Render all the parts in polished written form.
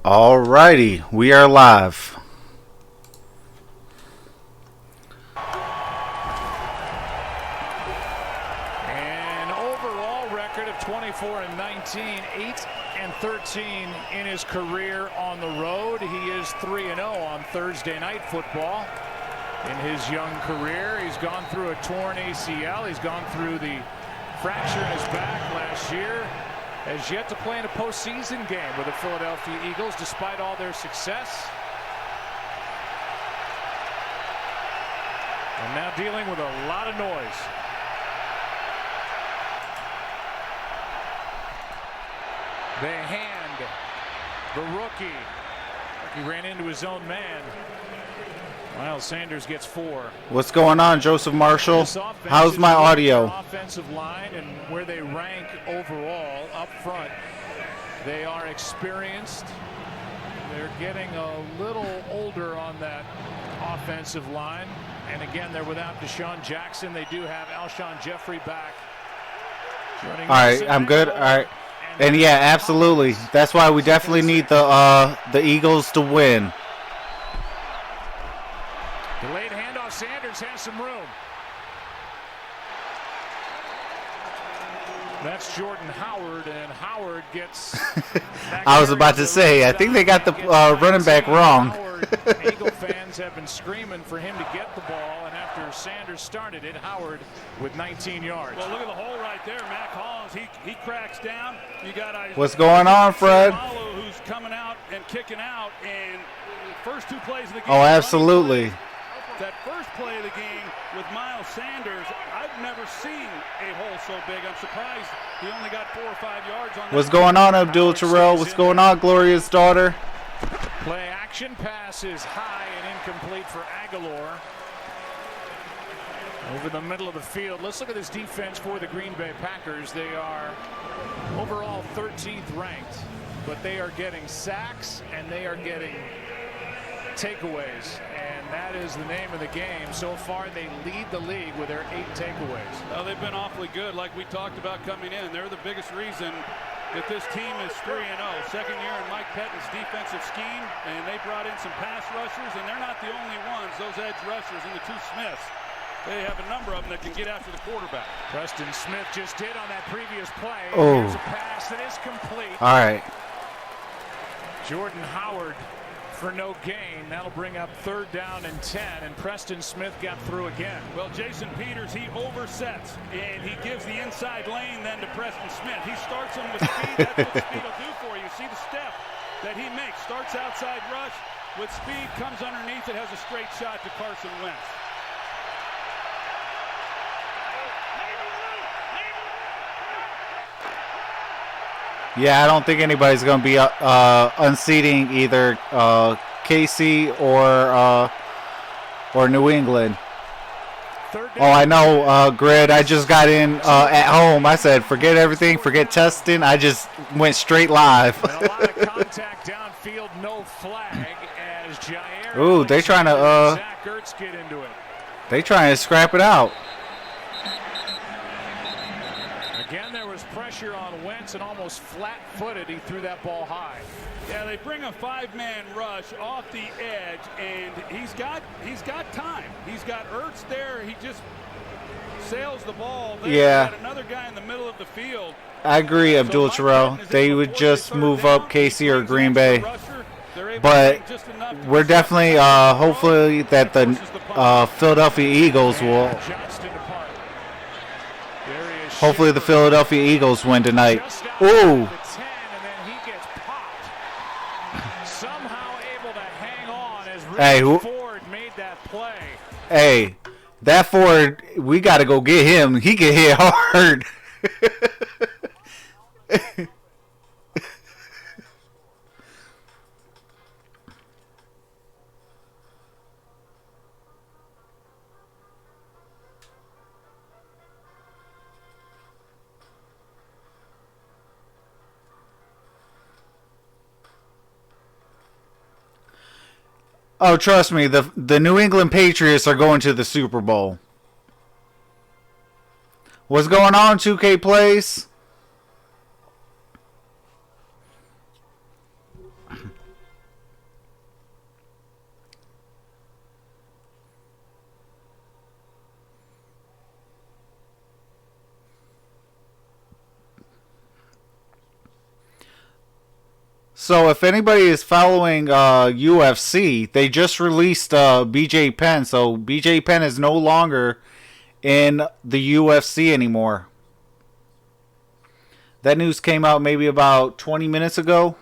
Alrighty, we are live. An overall record of 24-19, 8-13 in his career on the road. He is 3-0 on Thursday Night Football. In his young career, he's gone through a torn ACL. He's gone through the fracture in his back last year. Has yet to play in a postseason game with the Philadelphia Eagles, despite all their success. And now dealing with a lot of noise. They hand the rookie. He ran into his own man. Miles Sanders gets 4. What's going on, Joseph Marshall? How's my audio? Offensive line and where they rank overall up front. They are experienced. They're getting a little older on that offensive line. And again, they're without Deshaun Jackson. They do have Alshon Jeffrey back. All right, I'm good. All right. And yeah, absolutely. That's why we definitely need the Eagles to win. Delayed handoff. Sanders has some room. That's Jordan Howard, and Howard gets. I was about to say, I think they got the running back wrong. Eagle fans have been screaming for him to get the ball, and after Sanders started it, Howard with 19 yards. Well, look at the hole right there. Mac Hollins, he cracks down. You got what's going on, Fred? Who's coming out and kicking out, and first 2 plays of the game. Oh, absolutely. That first play of the game with Miles Sanders, I've never seen a hole so big. I'm surprised he only got 4 or 5 yards on that. What's going on, Abdul Terrell? What's going on, Gloria's daughter? Play action pass is high and incomplete for Aguilar. Over the middle of the field. Let's look at this defense for the Green Bay Packers. They are overall 13th ranked, but they are getting sacks and they are getting takeaways, and that is the name of the game. So far, they lead the league with their 8 takeaways. Well, they've been awfully good, like we talked about coming in. They're the biggest reason that this team is 3-0. Second year in Mike Pettine's defensive scheme, and they brought in some pass rushers, and they're not the only ones, those edge rushers and the 2 Smiths. They have a number of them that can get after the quarterback. Preston Smith just did on that previous play. Oh. Here's a pass that is complete. All right. Jordan Howard for no gain. That'll bring up 3rd down and 10, and Preston Smith got through again. Well, Jason Peters, he oversets, and he gives the inside lane then to Preston Smith. He starts him with speed. That's what speed will do for you. See the step that he makes. Starts outside rush with speed, comes underneath it, has a straight shot to Carson Wentz. Yeah, I don't think anybody's going to be unseating either KC or New England. Oh, I know, Grid. I just got in at home. I said, forget everything, forget testing. I just went straight live. A lot of contact downfield, no flag as Jair. Ooh, they trying to Zach Ertz get into it. They trying to scrap it out. Again, there was pressure on Wentz, and almost flat-footed, he threw that ball high. Yeah, they bring a 5-man rush off the edge, and he's got time. He's got Ertz there. He just sails the ball there. Yeah. Got another guy in the middle of the field. I agree, Abdul Terrell. They would just move up KC or Green Bay. But we're definitely, hopefully, that the Philadelphia Eagles will. Hopefully, the Philadelphia Eagles win tonight. Ooh. Hey, Ford made that play. Hey, that Ford, we got to go get him. He can hit hard. Oh, trust me, the New England Patriots are going to the Super Bowl. What's going on, 2K Plays? So if anybody is following UFC, they just released BJ Penn. So BJ Penn is no longer in the UFC anymore. That news came out maybe about 20 minutes ago.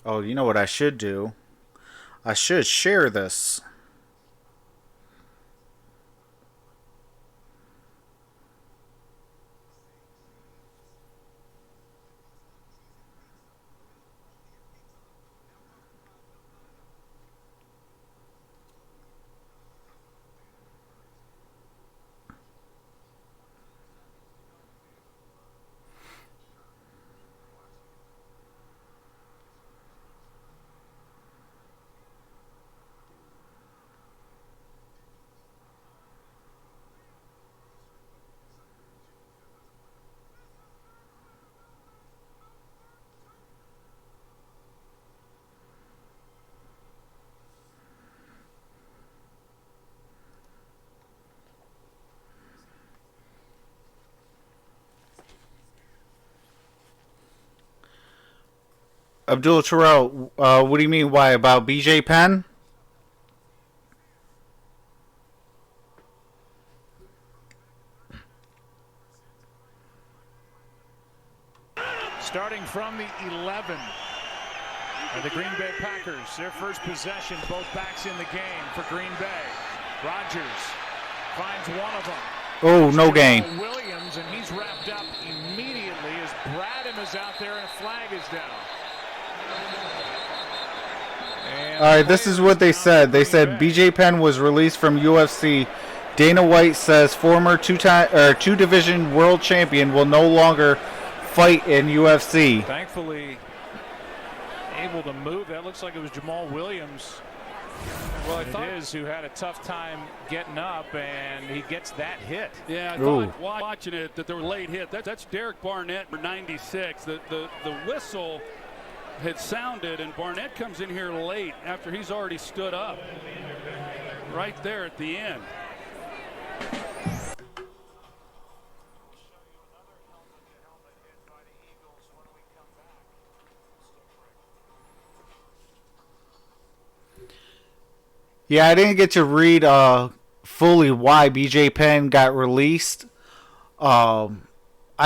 Oh, you know what I should do? I should share this. Abdul Terrell, what do you mean? Why about BJ Penn? Starting from the 11 are the Green Bay Packers. Their first possession, both backs in the game for Green Bay. Rodgers finds one of them. Oh, no gain. Williams, and he's wrapped up immediately as Bradham is out there and a flag is down. All right, this is what they said. They said BJ Penn was released from UFC. Dana White says former two-division world champion will no longer fight in UFC. Thankfully, able to move. That looks like it was Jamal Williams. Well, it is, who had a tough time getting up, and he gets that hit. Yeah, I thought watching it that they were late hit. That's Derek Barnett for 96. The whistle had sounded, and Barnett comes in here late after he's already stood up. Right there at the end. Yeah, I didn't get to read fully why BJ Penn got released. I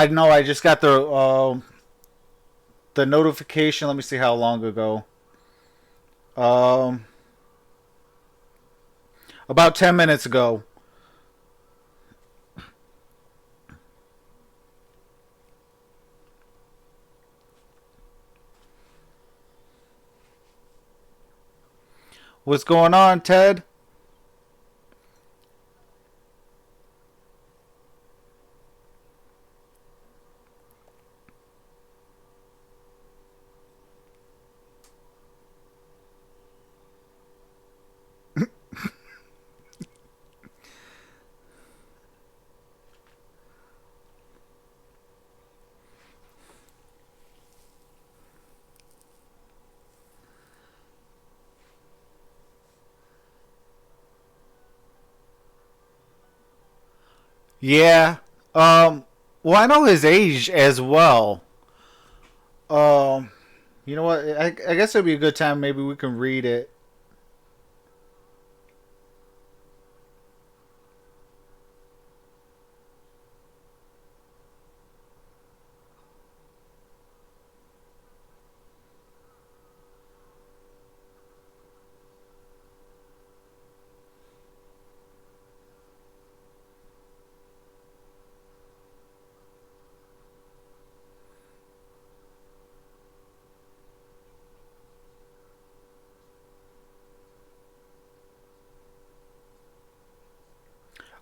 know I just got the notification. Let me see how long ago. About 10 minutes ago. What's going on, Ted? Yeah. Well, I know his age as well. You know what? I guess it'd be a good time. Maybe we can read it.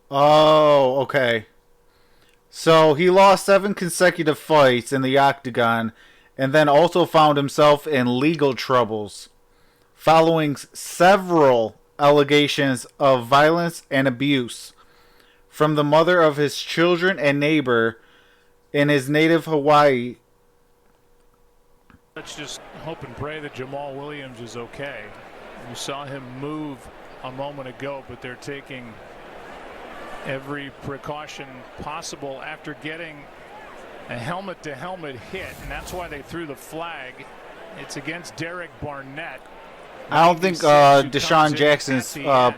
Oh, okay. So he lost 7 consecutive fights in the octagon and then also found himself in legal troubles following several allegations of violence and abuse from the mother of his children and neighbor in his native Hawaii. Let's just hope and pray that Jamal Williams is okay. You saw him move a moment ago, but they're taking every precaution possible after getting a helmet-to-helmet hit, and that's why they threw the flag. It's against Derek Barnett. I don't think Deshaun Jackson's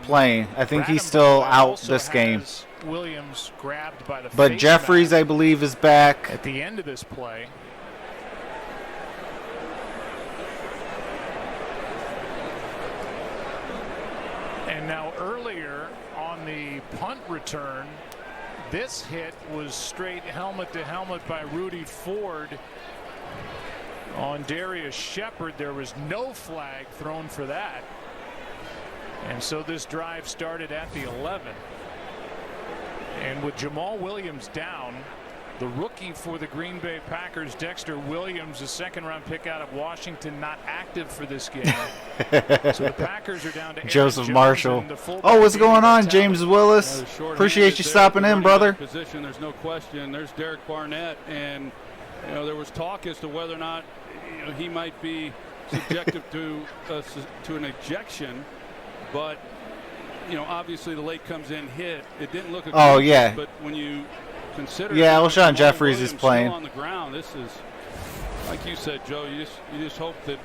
playing. I think he's still out this game. Williams grabbed by the but Jeffries, I believe, is back at the end of this play. And now earlier on the punt return, this hit was straight helmet-to-helmet by Rudy Ford on Darius Shepard. There was no flag thrown for that. And so this drive started at the 11. And with Jamal Williams down, the rookie for the Green Bay Packers, Dexter Williams, a second-round pick out of Washington, not active for this game. So the Packers are down to Joseph Marshall. Oh, what's going on, James Willis? Appreciate you stopping in, brother. Position, there's no question. There's Derek Barnett, and there was talk as to whether or not he might be subjected to an ejection, but obviously the late comes in hit. It didn't look. Oh yeah. But when you consider, Alshon Jeffries is playing on the ground. This is, like you said, Joe. You just hope that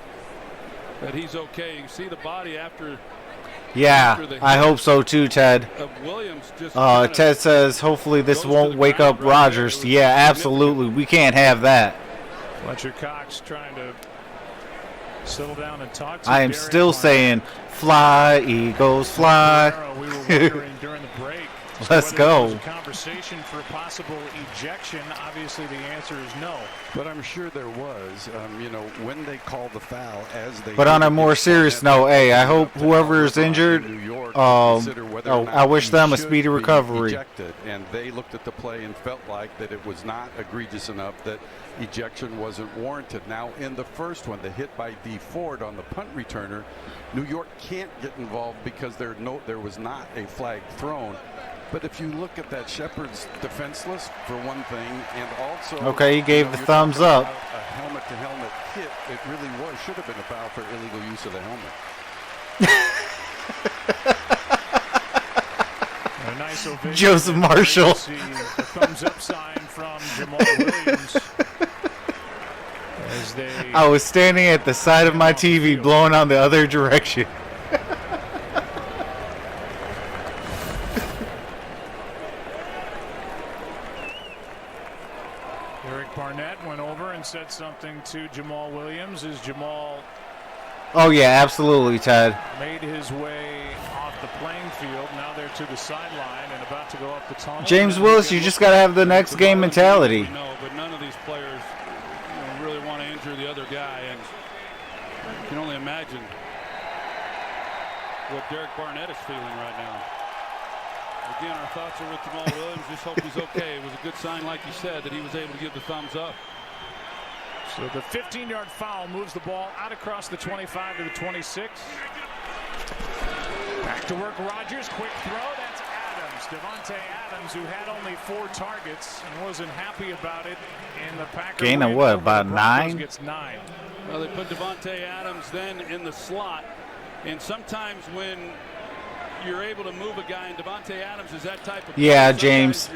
he's okay. You see the body after. Yeah, I hope so too, Ted. Williams just Ted says hopefully this won't wake up Rodgers. Yeah, absolutely. We can't have that. Fletcher Cox trying to settle down and talk to I am still saying, fly, Eagles, fly. We were wondering during the break. Let's go. A conversation for possible ejection. Obviously, the answer is no. But I'm sure there was. When they called the foul, as they. But on a more serious note, hey, I hope whoever is injured, I wish them a speedy recovery. Ejected, and they looked at the play and felt like that it was not egregious enough that ejection wasn't warranted. Now, in the first one, the hit by D. Ford on the punt returner, New York can't get involved because there was not a flag thrown. But if you look at that, Shepard's defenseless for one thing, and also he gave the thumbs up. A helmet-to-helmet hit. It really should have been a foul for illegal use of the helmet. A nice ovation. Joseph Marshall. The thumbs up sign from Jamal Williams. I was standing at the side of my TV, blowing on the other direction. Barnett went over and said something to Jamal Williams as Jamal absolutely, Ted. made his way off the playing field. Now they're to the sideline and about to go up the tunnel. James Willis, you just got to have the next game mentality. No, but none of these players really want to injure the other guy, and you can only imagine what Derek Barnett is feeling right now. Again, our thoughts are with Jamal Williams. Just hope he's okay. It was a good sign, like you said, that he was able to give the thumbs up. So the 15-yard foul moves the ball out across the 25 to the 26. Back to work, Rodgers. Quick throw. That's Adams. Devontae Adams, who had only 4 targets and wasn't happy about it in the Packers. Gain of what, about 9? Gets 9. Well, they put Devontae Adams then in the slot. And sometimes when you're able to move a guy, and Devontae Adams is that type of player. Yeah, James.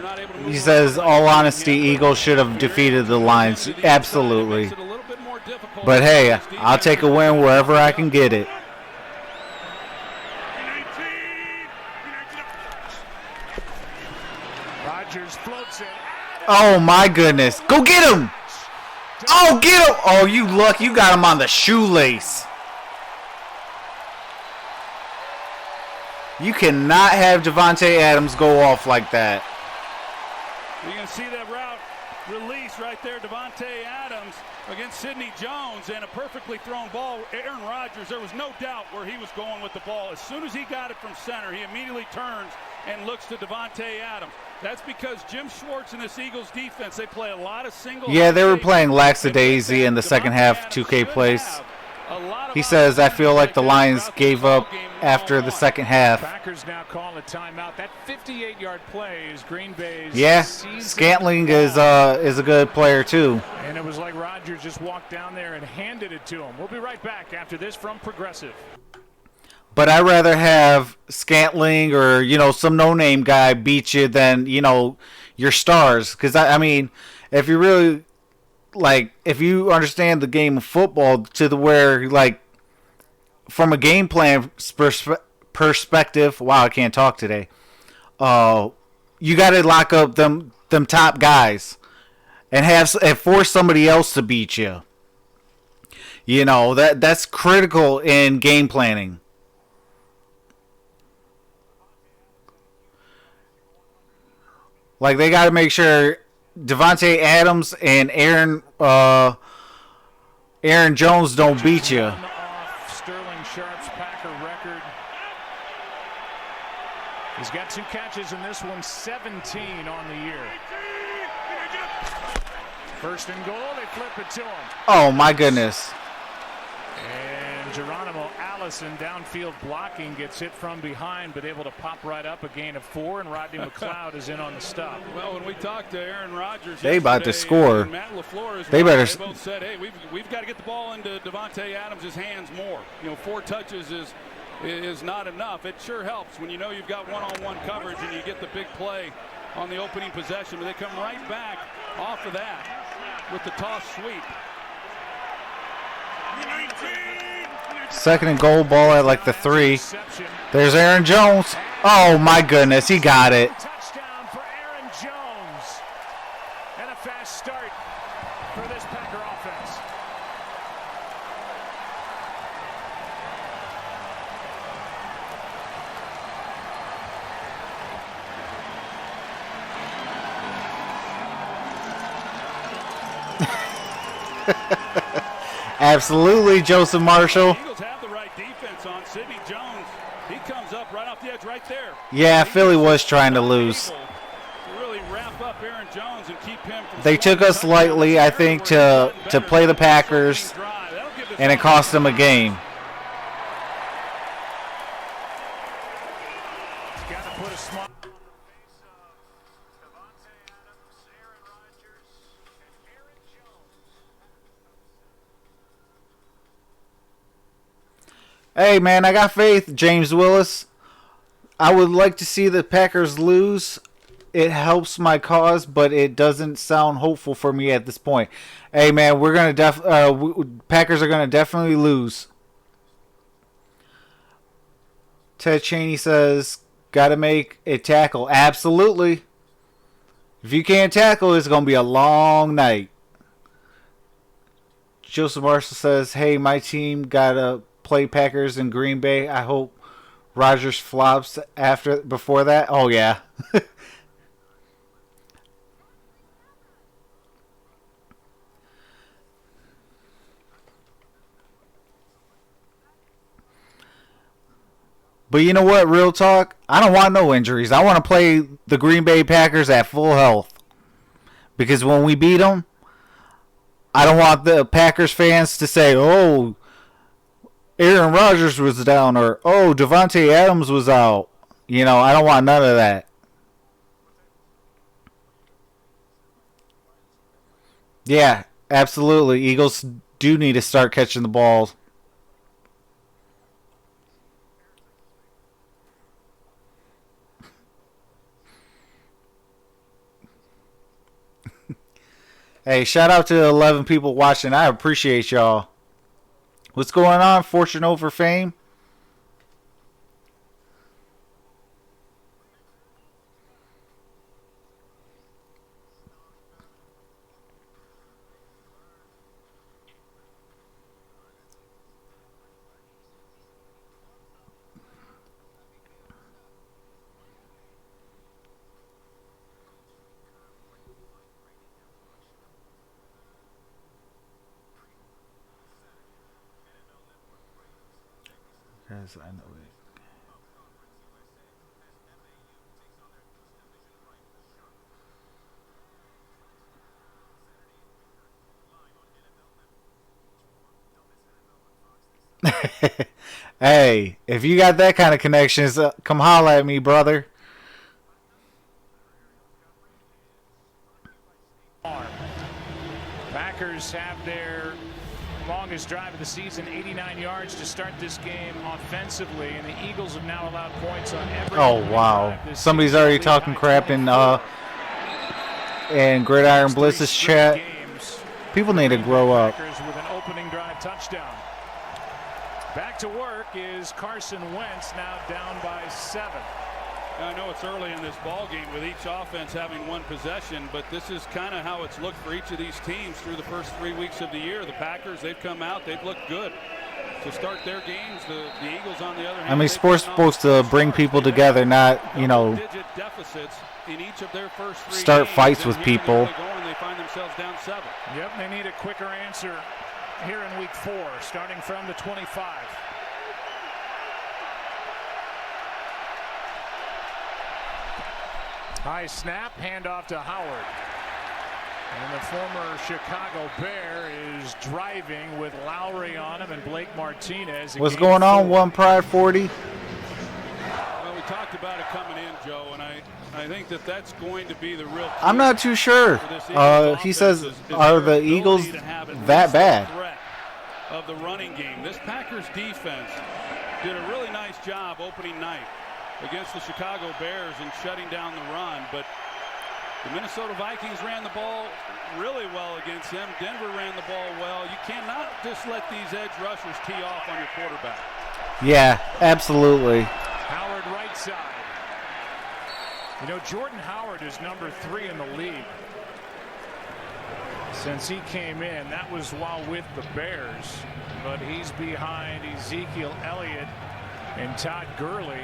He says, all honesty, Eagles should have defeated the Lions. Absolutely. But hey, I'll take a win wherever I can get it. Rodgers floats it. Oh my goodness. Go get him. Oh, get him. Oh, you luck. You got him on the shoelace. You cannot have Devontae Adams go off like that. You can see that route release right there. Devontae Adams against Sidney Jones, and a perfectly thrown ball. Aaron Rodgers, there was no doubt where he was going with the ball. As soon as he got it from center, he immediately turns and looks to Devontae Adams. That's because Jim Schwartz and this Eagles defense, they play a lot of single. Yeah, they were playing lackadaisy in the second half 2K plays. He says, I feel like the Lions gave up after the second half. Packers now calling a timeout. That 58-yard play is Green Bay's. Yeah, Scantling is a good player too. And it was like Rodgers just walked down there and handed it to him. We'll be right back after this from Progressive. But I'd rather have Scantling or, some no-name guy beat you than, your stars. Because, I mean, if you really, if you understand the game of football to the where, from a game plan perspective, wow, I can't talk today. You got to lock up them top guys and force somebody else to beat you. That's critical in game planning. They got to make sure Devontae Adams and Aaron Jones don't beat you. Sterling Sharp's Packer record. He's got 2 catches in this one, 17 on the year. First and goal, they flip it to him. Oh my goodness. And Geronimo Allison downfield blocking, gets hit from behind, but able to pop right up, a gain of 4, and Rodney McLeod is in on the stop. Well, when we talked to Aaron Rodgers, they about to score. Matt LaFleur They both said, hey, we've got to get the ball into Devontae Adams' hands more. 4 touches is not enough. It sure helps when you've got one-on-one coverage and you get the big play on the opening possession, but they come right back off of that with the toss sweep. Second and goal, ball at the 3. There's Aaron Jones. Oh my goodness, he got it. Touchdown for Aaron Jones. And a fast start for this Packer offense. Absolutely, Joseph Marshall. Eagles have the right defense on Sidney Jones. He comes up right off the edge right there. Yeah, Philly was trying to lose. To really wrap up Aaron Jones and keep him from They took us lightly, I think, to play the Packers, and it cost them a game. Got to put a smile. Hey, man, I got faith, James Willis. I would like to see the Packers lose. It helps my cause, but it doesn't sound hopeful for me at this point. Hey, man, we're gonna Packers are gonna definitely lose. Ted Cheney says, "Got to make a tackle." Absolutely. If you can't tackle, it's gonna be a long night. Joseph Marshall says, "Hey, my team gotta play Packers in Green Bay. I hope Rodgers flops before that." Oh yeah. But you know what? Real talk. I don't want no injuries. I want to play the Green Bay Packers at full health. Because when we beat them, I don't want the Packers fans to say, "Oh, Aaron Rodgers was down," or "Oh, Devontae Adams was out." I don't want none of that. Yeah, absolutely. Eagles do need to start catching the ball. Hey, shout out to the 11 people watching. I appreciate y'all. What's going on? Fortune over fame? Yes, I know it. Hey, if you got that kind of connections, come holla at me, brother. Packers have their longest drive of the season, 89 yards to start this game offensively, and the Eagles have now allowed points on every. Oh wow! Somebody's already talking crap in Gridiron Blitz's chat. People need to grow up. With an opening drive touchdown. Back to work is Carson Wentz, now down by 7. I know it's early in this ball game with each offense having one possession, but this is kind of how it's looked for each of these teams through the first 3 weeks of the year. The Packers, they've come out, they've looked good to start their games. The Eagles, on the other hand, I mean, sports supposed to bring people together, not, you know, deficits in each of their first 3 start games, fights with people. They find themselves down 7. Yep, they need a quicker answer here in week 4, starting from the 25. High snap, handoff to Howard. And the former Chicago Bear is driving with Lowry on him and Blake Martinez. What's going on, One Pride 40? Well, we talked about it coming in, Joe, and I think that's going to be the real. I'm not too sure. He says, are the Eagles that bad? Of the running game. This Packers defense did a really nice job opening night against the Chicago Bears and shutting down the run, but the Minnesota Vikings ran the ball really well against them. Denver ran the ball well. You cannot just let these edge rushers tee off on your quarterback. Yeah, absolutely. Howard right side. You know, Jordan Howard is number 3 in the league since he came in. That was while with the Bears, but he's behind Ezekiel Elliott and Todd Gurley,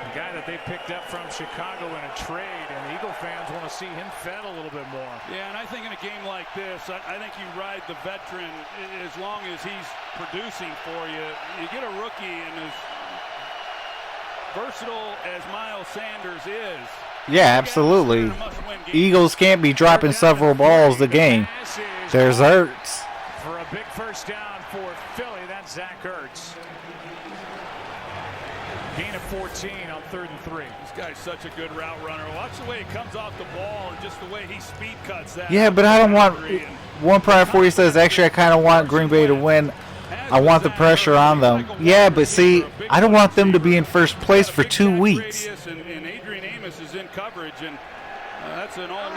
the guy that they picked up from Chicago in a trade, and the Eagle fans want to see him fed a little bit more. Yeah, and I think in a game like this, I think you ride the veteran as long as he's producing for you. You get a rookie, and as versatile as Miles Sanders is, yeah, absolutely. Eagles can't be dropping several balls a game. There's Ertz. For a big first down for Philly, that's Zach Ertz. Gain of 14 on 3rd and 3. This guy's such a good route runner. Watch the way he comes off the ball and just the way he speed cuts that. Yeah, but I don't want. One Pride 40 says, actually, I kind of want Green Bay to win. I want the pressure on them. Yeah, but see, I don't want them to be in first place for 2 weeks.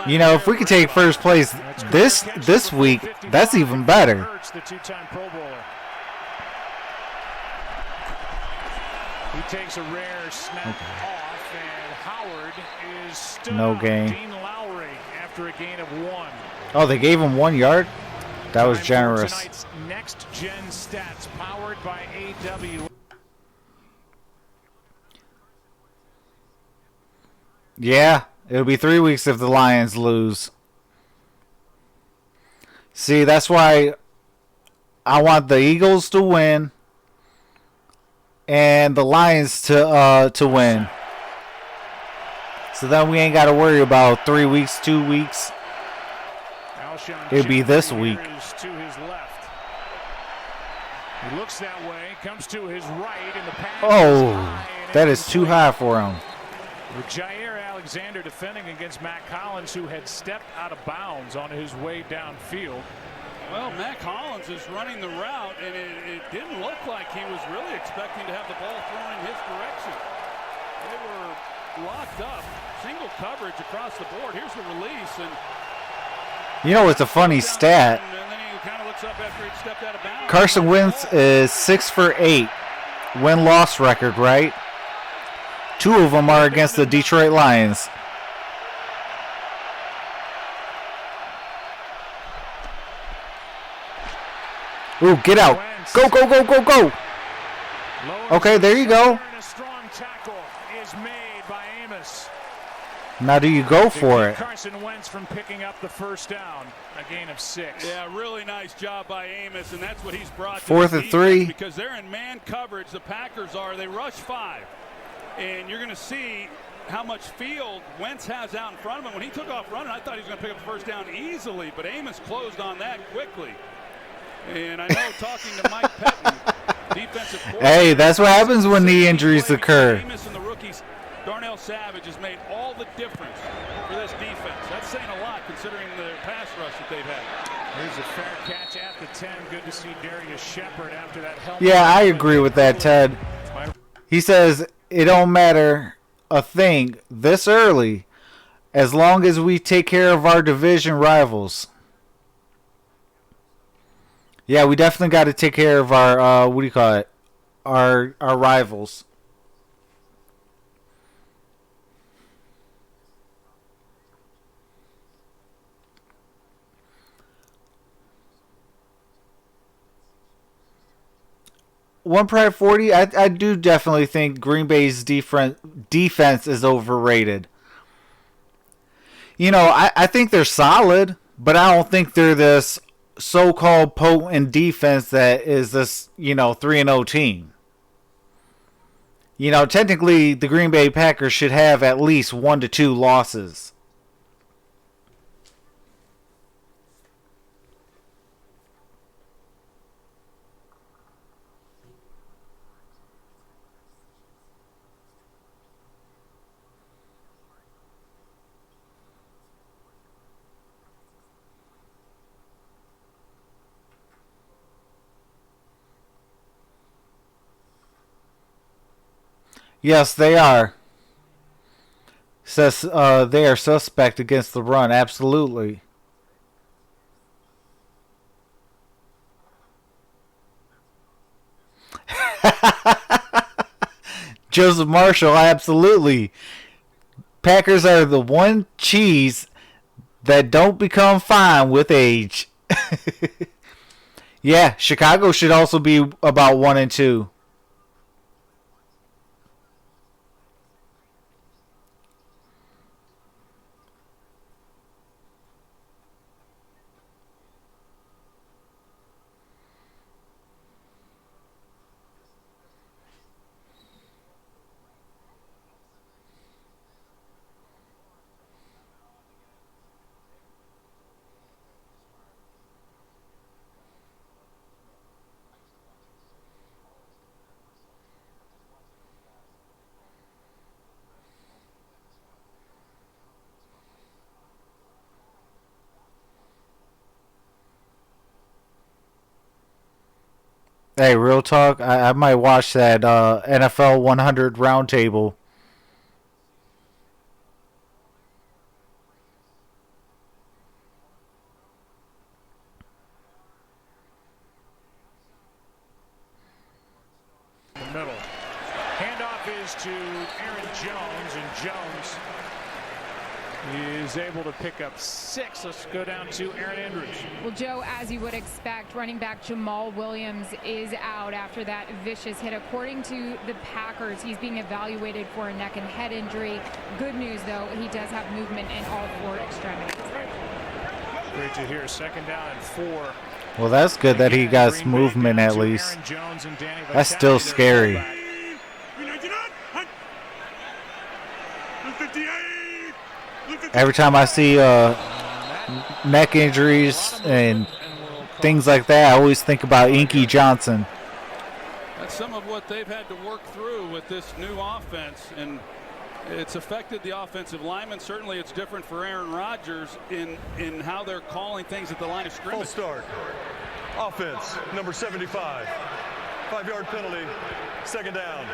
You know, if we could take first place this week, that's even better. The 2-time Pro Bowler. He takes a rare snap off, and Howard is stood no gain. Dean Lowry after a gain of 1. Oh, they gave him 1 yard? That was generous. Tonight's next gen stats powered by AW. Yeah, it'll be 3 weeks if the Lions lose. See, that's why I want the Eagles to win and the Lions to win. So then we ain't got to worry about 3 weeks, 2 weeks. It'll be this week. To his left. He looks that way, comes to his right, and the pass that is too high for him. With Jair Alexander defending against Matt Collins, who had stepped out of bounds on his way downfield. Well, Matt Collins is running the route, and it didn't look like he was really expecting to have the ball thrown in his direction. They were locked up, single coverage across the board. Here's the release, and you know what's a funny stat? and then he kind of looks up after he stepped out of bounds. Carson Wentz is 6 for 8 win-loss record, right? 2 of them are against the Detroit Lions. Ooh, get out. Go, go, go, go, go. Okay, there you go. A strong tackle is made by Amos. Now do you go for it? Carson Wentz from picking up the first down, a gain of 6. Yeah, really nice job by Amos, and that's what he's brought to 4th and 3. Because they're in man coverage, the Packers are. They rush 5. And you're going to see how much field Wentz has out in front of him. When he took off running, I thought he was going to pick up the first down easily, but Amos closed on that quickly. And I know talking to Mike Pettin, Hey, that's what happens when knee injuries occur. Darnell Savage has made all the difference for this defense. That's saying a lot considering the pass rush that they've had. Here's a fair catch at the 10. Good to see Darius Shepard after that helmet. Yeah, I agree with that, Ted. He says it don't matter a thing this early as long as we take care of our division rivals. Yeah, we definitely got to take care of our what do you call it? Our rivals. One Pride 40, I do definitely think Green Bay's defense is overrated. You know, I think they're solid, but I don't think they're this so-called potent defense that is this, 3-0 team. Technically, the Green Bay Packers should have at least 1 to 2 losses. Yes, they are. Says they are suspect against the run. Absolutely. Joseph Marshall, absolutely. Packers are the one cheese that don't become fine with age. Yeah, Chicago should also be about 1 and 2. Hey, real talk, I might watch that NFL 100 roundtable. The middle. Handoff is to Aaron Jones, and Jones is able to pick up 6. Let's go down to Aaron Andrews. Well, Joe, as you would expect, running back Jamal Williams is out after that vicious hit. According to the Packers, he's being evaluated for a neck and head injury. Good news, though, he does have movement in all 4 extremities. Great to hear. 2nd down and 4. Well, that's good that he got movement at least. That's still scary. Every time I see neck injuries and things like that, I always think about Inky Johnson. That's some of what they've had to work through with this new offense, and it's affected the offensive linemen. Certainly it's different for Aaron Rodgers in how they're calling things at the line of scrimmage. Full start. Offense, number 75. 5-yard penalty, 2nd down.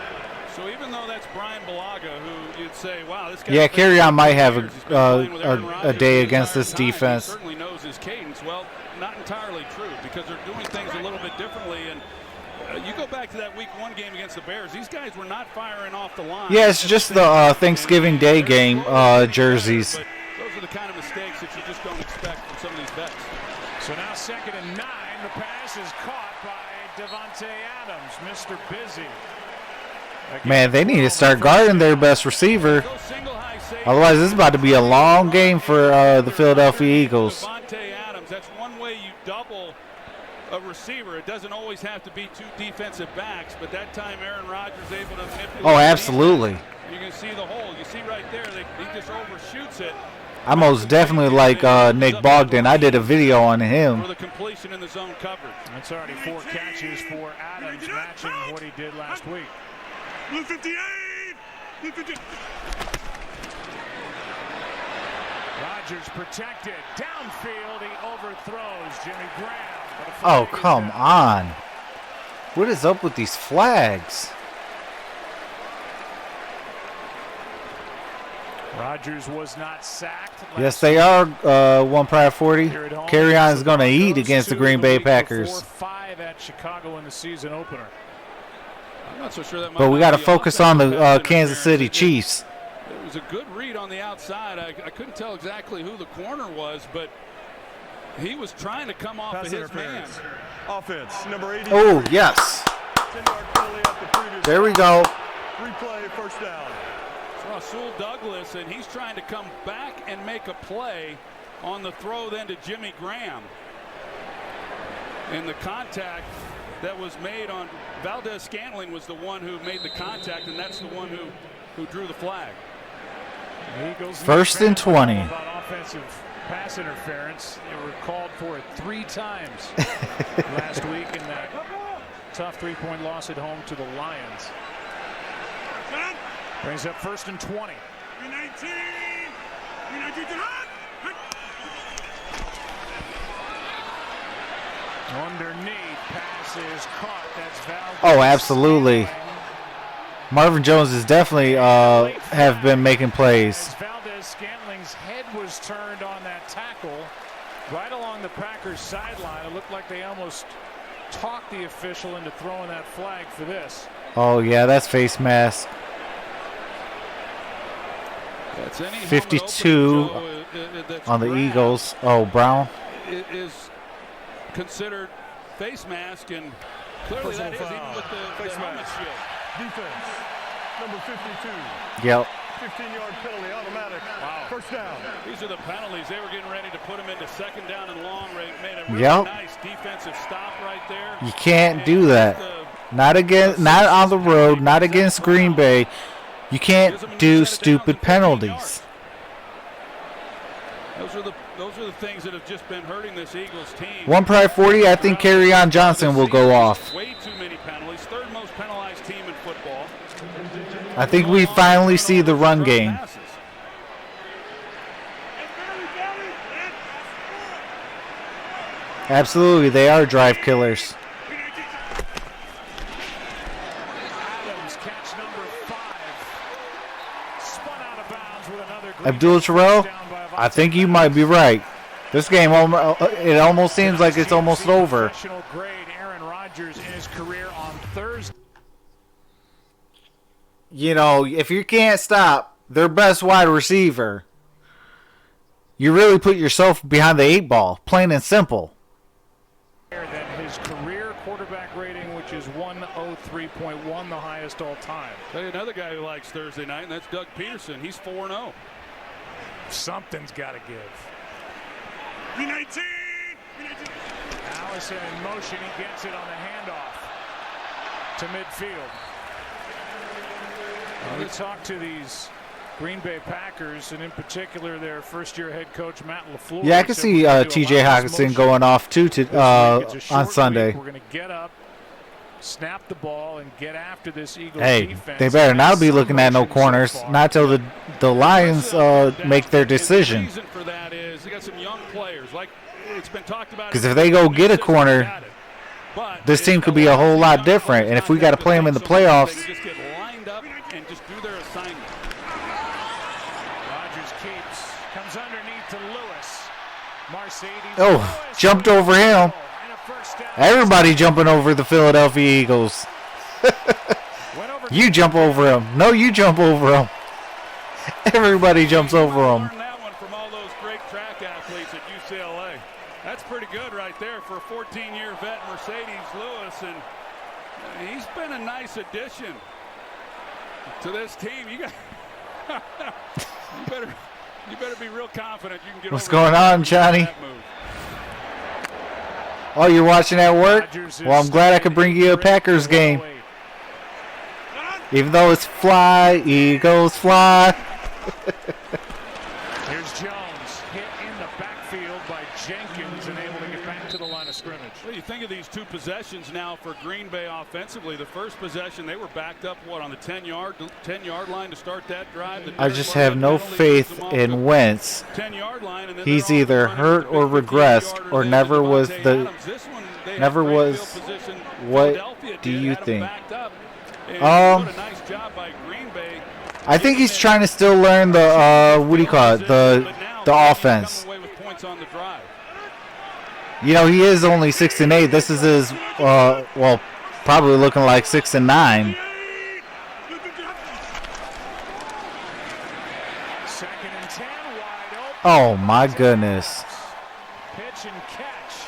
So even though that's Brian Balaga, who you'd say, wow, this guy. Yeah, Carry-On might have a day against this defense. He certainly knows his cadence. Well, not entirely true, because they're doing things a little bit differently. And you go back to that Week 1 game against the Bears. These guys were not firing off the line. Yeah, it's just the Thanksgiving Day game jerseys. But those are the kind of mistakes that you just don't expect from some of these vets. So now 2nd and 9. The pass is caught by Devontae Adams, Mr. Busy. Man, they need to start guarding their best receiver. Otherwise, this is about to be a long game for the Philadelphia Eagles. Devontae Adams, that's one way you double a receiver. It doesn't always have to be 2 defensive backs, but that time Aaron Rodgers able to manipulate. Oh, absolutely. You can see the hole. You see right there, he just overshoots it. I most definitely like Nick Bogdan. I did a video on him. For the completion in the zone coverage. That's already 4 catches for Adams, matching what he did last week. Blue 58. Blue 58. Rodgers protected. Downfield, he overthrows Jimmy Graham. Oh, come on. What is up with these flags? Rodgers was not sacked. Yes, they are. 1 prior 40. Carry on is going to eat against the Green Bay Packers. 5 at Chicago in the season opener. I'm not so sure that. But we got to focus on the Kansas City Chiefs. It was a good read on the outside. I couldn't tell exactly who the corner was, but he was trying to come off of his man. Offense, number 80. Oh, yes. 10-yard penalty at the previous. There we go. Replay, first down. Rasul Douglas, and he's trying to come back and make a play on the throw then to Jimmy Graham. And the contact that was made on Valdez-Scantling was the one who made the contact, and that's the one who drew the flag. Eagles 1st and 20. About offensive pass interference. They were called for it 3 times last week in that tough 3-point loss at home to the Lions. Brings up 1st and 20. 19. Underneath, pass is caught. That's Valdez. Oh, absolutely. Marvin Jones is definitely have been making plays. Valdez-Scantling's head was turned on that tackle right along the Packers sideline. It looked like they almost talked the official into throwing that flag for this. Oh, yeah, that's face mask. 52 on the Eagles. Oh, Brown. Is considered face mask, and clearly that is even with the helmet shield. Defense, number 52. Yep. 15-yard penalty, automatic. Wow. First down. These are the penalties. They were getting ready to put him into 2nd down and long. Made a really nice defensive stop right there. You can't do that. Not on the road, not against Green Bay. You can't do stupid penalties. Those are the things that have just been hurting this Eagles team. 1 prior 40, I think Kerryon Johnson will go off. Way too many penalties. 3rd most penalized team in football. I think we finally see the run game. Absolutely, they are drive killers. Adams, catch number 5. Spun out of bounds with another Abdul Terrell, I think you might be right. This game, it almost seems like it's almost over. Professional grade Aaron Rodgers in his career on Thursday. You know, if you can't stop their best wide receiver, you really put yourself behind the 8 ball, plain and simple. Than his career quarterback rating, which is 103.1, the highest all time. Tell you another guy who likes Thursday night, and that's Doug Peterson. He's 4-0. Something's got to give. 19. Allison in motion. He gets it on the handoff to midfield. We talked to these Green Bay Packers, and in particular their first-year head coach Matt LaFleur. Yeah, I can see T.J. Hockenson going off too on Sunday. We're going to get up, snap the ball, and get after this Eagles defense. They better not be looking at no corners, not till the Lions make their decision. The reason for that is they got some young players, like it's been talked about. Because if they go get a corner, this team could be a whole lot different. And if we got to play them in the playoffs, just get lined up and just do their assignment. Rodgers keeps, comes underneath to Lewis. Mercedes. oh, jumped over him. Everybody jumping over the Philadelphia Eagles. You jump over him. No, you jump over him. Everybody jumps over him. Learned that one from all those great track athletes at UCLA. That's pretty good right there for a 14-year vet, Mercedes Lewis, and he's been a nice addition to this team. You better be real confident you can get. What's going on, Johnny? Oh, you're watching at work? Well, I'm glad I could bring you a Packers game. Even though it's fly, Eagles fly. Here's Jones. Jenkins and able to get back to the line of scrimmage. Well, you think of these two possessions now for Green Bay offensively. The first possession, they were backed up, on the 10-yard line to start that drive. I just have no faith in Wentz. 10-yard line, and then He's either hurt or regressed or never was the never was. What do you think? I think he's trying to still learn the what do you call it, the offense. You know, he is only 6-8. This is his well, probably looking like 6-9. 2nd and 10, wide open. Oh my goodness. Pitch and catch.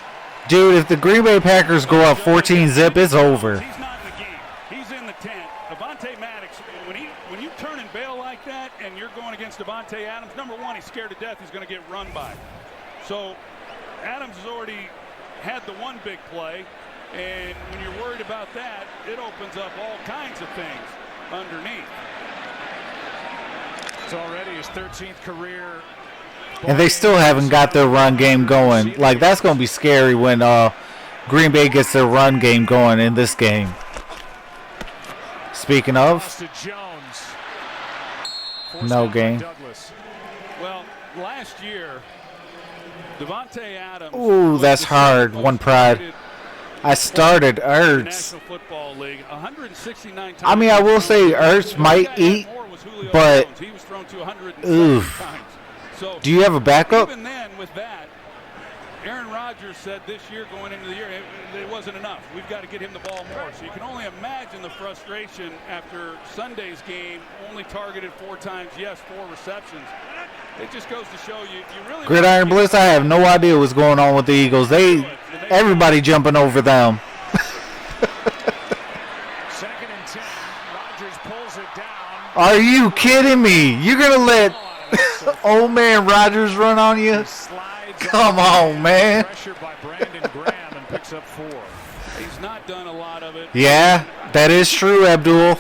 Dude, if the Green Bay Packers go up 14-zip, it's over. He's not in the game. He's in the tent. Avonte Maddox, when you turn and bail like that and you're going against Davante Adams, number one, he's scared to death he's going to get run by. So Adams has already had the one big play, and when you're worried about that, it opens up all kinds of things underneath. It's already his 13th career. And they still haven't got their run game going. Like, that's going to be scary when Green Bay gets their run game going in this game. Speaking of, no game. Well, last year, Davante Adams. Ooh, that's hard. One pride. I started Ertz. I mean, I will say Ertz might eat, but oof. Do you have a backup? Even then, with that, Aaron Rodgers said this year going into the year, it wasn't enough. We've got to get him the ball more. So you can only imagine the frustration after Sunday's game, only targeted 4 times, yes, 4 receptions. It just goes to show you really. Gridiron Blitz, I have no idea what's going on with the Eagles. Everybody jumping over them. 2nd and 10. Rodgers pulls it down. Are you kidding me? You're going to let old man Rodgers run on you? Come on, man. Pressure by Brandon Graham and picks up 4. He's not done a lot of it. Yeah, that is true, Abdul.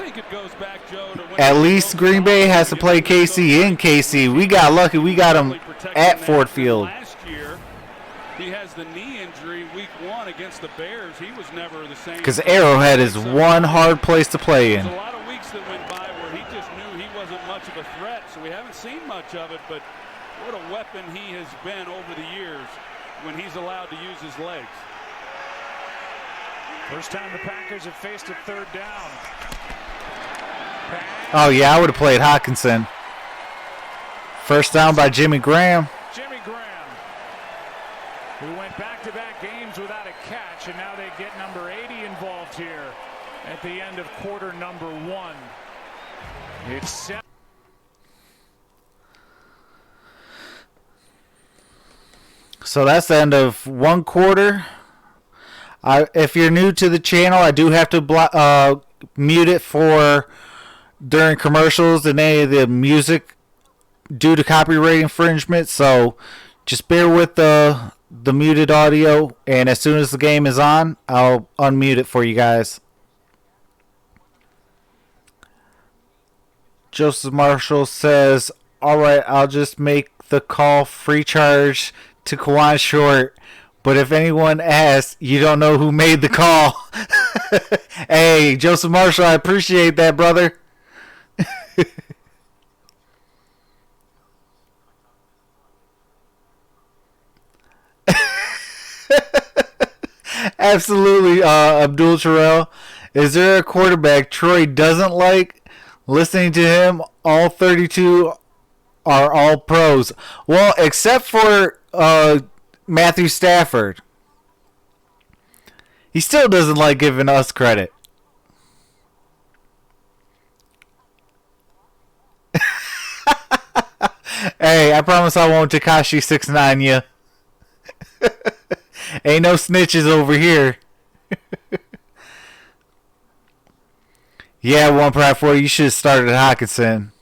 At least Green Bay has to play KC in KC. We got lucky. We got him at Ford Field. Last year, he has the knee injury week 1 against the Bears. He was never the same. Because Arrowhead is one hard place to play in. There's a lot of weeks that went by where he just knew he wasn't much of a threat, so we haven't seen much of it, but what a weapon he has been over the years when he's allowed to use his legs. First time the Packers have faced a 3rd down. Oh, yeah, I would have played Hawkinson. First down by Jimmy Graham. Jimmy Graham, who went back-to-back games without a catch, and now they get number 80 involved here at the end of quarter number 1. It's set. So that's the end of 1 quarter. If you're new to the channel, I do have to mute it for during commercials and any of the music due to copyright infringement. So just bear with the muted audio, and as soon as the game is on, I'll unmute it for you guys. Joseph Marshall says, "All right, I'll just make the call free charge to Kawan Short. But if anyone asks, you don't know who made the call." Hey, Joseph Marshall, I appreciate that, brother. Absolutely, Abdul Terrell. Is there a quarterback Troy doesn't like? Listening to him, all 32 are all pros. Well, except for Matthew Stafford. He still doesn't like giving us credit. Hey, I promise I won't Tekashi 6ix9ine you. Ain't no snitches over here. Yeah, 1.4, you should have started Hawkinson.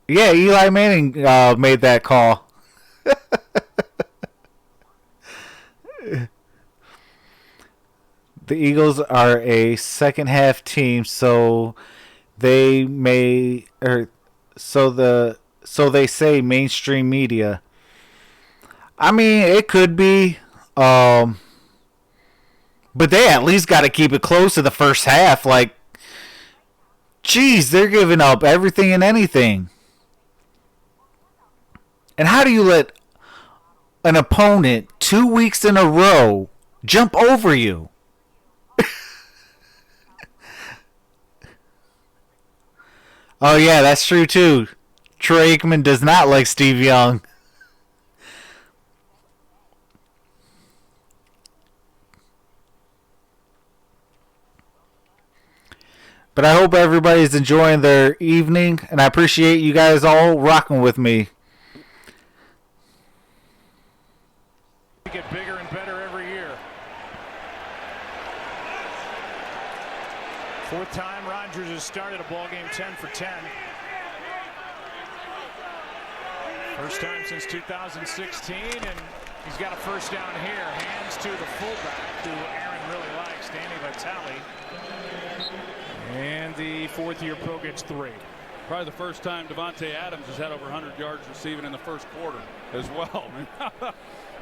Yeah, Eli Manning made that call. The Eagles are a second half team, so they may, so they say mainstream media. I mean, it could be. But they at least got to keep it close to the first half. Like, geez, they're giving up everything and anything. And how do you let an opponent 2 weeks in a row jump over you? Oh, yeah, that's true, too. Troy Aikman does not like Steve Young. But I hope everybody's enjoying their evening, and I appreciate you guys all rocking with me. Get bigger and better every year. Fourth time Rodgers has started a ball game 10 for 10. First time since 2016, and he's got a first down here. Hands to the fullback, who Aaron really likes, Danny Vitale. And the fourth-year pro gets 3. Probably the first time Davante Adams has had over 100 yards receiving in the first quarter as well.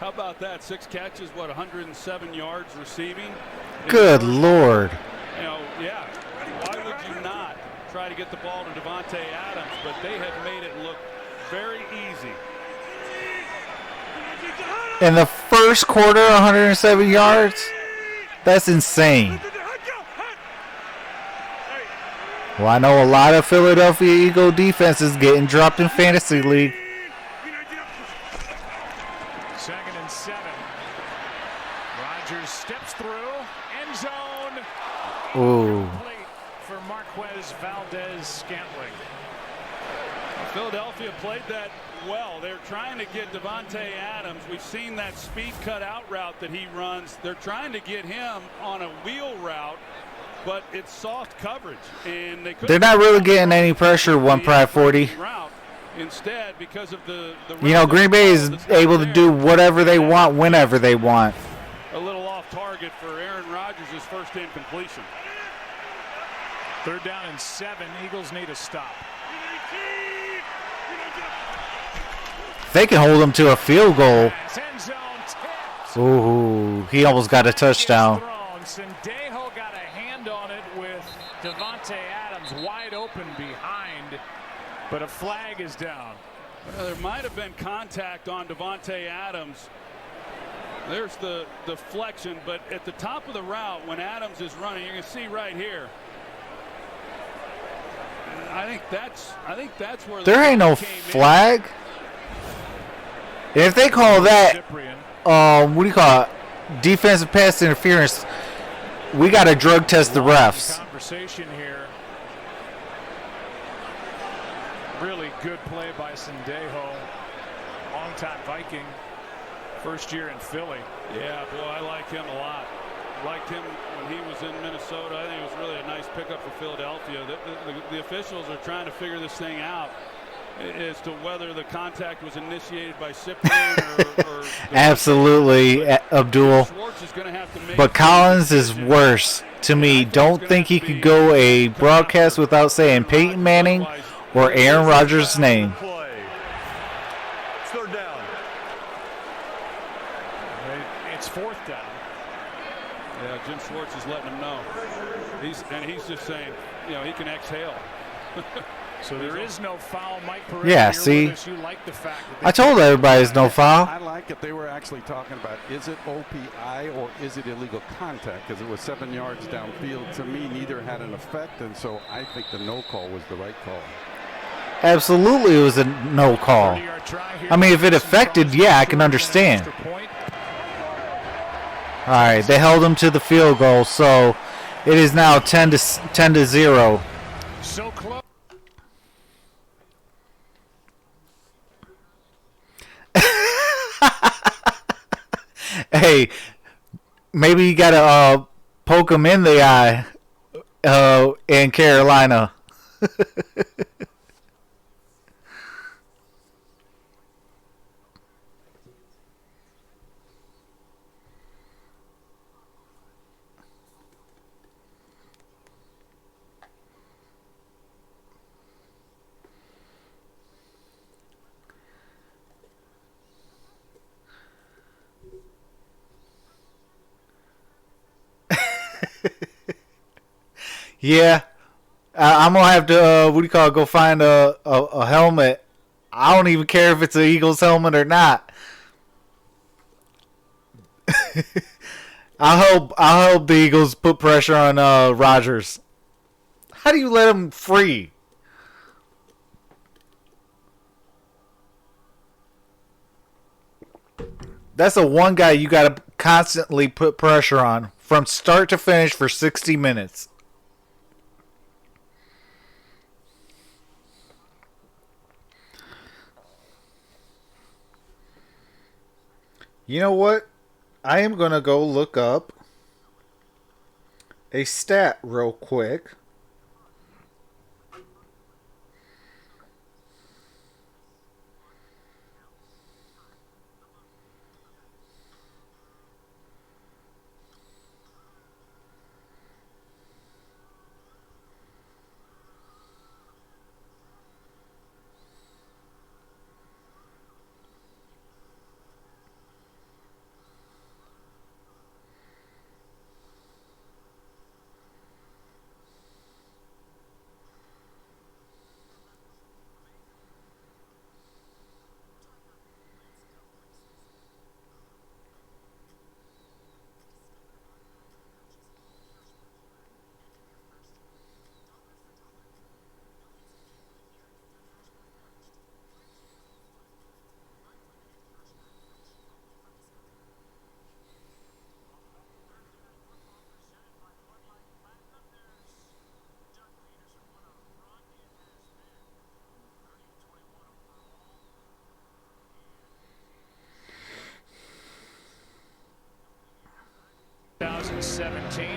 How about that? 6 catches, 107 yards receiving. Good Lord. You know, yeah. Why would you not try to get the ball to Davante Adams? But they have made it look very easy. In the first quarter, 107 yards? That's insane. Well, I know a lot of Philadelphia Eagle defenses getting dropped in fantasy league. 2nd and 7. Rodgers steps through end zone. Ooh. Incomplete for Marquez Valdez-Scantling. Philadelphia played that well. They're trying to get Davante Adams. We've seen that speed cutout route that he runs. They're trying to get him on a wheel route, but it's soft coverage, and they're not really getting any pressure 1 Pride 40. Instead, because of the you know, Green Bay is able to do whatever they want whenever they want. A little off target for Aaron Rodgers' first incompletion. 3rd down and 7. Eagles need a stop. They can hold him to a field goal. End zone tipped. Ooh, he almost got a touchdown. Sendejo got a hand on it with Davante Adams wide open behind, but a flag is down. There might have been contact on Davante Adams. There's the deflection, but at the top of the route when Adams is running, you can see right here. I think that's where there ain't no flag. If they call that, what do you call it? Defensive pass interference, we got to drug test the refs. Conversation here. Really good play by Sendejo. Longtime Viking. First year in Philly. Yeah, boy, I like him a lot. Liked him when he was in Minnesota. I think it was really a nice pickup for Philadelphia. The officials are trying to figure this thing out as to whether the contact was initiated by Cyprian or absolutely, Abdul. But Collins is worse to me. Don't think he could go a broadcast without saying Peyton Manning or Aaron Rodgers' name. 3rd down. It's 4th down. Yeah, Jim Schwartz is letting him know. He's just saying, you know, he can exhale. So there is no foul. Mike Perez, yeah, see, like the fact I told everybody there's no foul. I like it. They were actually talking about, is it OPI or is it illegal contact? Because it was 7 yards downfield. To me, neither had an effect, and so I think the no call was the right call. Absolutely, it was a no call. I mean, if it affected, yeah, I can understand. All right, they held him to the field goal, so it is now 10 to 0. So close. Hey, maybe you gotta poke him in the eye in Carolina. Yeah. I'm going to have to, what do you call it, go find a helmet. I don't even care if it's an Eagles helmet or not. I hope the Eagles put pressure on Rodgers. How do you let him free? That's the one guy you got to constantly put pressure on from start to finish for 60 minutes. You know what? I am going to go look up a stat real quick.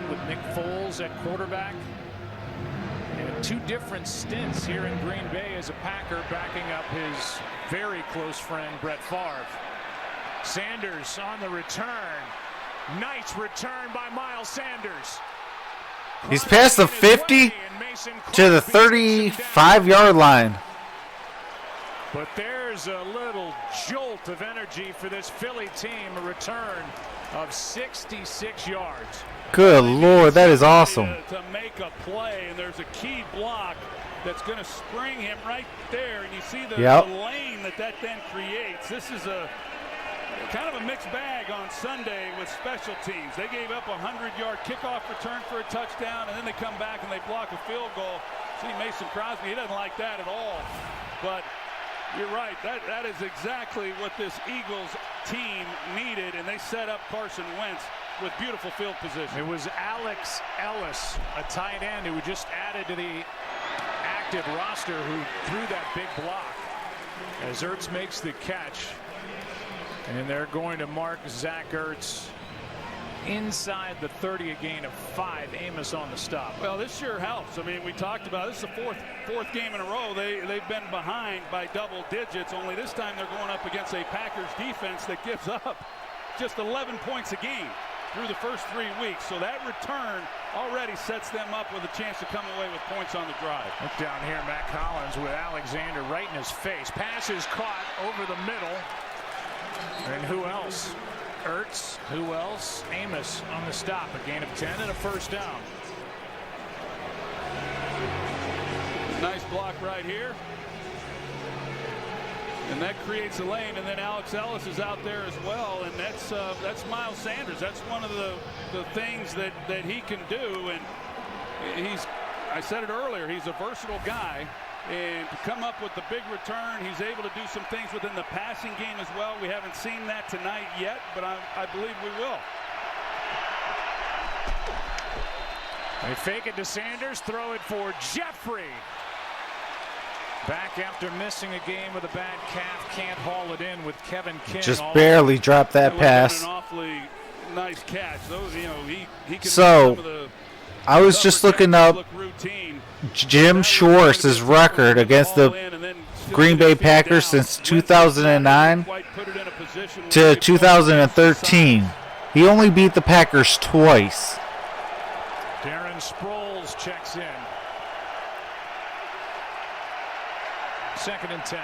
With Nick Foles at quarterback, and 2 different stints here in Green Bay as a Packer, backing up his very close friend Brett Favre. Sanders on the return. Nice return by Miles Sanders. He's past the 50 to the 35-yard line. But there's a little jolt of energy for this Philly team. A return of 66 yards. Good Lord, that is awesome. To make a play, and there's a key block that's going to spring him right there, and you see the lane that then creates. This is a kind of a mixed bag on Sunday with special teams. They gave up a 100-yard kickoff return for a touchdown, and then they come back and they block a field goal. See Mason Crosby, he doesn't like that at all. But you're right, that is exactly what this Eagles team needed, and they set up Carson Wentz with beautiful field position. It was Alex Ellis, a tight end who just added to the active roster, who threw that big block as Ertz makes the catch. And they're going to mark Zach Ertz inside the 30, a gain of 5. Amos on the stop. Well, this sure helps. I mean, we talked about this is the fourth game in a row. They've been behind by double digits, only this time they're going up against a Packers defense that gives up just 11 points a game through the first 3 weeks. So that return already sets them up with a chance to come away with points on the drive. Look down here, Matt Collins with Alexander right in his face. Pass is caught over the middle. And who else? Ertz. Who else? Amos on the stop. A gain of 10 and a first down. Nice block right here. And that creates a lane, and then Alex Ellis is out there as well, and that's Miles Sanders. That's one of the things that he can do, and I said it earlier, he's a versatile guy, and to come up with the big return, he's able to do some things within the passing game as well. We haven't seen that tonight yet, but I believe we will. They fake it to Sanders, throw it for Jeffrey. Back after missing a game with a bad calf, can't haul it in with Kevin King. Just barely dropped that pass. An awfully nice catch. Those, he can so, I was just looking up Jim Schwartz's record against the Green Bay Packers since 2009 to 2013. He only beat the Packers twice. Darren Sproles checks in. 2nd and 10.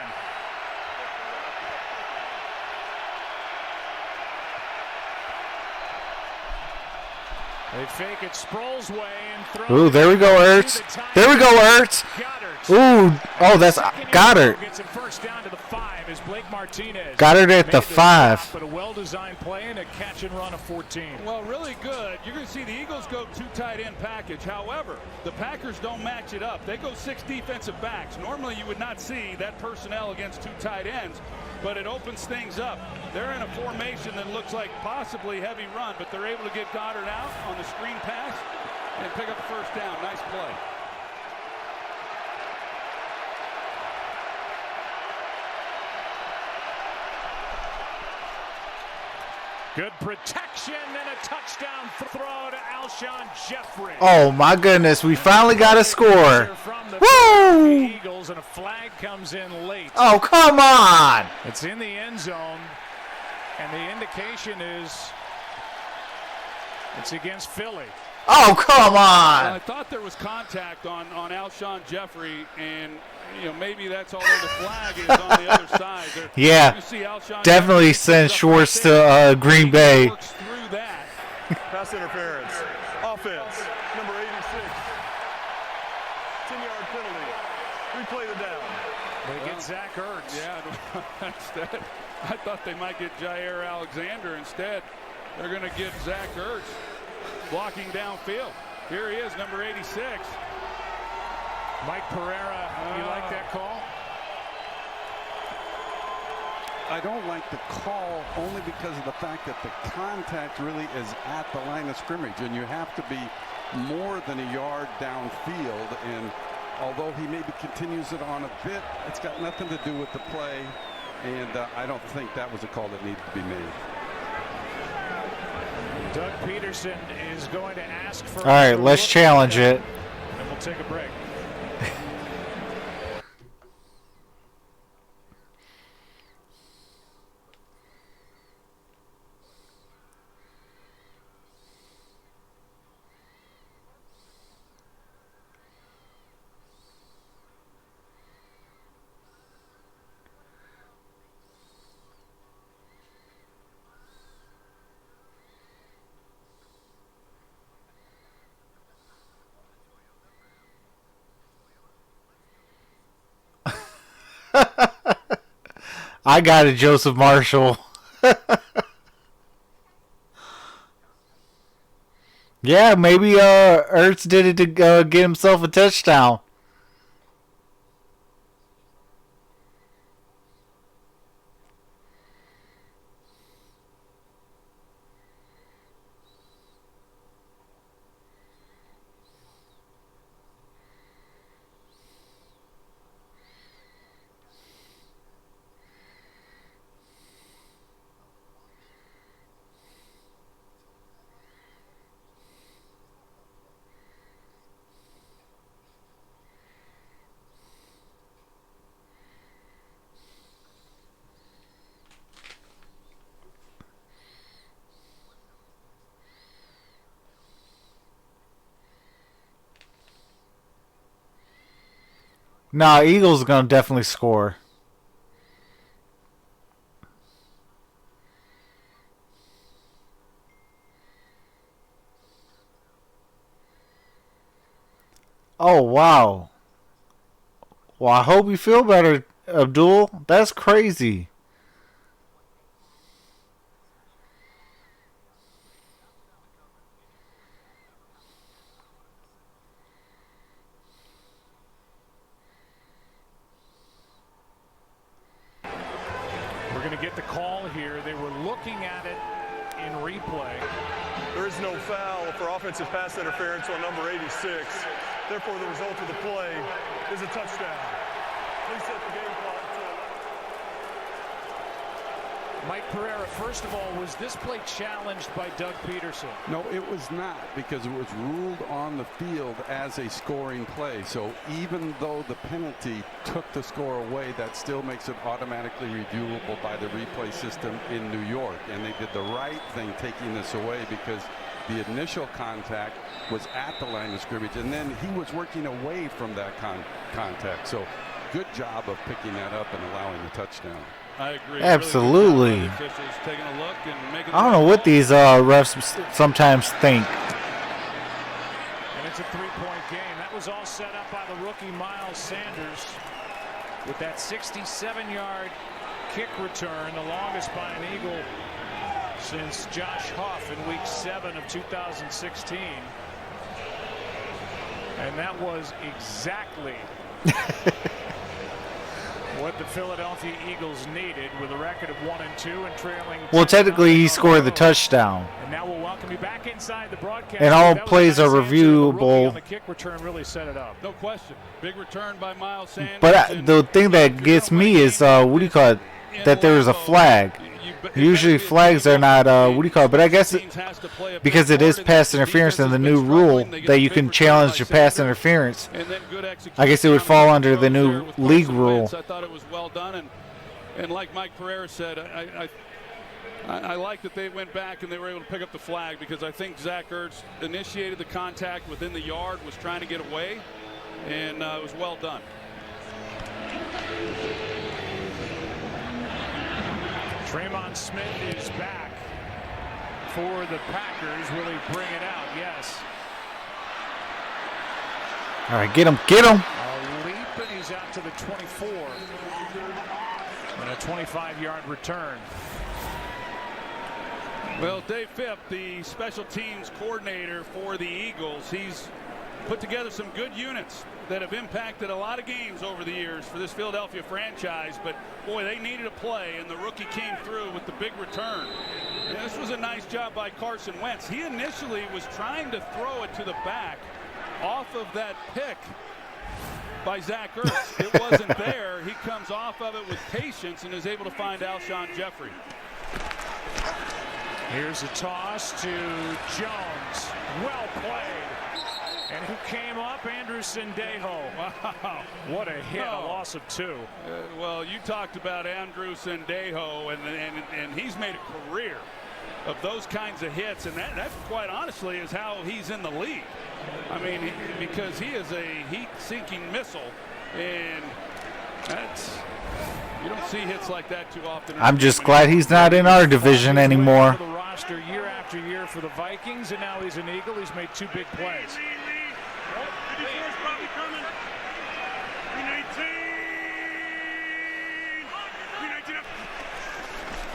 They fake it Sproles way and throw. Ooh, there we go, Ertz. There we go, Ertz. Ooh, oh, that's Goddard. Gets it first down to the 5 as Blake Martinez. Goddard at the 5. But a well-designed play and a catch and run of 14. Well, really good. You're going to see the Eagles go 2 tight end package. However, the Packers don't match it up. They go 6 defensive backs. Normally, you would not see that personnel against 2 tight ends, but it opens things up. They're in a formation that looks like possibly heavy run, but they're able to get Goddard out on the screen pass and pick up the first down. Nice play. Good protection and a touchdown throw to Alshon Jeffrey. Oh my goodness, we finally got a score. Woo! Woo! Eagles, and a flag comes in late. Oh, come on. It's in the end zone, and the indication is it's against Philly. Oh, come Well, on. I thought there was contact on Alshon Jeffrey, and maybe that's although the flag is on the other side. Yeah, definitely send Schwartz to Green Bay. Works through that. Pass interference. Offense, number 86. 10-yard penalty. Replay the down. They get Zach Ertz. Yeah, instead, I thought they might get Jair Alexander. Instead, they're going to get Zach Ertz blocking downfield. Here he is, number 86. Mike Pereira, you like that call? I don't like the call only because of the fact that the contact really is at the line of scrimmage, and you have to be more than a yard downfield. And although he maybe continues it on a bit, it's got nothing to do with the play, and I don't think that was a call that needed to be made. Doug Peterson is going to ask for. All right, let's challenge it. And we'll take a break. I got it, Joseph Marshall. Yeah, maybe Ertz did it to get himself a touchdown. Nah, Eagles are going to definitely score. Oh, wow. Well, I hope you feel better, Abdul. That's crazy. We're going to get the call here. They were looking at it in replay. There is no foul for offensive pass interference on number 86. Therefore, the result of the play is a touchdown. Please set the game clock to Mike Pereira, first of all, was this play challenged by Doug Peterson? No, it was not, because it was ruled on the field as a scoring play. So even though the penalty took the score away, that still makes it automatically reviewable by the replay system in New York. And they did the right thing taking this away, because the initial contact was at the line of scrimmage, and then he was working away from that contact. So good job of picking that up and allowing the touchdown. I agree. Absolutely. Really taking a look and making I don't know what these refs sometimes think. it's a three-point game. That was all set up by the rookie Miles Sanders with that 67-yard kick return, the longest by an Eagle since Josh Huff in week 7 of 2016. And that was exactly what the Philadelphia Eagles needed, with a record of 1-2 and trailing. Well, technically, he scored the touchdown. And now we'll welcome you back inside the broadcast. And all That was plays are Miles Sanders. The rookie reviewable. on the kick return really set it up. No question. Big return by Miles Sanders. But the thing that gets me is, what do you call it? That there is a flag. Usually flags are not, what do you call it? But I guess because it is pass interference and the new rule that you can challenge your pass interference, I guess it would fall under the new league rule. I thought it was well done, and like Mike Pereira said, I like that they went back and they were able to pick up the flag, because I think Zach Ertz initiated the contact within the yard, was trying to get away, and it was well done. Tremon Smith is back for the Packers. Will he bring it out? Yes. All right, get him, get him. A leap, and he's out to the 24. And a 25-yard return. Well, Dave Phipp, the special teams coordinator for the Eagles, he's put together some good units that have impacted a lot of games over the years for this Philadelphia franchise. But boy, they needed a play, and the rookie came through with the big return. And this was a nice job by Carson Wentz. He initially was trying to throw it to the back off of that pick by Zach Ertz. It wasn't there. He comes off of it with patience and is able to find Alshon Jeffrey. Here's a toss to Jones. Well played. And who came up? Andrew Sendejo. Wow. What a hit. A loss of 2. Well, you talked about Andrew Sendejo, and he's made a career of those kinds of hits, and that quite honestly is how he's in the league. I mean, because he is a heat-sinking missile, and you don't see hits like that too often. I'm just glad he's not in our division anymore. The roster year after year for the Vikings, and now he's an Eagle. He's made 2 big plays.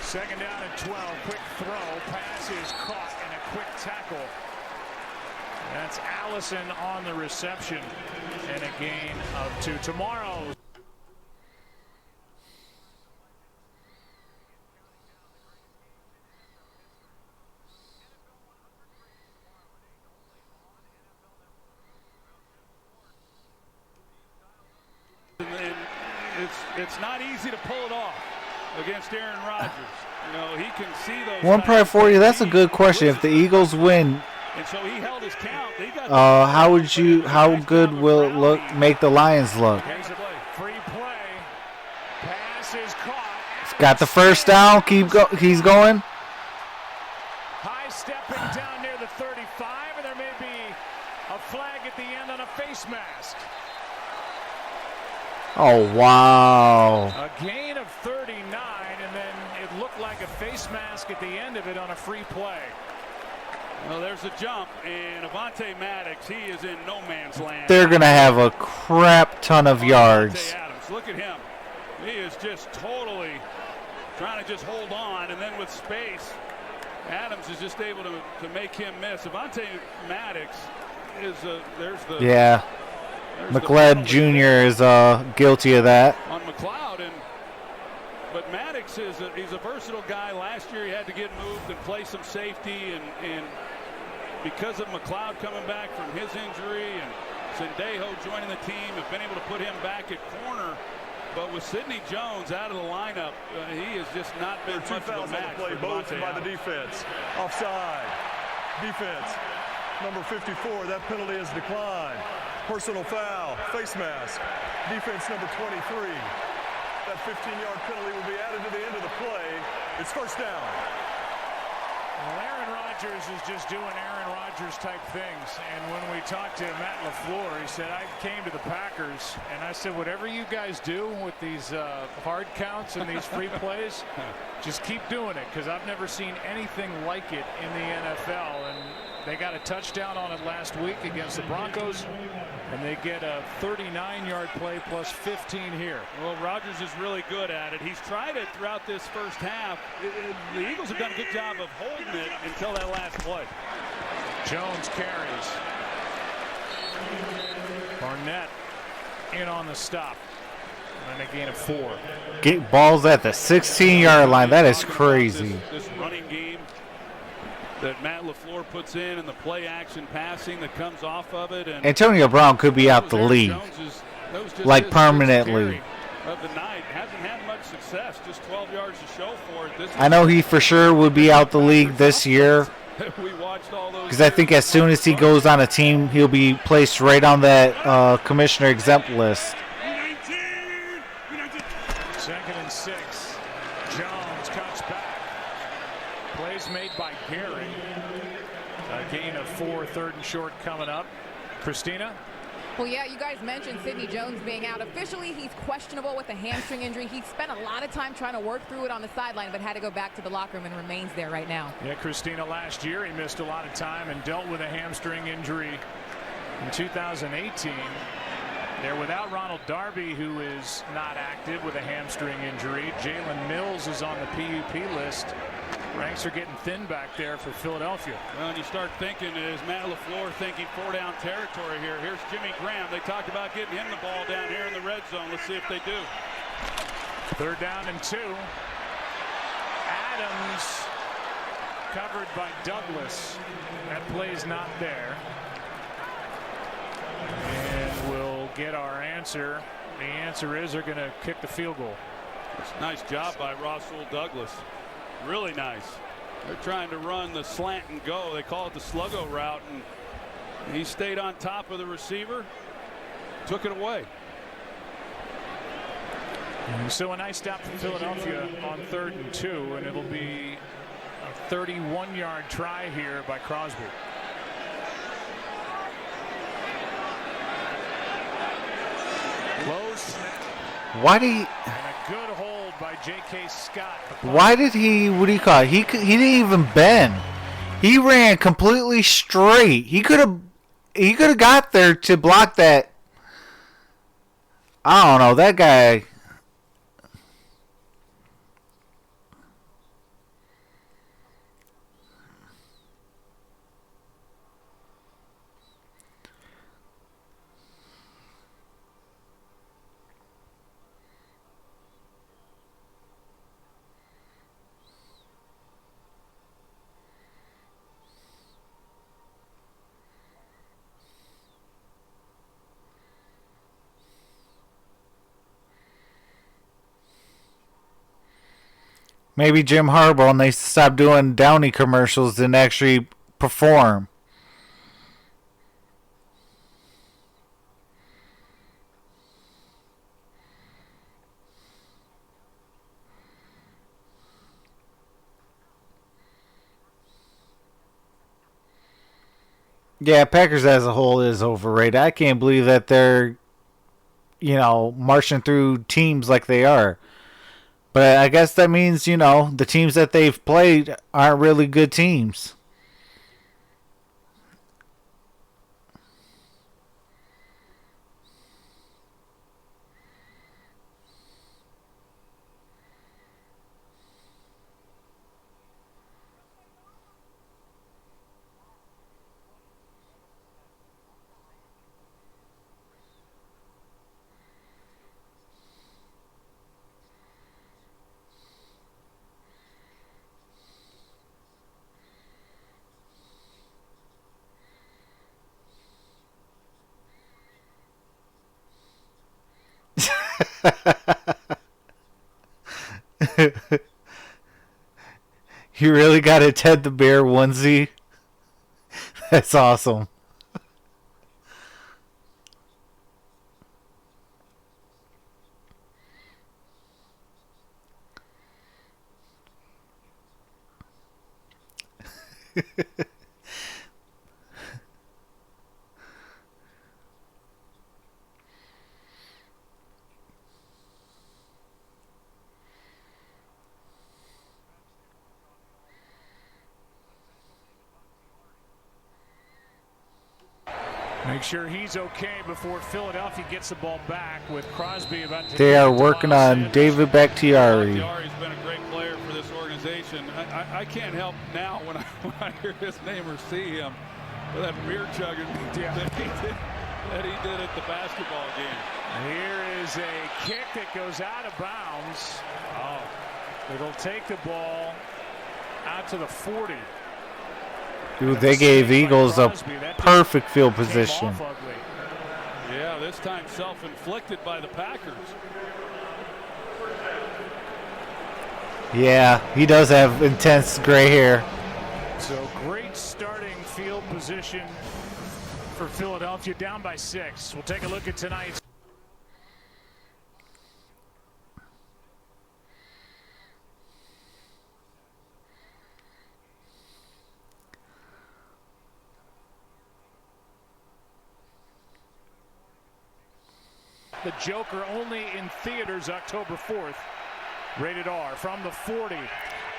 Second down and 12. Quick throw. Pass is caught, and a quick tackle. That's Allison on the reception, and a gain of 2. Tomorrow. And it's not easy to pull it off against Aaron Rodgers. You know, he can see those. One probably for you. That's a good question. If the Eagles win, and so he held his count. how good will it look? Make the Lions look? Free play. Pass is caught. He's got the first down. He's going. High stepping down near the 35, and there may be a flag at the end on a face mask. Oh, wow. A gain of 39, and then it looked like a face mask at the end of it on a free play. Well, there's a jump, and Avonte Maddox, he is in no man's land. They're going to have a crap ton of yards. Adams, look at him. He is just totally trying to just hold on, and then with space, Adams is just able to make him miss. Avonte Maddox is Yeah. McLeod Jr. is guilty of that. On McLeod, but Maddox he's a versatile guy. Last year he had to get moved and play some safety, and because of McLeod coming back from his injury and Sendejo joining the team, have been able to put him back at corner. But with Sidney Jones out of the lineup, he has just not been much of a match for both Devontae by the Adams. defense. Offside. Defense. Number 54. That penalty is declined. Personal foul. Face mask. Defense number 23. That 15-yard penalty will be added to the end of the play. It's first down. Well, Aaron Rodgers is just doing Aaron Rodgers type things. And when we talked to Matt LaFleur, he said, I came to the Packers and I said, whatever you guys do with these hard counts and these free plays, just keep doing it, because I've never seen anything like it in the NFL. And They got a touchdown on it last week against the Broncos, and they get a 39-yard play plus 15 here. Well, Rodgers is really good at it. He's tried it throughout this first half. The Eagles have done a good job of holding it until that last play. Jones carries. Barnett in on the stop. And a gain of 4. Get balls at the 16-yard line. That is crazy. This running game that Matt LaFleur puts in and the play action passing that comes off of it. And Antonio Brown could be out the league, like permanently. Of the night. Hasn't had much success, just 12 yards to show for it. I know he for sure would be out the league this year, we watched all those because I think as soon as he goes on a team, he'll be placed right on that commissioner exempt list. 2nd and 6. Jones cuts back. Plays made by Gary. A gain of 4, 3rd and short coming up. Christina? Well, yeah, you guys mentioned Sidney Jones being out. Officially, he's questionable with a hamstring injury. He spent a lot of time trying to work through it on the sideline, but had to go back to the locker room and remains there right now. Yeah, Christina, last year he missed a lot of time and dealt with a hamstring injury in 2018. They're without Ronald Darby, who is not active with a hamstring injury. Jalen Mills is on the PUP list. Ranks are getting thin back there for Philadelphia. Well, and you start thinking, is Matt LaFleur thinking 4-down territory here? Here's Jimmy Graham. They talked about getting him the ball down here in the red zone. Let's see if they do. 3rd down and 2. Adams covered by Douglas. That play's not there. And we'll get our answer. The answer is they're going to kick the field goal. Nice job by Rasul Douglas. Really nice. They're trying to run the slant and go. They call it the sluggo route, and he stayed on top of the receiver, took it away. So a nice stop from Philadelphia on 3rd and 2, and it'll be a 31-yard try here by Crosby. Close. Why did he? And a good hold by J.K. Scott. Why did he? What do you call it? He didn't even bend. He ran completely straight. He could have got there to block that. I don't know, that guy. Maybe Jim Harbaugh and they stop doing Downey commercials and actually perform. Yeah, Packers as a whole is overrated. I can't believe that they're, marching through teams like they are. But I guess that means, the teams that they've played aren't really good teams. You really got a Ted the Bear onesie? That's awesome. Make sure he's okay before Philadelphia gets the ball back with Crosby about to. They are working on David Bakhtiari. Bakhtiari's been a great player for this organization. I can't help now when I hear his name or see him with that beer chugging that he did at the basketball game. Here is a kick that goes out of bounds. Oh, it'll take the ball out to the 40. Dude, they gave Eagles a perfect field position. Yeah, this time self-inflicted by the Packers. Yeah, he does have intense gray hair. So great starting field position for Philadelphia, down by 6. We'll take a look at tonight's. The Joker only in theaters October 4th. Rated R from the 40.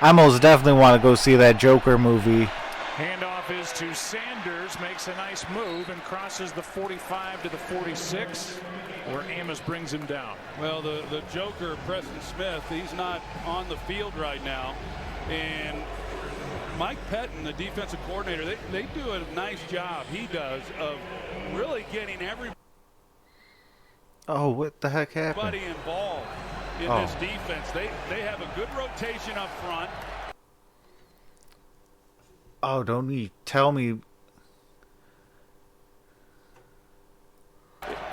I most definitely want to go see that Joker movie. Handoff is to Sanders, makes a nice move and crosses the 45 to the 46, where Amos brings him down. Well, the Joker, Preston Smith, he's not on the field right now. And Mike Pettin, the defensive coordinator, they do a nice job, he does, of really getting everybody. Oh, what the heck happened? Everybody involved in this defense. They have a good rotation up front. Oh, don't you tell me.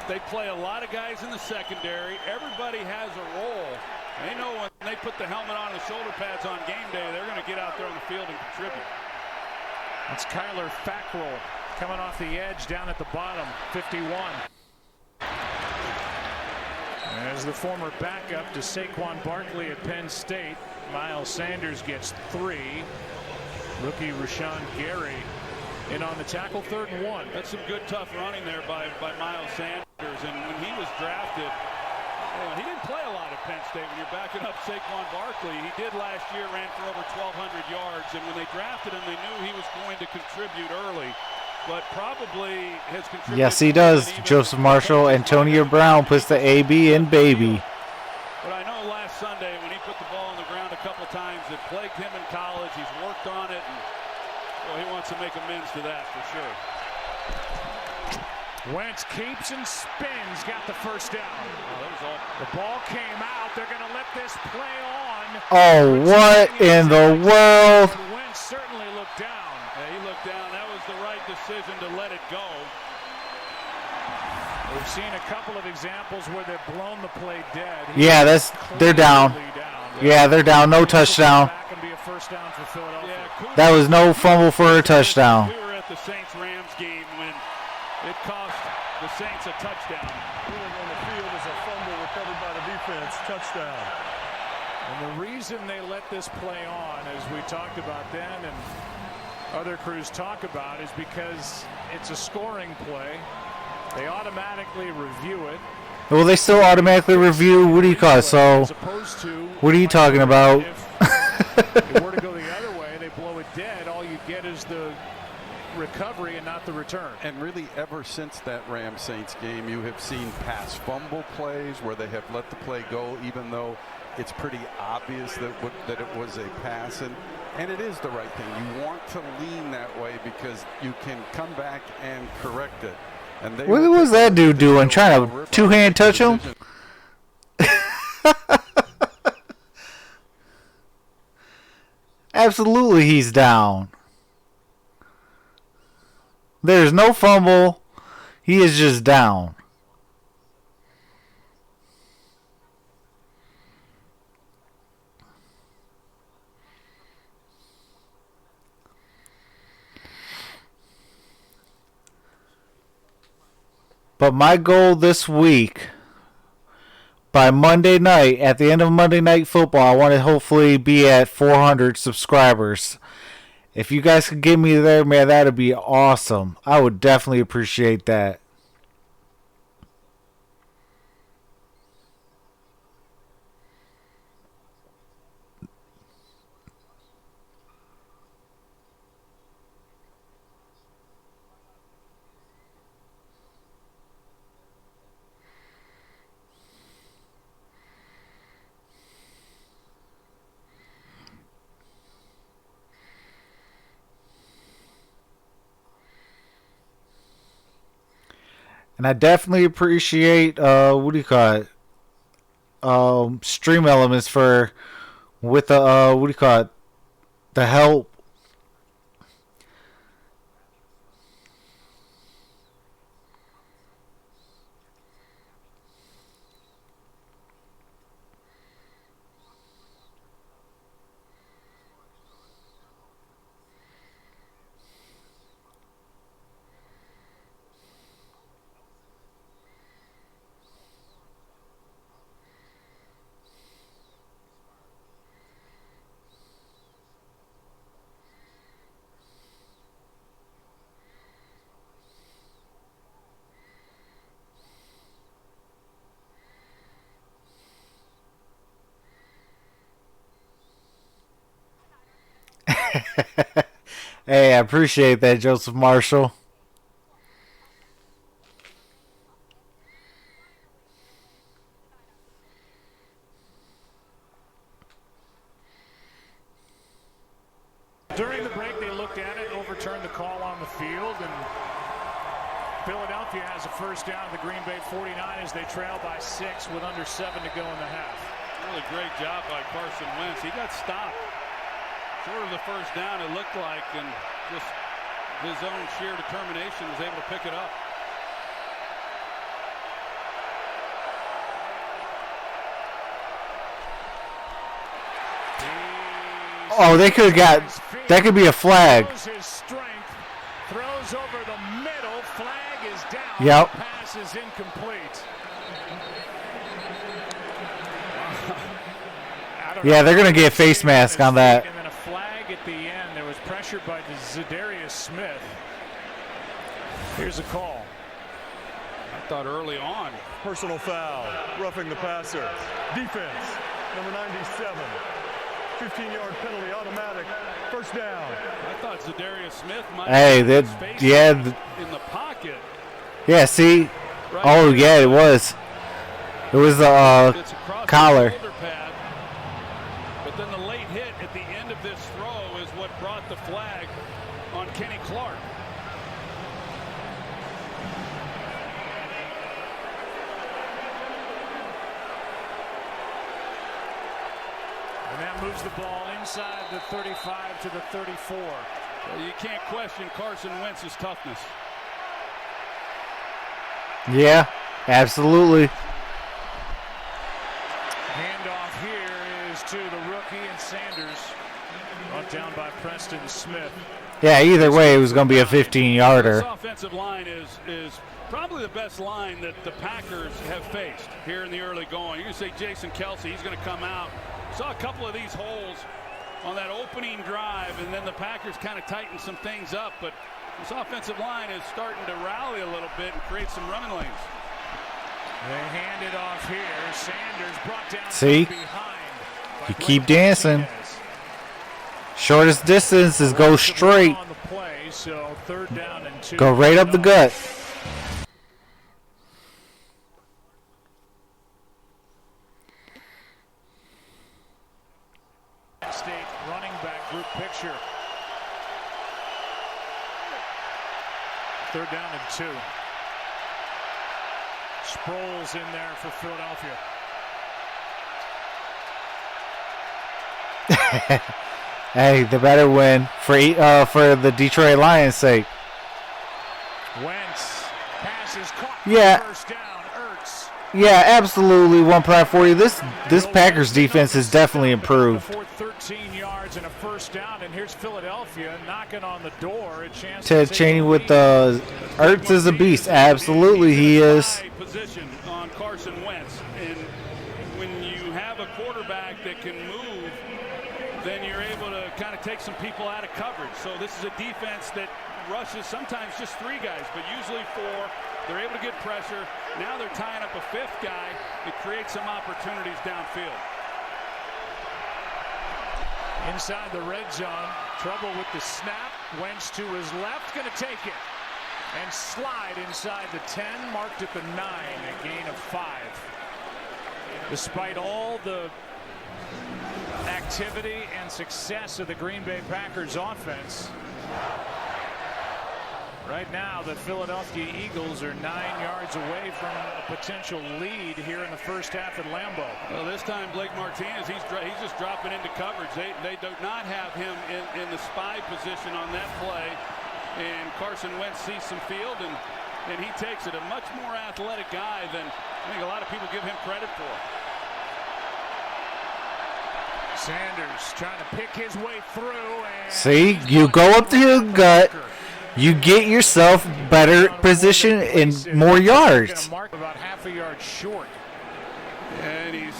They play a lot of guys in the secondary. Everybody has a role. They know when they put the helmet on and the shoulder pads on game day, they're going to get out there on the field and contribute. That's Kyler Fackrell coming off the edge down at the bottom, 51. As the former backup to Saquon Barkley at Penn State, Miles Sanders gets 3. Rookie Rashawn Gary in on the tackle, 3rd and 1. That's some good tough running there by Miles Sanders. And when he was drafted, he didn't play a lot at Penn State when you're backing up Saquon Barkley. He did last year, ran for over 1,200 yards. And when they drafted him, they knew he was going to contribute early. But probably has contributed. Yes, he does. Joseph Marshall, Antonio Brown puts the AB in baby. But I know last Sunday when he put the ball on the ground a couple times, it plagued him in college. He's worked on it, and well, he wants to make amends to that for sure. Wentz keeps and spins, got the first down. The ball came out. They're going to let this play on. Oh, what in the world? Wentz certainly looked down. Yeah, he looked down. That was the right decision to let it go. We've seen a couple of examples where they've blown the play dead. Yeah, they're down. Yeah, they're down. No touchdown. That was no fumble for a touchdown. We were at the Saints-Rams game when it cost the Saints a touchdown. On the field is a fumble recovered by the defense. Touchdown. And the reason they let this play on, as we talked about then and other crews talk about, is because it's a scoring play. They automatically review it. Well, they still automatically review. What do you call it? So, what are you talking about? If it were to go the other way, they blow it dead. All you get is the recovery and not the return. And really, ever since that Rams-Saints game, you have seen pass fumble plays where they have let the play go, even though it's pretty obvious that it was a pass. And it is the right thing. You want to lean that way because you can come back and correct it. And what was that dude doing? Trying to two-hand touch him? Absolutely, he's down. There's no fumble. He is just down. But my goal this week, by Monday night, at the end of Monday Night Football, I want to hopefully be at 400 subscribers. If you guys could get me there, man, that would be awesome. I would definitely appreciate that. And I definitely appreciate what do you call it? Stream Elements for with the what do you call it? The help. Hey, I appreciate that, Joseph Marshall. During the break, they looked at it, overturned the call on the field, and Philadelphia has a first down at the Green Bay 49 as they trail by 6 with under 7 to go in the half. Really great job by Carson Wentz. He got stopped short of the first down, it looked like, and just his own sheer determination was able to pick it up. Oh, they could have got. That could be a flag. His strength, throws over the middle. Flag is down. Yep. The pass is incomplete. Yeah, they're gonna get face mask on that. And then a flag at the end. There was pressure by Zadarius Smith. Here's a call. I thought early on. Personal foul, roughing the passer. Defense, number 97. 15-yard penalty, automatic. First down. I thought Zadarius Smith might Hey, have that face yeah, in the pocket. yeah. See, Right oh there. yeah, it was. It was the It's across collar. the shoulder pad. But then the late hit at the end of this throw is what brought the flag on Kenny Clark. And that moves the ball inside the 35 to the 34. Well, you can't question Carson Wentz's toughness. Yeah, absolutely. Handoff here is to the rookie and Sanders. Brought down by Preston Smith. Yeah, either way, it was going to be a 15-yarder. This offensive line is probably the best line that the Packers have faced here in the early going. You can say Jason Kelsey, he's going to come out. Saw a couple of these holes on that opening drive, and then the Packers kind of tightened some things up, but this offensive line is starting to rally a little bit and create some running lanes. They hand it off here. Sanders brought down See? from behind. You keep dancing. Shortest distance is go straight. On the play, so 3rd down and 2. Go right up the gut. State running back group picture. 3rd down and 2. Sproles in there for Philadelphia. Hey, they better win for the Detroit Lions' sake. Wentz passes caught. Yeah. First down. Ertz. Yeah, absolutely. One prop for you. This Packers defense has definitely improved. 13 yards and a first down, and here's Philadelphia knocking on the door. A chance Ted to take Chaney the with lead. the Ertz is a beast. Absolutely, he is. High position on Carson Wentz, and when you have a quarterback that can move, then you're able to kind of take some people out of coverage. So this is a defense that rushes sometimes just 3 guys, but usually 4. They're able to get pressure. Now they're tying up a 5th guy. It creates some opportunities downfield. Inside the red zone, trouble with the snap. Wentz to his left, going to take it. And slide inside the 10, marked at the 9, a gain of 5. Despite all the activity and success of the Green Bay Packers offense, Right now, the Philadelphia Eagles are 9 yards away from a potential lead here in the first half at Lambeau. Well, this time Blake Martinez, he's just dropping into coverage. They do not have him in the spy position on that play. And Carson Wentz sees some field, and he takes it. A much more athletic guy than I think a lot of people give him credit for. Sanders trying to pick his way through. And See, you go up to your gut. You get yourself better position and more yards. Mark about half a yard short. And he's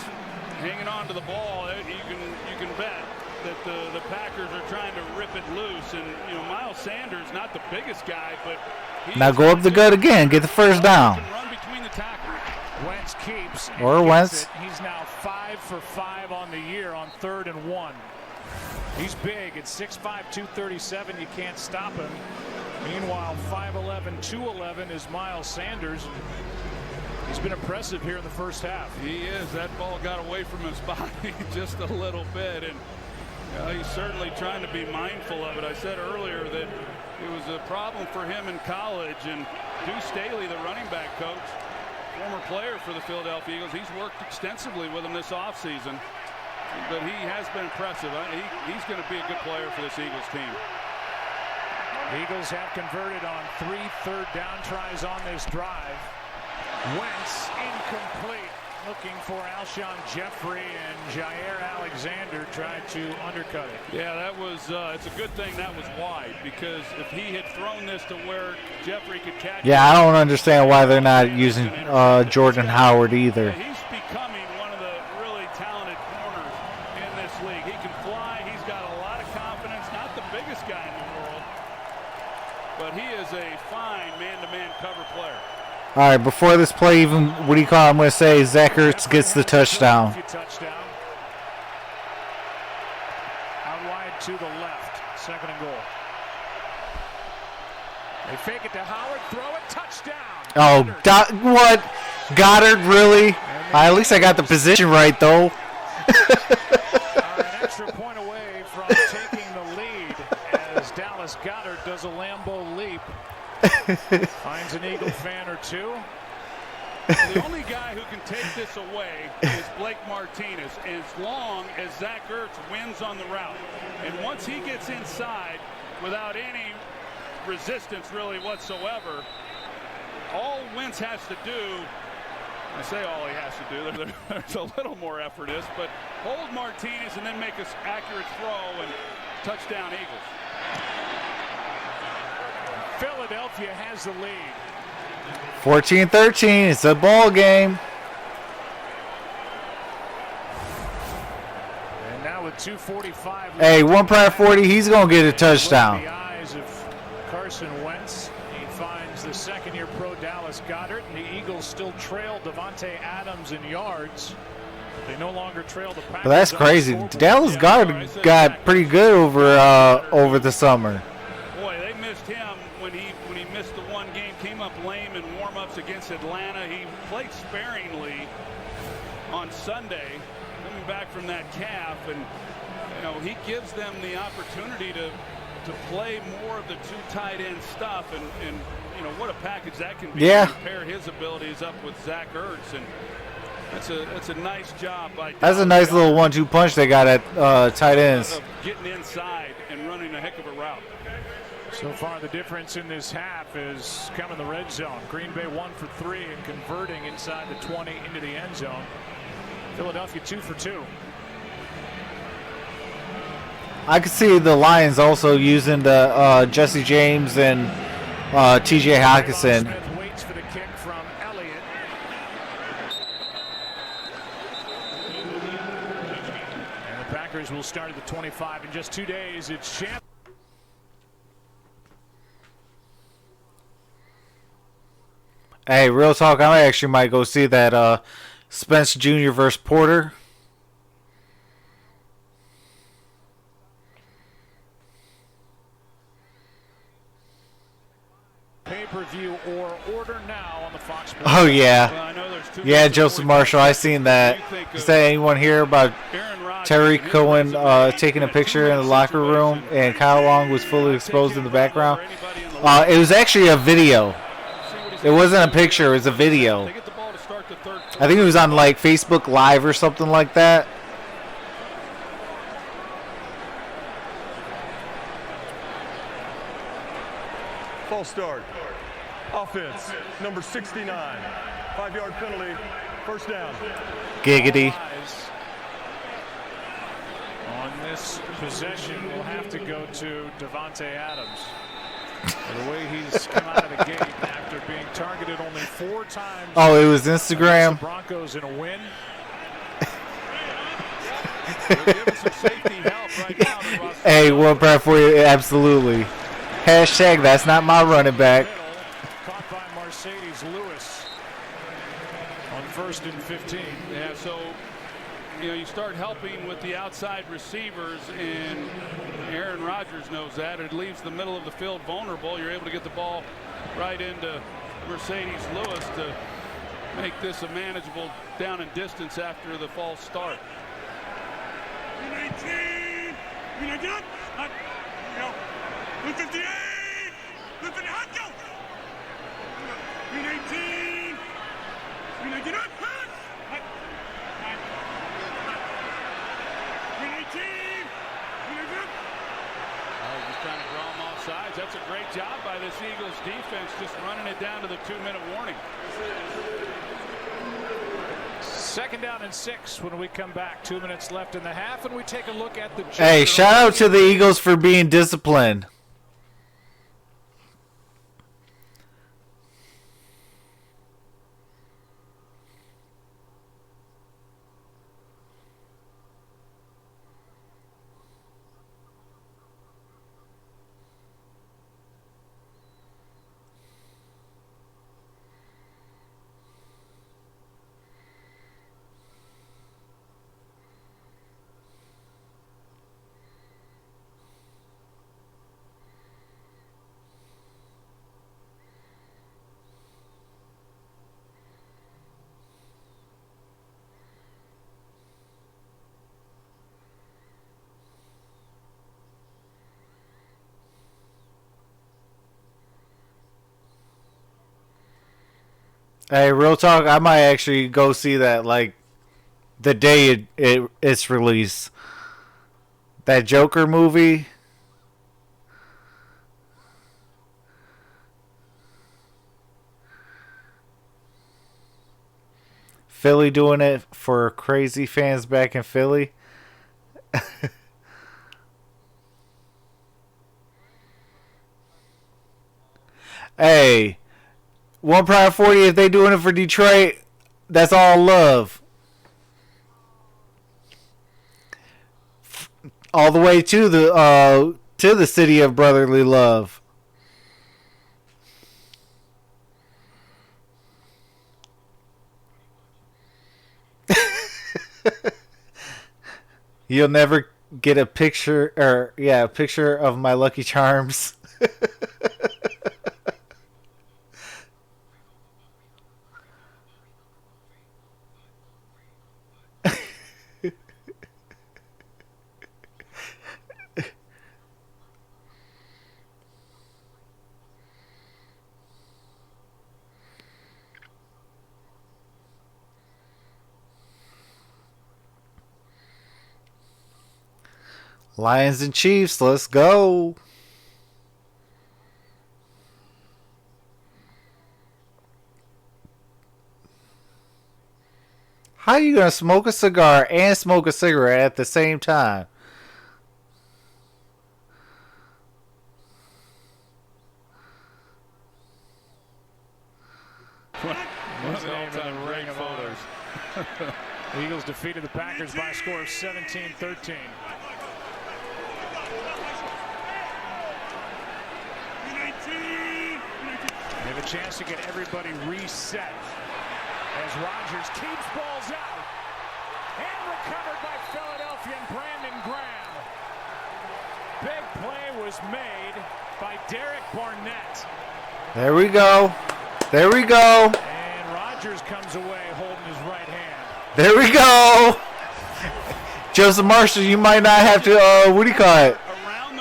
hanging on to the ball. You can bet that the Packers are trying to rip it loose. And Miles Sanders, not the biggest guy, but Now go up the gut again, get the first down. Run between the tackles. Wentz keeps. Or Wentz. He's now 5 for 5 on the year on 3rd and 1. He's big at 6'5", 237. You can't stop him. Meanwhile, 5'11", 211 is Miles Sanders. He's been impressive here in the first half. He is. That ball got away from his body just a little bit, and he's certainly trying to be mindful of it. I said earlier that it was a problem for him in college, and Deuce Staley, the running back coach, former player for the Philadelphia Eagles, he's worked extensively with him this offseason. But he has been impressive. He's going to be a good player for this Eagles team. Eagles have converted on 3 third-down tries on this drive. Wentz incomplete. Looking for Alshon Jeffrey, and Jair Alexander tried to undercut it. Yeah, that was. It's a good thing that was wide, because if he had thrown this to where Jeffrey could catch. Yeah, I don't understand why they're not using Jordan Howard either. He's becoming one of the really talented corners in this league. He can fly. He's got a lot of confidence. Not the biggest guy in the world, but he is a fine man-to-man cover player. All right, before this play even, what do you call it? I'm going to say Zach Ertz gets the touchdown. Out wide to the left. 2nd and goal. They fake it to Howard. Throw it. Touchdown. Oh, what? Goddard, really? At least I got the position right, though. An extra point away from taking the lead as Dallas Goedert does a Lambeau leap. Finds an Eagle fan or two. The only guy who can take this away is Blake Martinez, as long as Zach Ertz wins on the route. And once he gets inside without any resistance really whatsoever, all Wentz has to do, I say all he has to do, there's a little more effort is, but hold Martinez and then make an accurate throw and touchdown Eagles. Philadelphia has the lead. 14-13. It's a ball game. And now with 2:45. Hey, 1 prior 40. He's going to get a touchdown. The eyes of Carson Wentz. He finds the second-year pro Dallas Goedert, and the Eagles still trail Devontae Adams in yards. They no longer trail the Packers. Well, that's crazy. Dallas Goedert got pretty good over the summer. Boy, they missed him when he missed the one game, came up lame in warm-ups against Atlanta. He played sparingly on Sunday, coming back from that calf, and he gives them the opportunity to play more of the 2 tight end stuff, and what a package that can be. Yeah. To pair his abilities up with Zach Ertz, and that's a nice job by. That's a nice little 1-2 punch they got at tight ends. Getting inside and running a heck of a route. So far, the difference in this half is come in the red zone. Green Bay 1 for 3 and converting inside the 20 into the end zone. Philadelphia 2 for 2. I could see the Lions also using the Jesse James and T.J. Hockenson. Smith waits for the kick from Elliott. And the Packers will start at the 25 in just 2 days. It's champ. Hey, real talk, I actually might go see that Spence Jr. versus Porter. Pay-per-view or order now on the Fox Sports. Oh, yeah. Well, I know there's 2 Yeah, guys Joseph before we Marshall, I seen that. Is there anyone here about Aaron Rodgers Terry and his Cohen resume taking a picture in the locker room and Kyle Long was fully exposed in the background? It was actually a video. It wasn't a picture. It was a video. I think it was on like Facebook Live or something like that. False start. Offense, number 69. 5-yard penalty. First down. Giggity. On this possession, we'll have to go to Davante Adams. The way he's come out of the gate after being targeted only 4 times. Oh, it was Instagram. The Broncos in a win. Hey, one part for you, absolutely. Hashtag that's not my running back. Caught by Mercedes Lewis on 1st and 15. Yeah, so you start helping with the outside receivers, and Aaron Rodgers knows that. It leaves the middle of the field vulnerable. You're able to get the ball right into Mercedes Lewis to make this a manageable down and distance after the false start. 19, 258, 258, go! 319, 319, 319, Just trying to draw them off sides. That's a great job by this Eagles defense, just running it down to the 2-minute warning. 2nd down and 6 when we come back. 2 minutes left in the half, and we take a look at the. Hey, shout out to the Eagles for being disciplined. Hey, real talk, I might actually go see that, like, the day it's released. That Joker movie. Philly doing it for crazy fans back in Philly. Hey, 1 Prime 40, if they doing it for Detroit, that's all love. All the way to the city of brotherly love. You'll never get a picture of my Lucky Charms. Lions and Chiefs, let's go. How are you going to smoke a cigar and smoke a cigarette at the same time? The Eagles defeated the Packers by a score of 17-13. They have a chance to get everybody reset as Rodgers keeps balls out and recovered by Philadelphia and Brandon Graham. Big play was made by Derek Barnett. There we go. There we go. And Rodgers comes away holding his right hand. There we go. Joseph Marshall, you might not have to, what do you call it?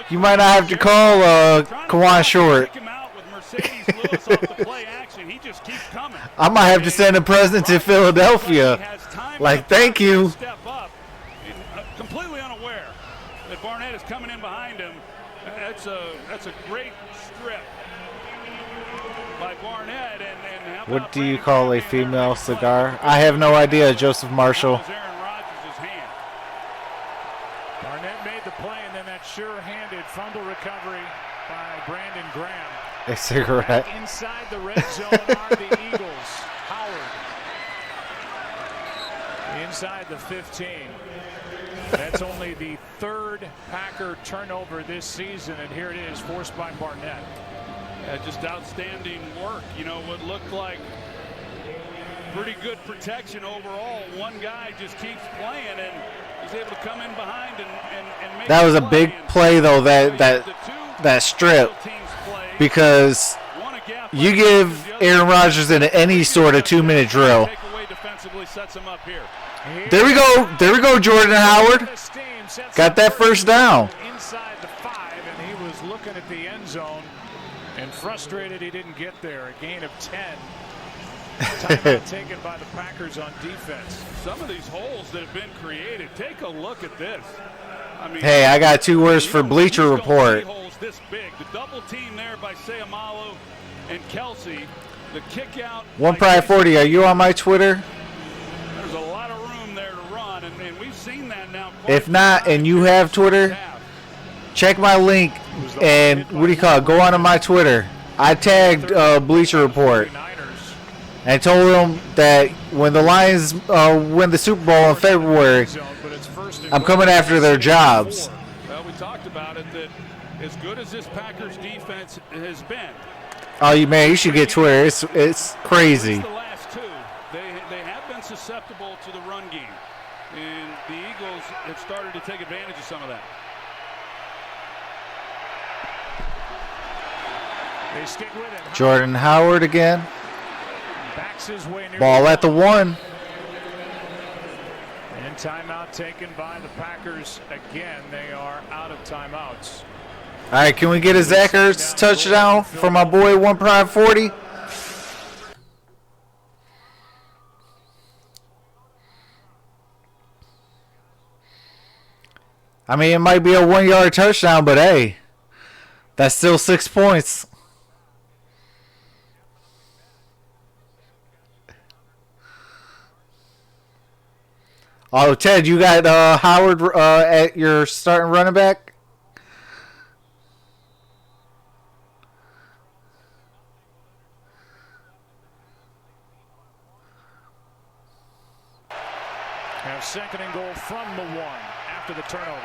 You might not have to call Kawan short. Mercedes Lewis off the play action. He just keeps coming. I might have to send a present to Philadelphia. Like, thank you. Step up, completely unaware that Barnett is coming in behind him. That's a great strip by Barnett. And how What about do you Brandon call a Graham and female Aaron cigar? Rodgers? I have no idea, Joseph Marshall. That was Aaron Rodgers' hand. Barnett made the play, and then that sure-handed fumble recovery by Brandon Graham. A cigarette. Back inside the red zone are the Eagles. Howard inside the 15. That's only the third Packer turnover this season, and here it is, forced by Barnett. Just outstanding work. You know, what looked like pretty good protection overall. One guy just keeps playing, and he's able to come in behind and make That was a play. big And play, though, the that two strip, special teams plays, because one a gap you by give the other. Aaron Rodgers in any sort of 2-minute drill. Take away defensively sets him up here. There we go. There we go, Jordan Howard. Got that first down. Inside the 5, and he was looking at the end zone and frustrated he didn't get there. A gain of 10. Timeout taken by the Packers on defense. Some of these holes that have been created, take a look at this. I mean, Hey, I got 2 words for Bleacher Report. holes this big. The double team there by Sayamalu and Kelsey. The kick out. One by Pride Casey. 40, are you on my Twitter? There's a lot of room there to run, and we've seen that now. If not, and you have Twitter, check my link and what do you call it? Go onto my Twitter. I tagged Bleacher Report and told them that when the Lions win the Super Bowl in February, I'm coming after their jobs. Well, we talked about it, that as good as this Packers defense has been, Oh, you should get Twitter. It's crazy. the last two, they have been susceptible to the run game, and the Eagles have started to take advantage of some of that. They stick with it. Jordan Howard again. Backs his way near Ball at the 1. And timeout taken by the Packers again. They are out of timeouts. All right, can we get a Zach Ertz touchdown for my boy One Pride 40? I mean, it might be a 1-yard touchdown, but hey, that's still 6 points. Oh, Ted, you got Howard at your starting running back? Have second and goal from the 1 after the turnover.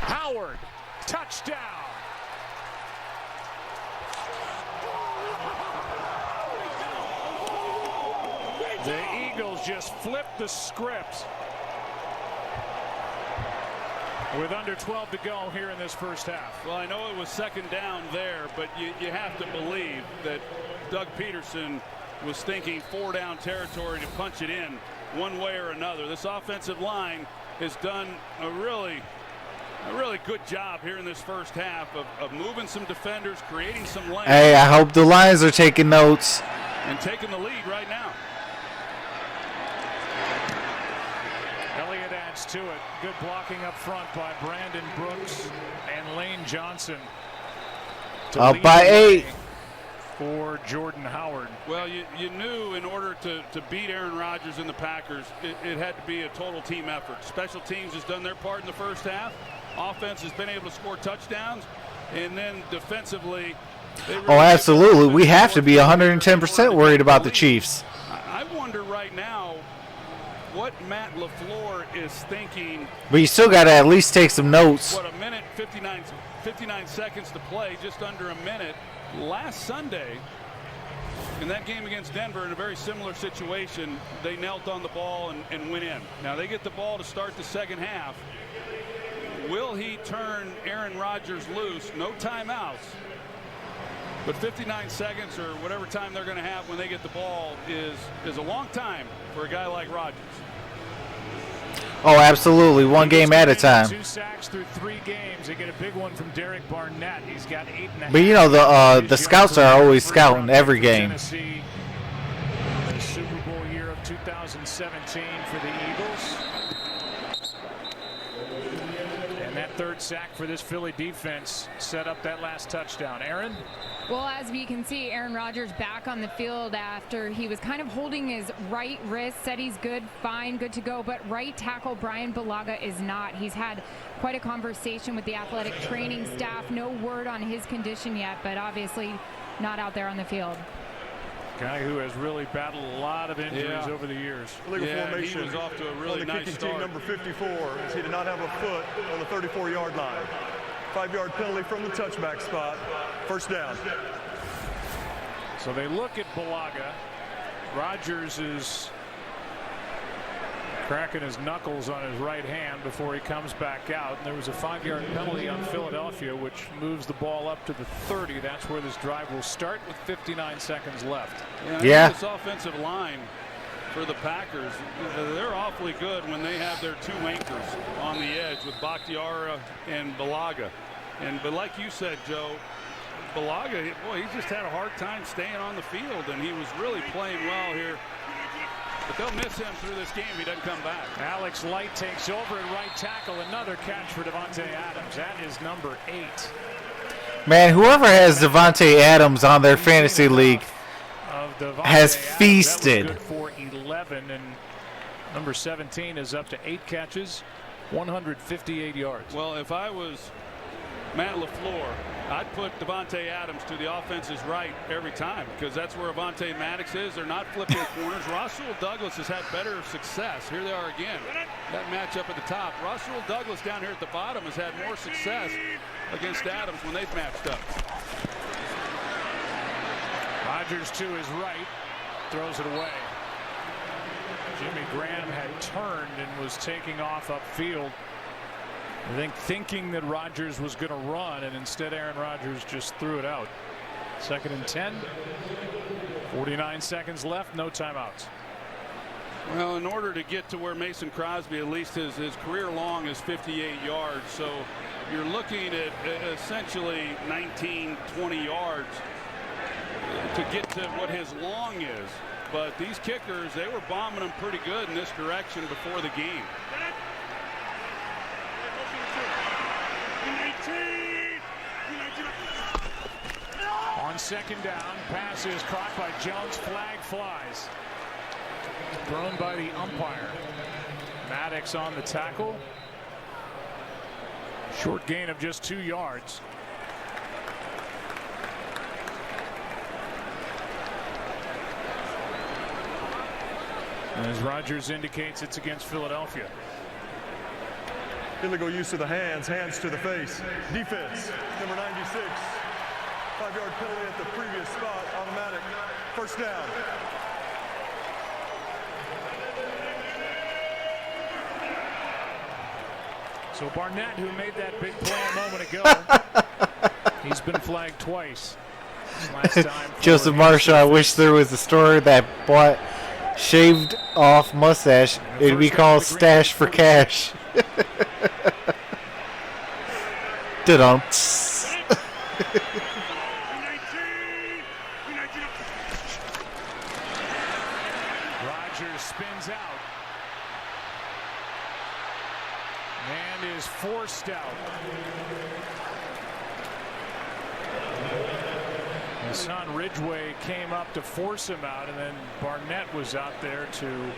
Howard, touchdown. The Eagles just flipped the script with under 12 to go here in this first half. Well, I know it was second down there, but you have to believe that Doug Peterson was thinking 4-down territory to punch it in one way or another. This offensive line has done a really good job here in this first half of moving some defenders, creating some lanes. Hey, I hope the Lions are taking notes. And taking the lead right now. Elliott adds to it. Good blocking up front by Brandon Brooks and Lane Johnson. To Up lead by the way 8. For Jordan Howard. Well, you knew in order to beat Aaron Rodgers and the Packers, it had to be a total team effort. Special teams has done their part in the first half. Offense has been able to score touchdowns. And then defensively, they really Oh, absolutely. We have to be 110% worried about the Chiefs. I wonder right now what Matt LaFleur is thinking. But you still got to at least take some notes. What, a minute, 59 seconds to play, just under a minute. Last Sunday, in that game against Denver, in a very similar situation, they knelt on the ball and went in. Now they get the ball to start the second half. Will he turn Aaron Rodgers loose? No timeouts. But 59 seconds or whatever time they're going to have when they get the ball is a long time for a guy like Rodgers. Oh, absolutely. One game at a time. 2 sacks through 3 games. They get a big one from Derek Barnett. He's got 8.5. But you know the scouts are always scouting every game. Tennessee, the Super Bowl year of 2017 for the Eagles. And that 3rd sack for this Philly defense set up that last touchdown. Aaron? Well, as we can see, Aaron Rodgers back on the field after he was kind of holding his right wrist, said he's good, fine, good to go, but right tackle Brian Bulaga is not. He's had quite a conversation with the athletic training staff. No word on his condition yet, but obviously not out there on the field. Guy who has really battled a lot of injuries over the years. Illegal formation he was off to a really on the nice kicking start. team number 54 as he did not have a foot on the 34-yard line. 5-yard penalty from the touchback spot. 1st down. So they look at Bulaga. Rodgers is cracking his knuckles on his right hand before he comes back out. And there was a 5-yard penalty on Philadelphia, which moves the ball up to the 30. That's where this drive will start with 59 seconds left. Yeah. This offensive line for the Packers, they're awfully good when they have their 2 anchors on the edge with Bakhtiari and Bulaga. But like you said, Joe, Bulaga, boy, he just had a hard time staying on the field, and he was really playing well here. But they'll miss him through this game if he doesn't come back. Alex Light takes over at right tackle. Another catch for Davante Adams. That is number 8. Man, whoever has Davante Adams on their fantasy league has feasted. That was good for 11, and number 17 is up to 8 catches, 158 yards. Well, if I was Matt LaFleur, I'd put Davante Adams to the offense's right every time because that's where Avonte Maddox is. They're not flipping corners. Russell Douglas has had better success. Here they are again. That matchup at the top. Russell Douglas down here at the bottom has had more success against Adams when they've matched up. Rodgers to his right, throws it away. Jimmy Graham had turned and was taking off upfield, I think thinking that Rodgers was going to run, and instead Aaron Rodgers just threw it out. 2nd and 10. 49 seconds left, no timeouts. Well, in order to get to where Mason Crosby, at least his career long is 58 yards, so you're looking at essentially 19, 20 yards to get to what his long is. But these kickers, they were bombing them pretty good in this direction before the game. On 2nd down, pass is caught by Jones. Flag flies. Thrown by the umpire. Maddox on the tackle. Short gain of just 2 yards. As Rodgers indicates, it's against Philadelphia. Illegal use of the hands to the face. Defense, number 96. 5-yard penalty at the previous spot, automatic. 1st down. So Barnett, who made that big play a moment ago, he's been flagged twice. Last time Joseph Marshall, I wish there was a store that bought shaved off mustache. It'd be called Stash for Cash. Dum. Rodgers spins out and is forced out. Hassan Ridgeway came up to force him out, and then Barnett was out there to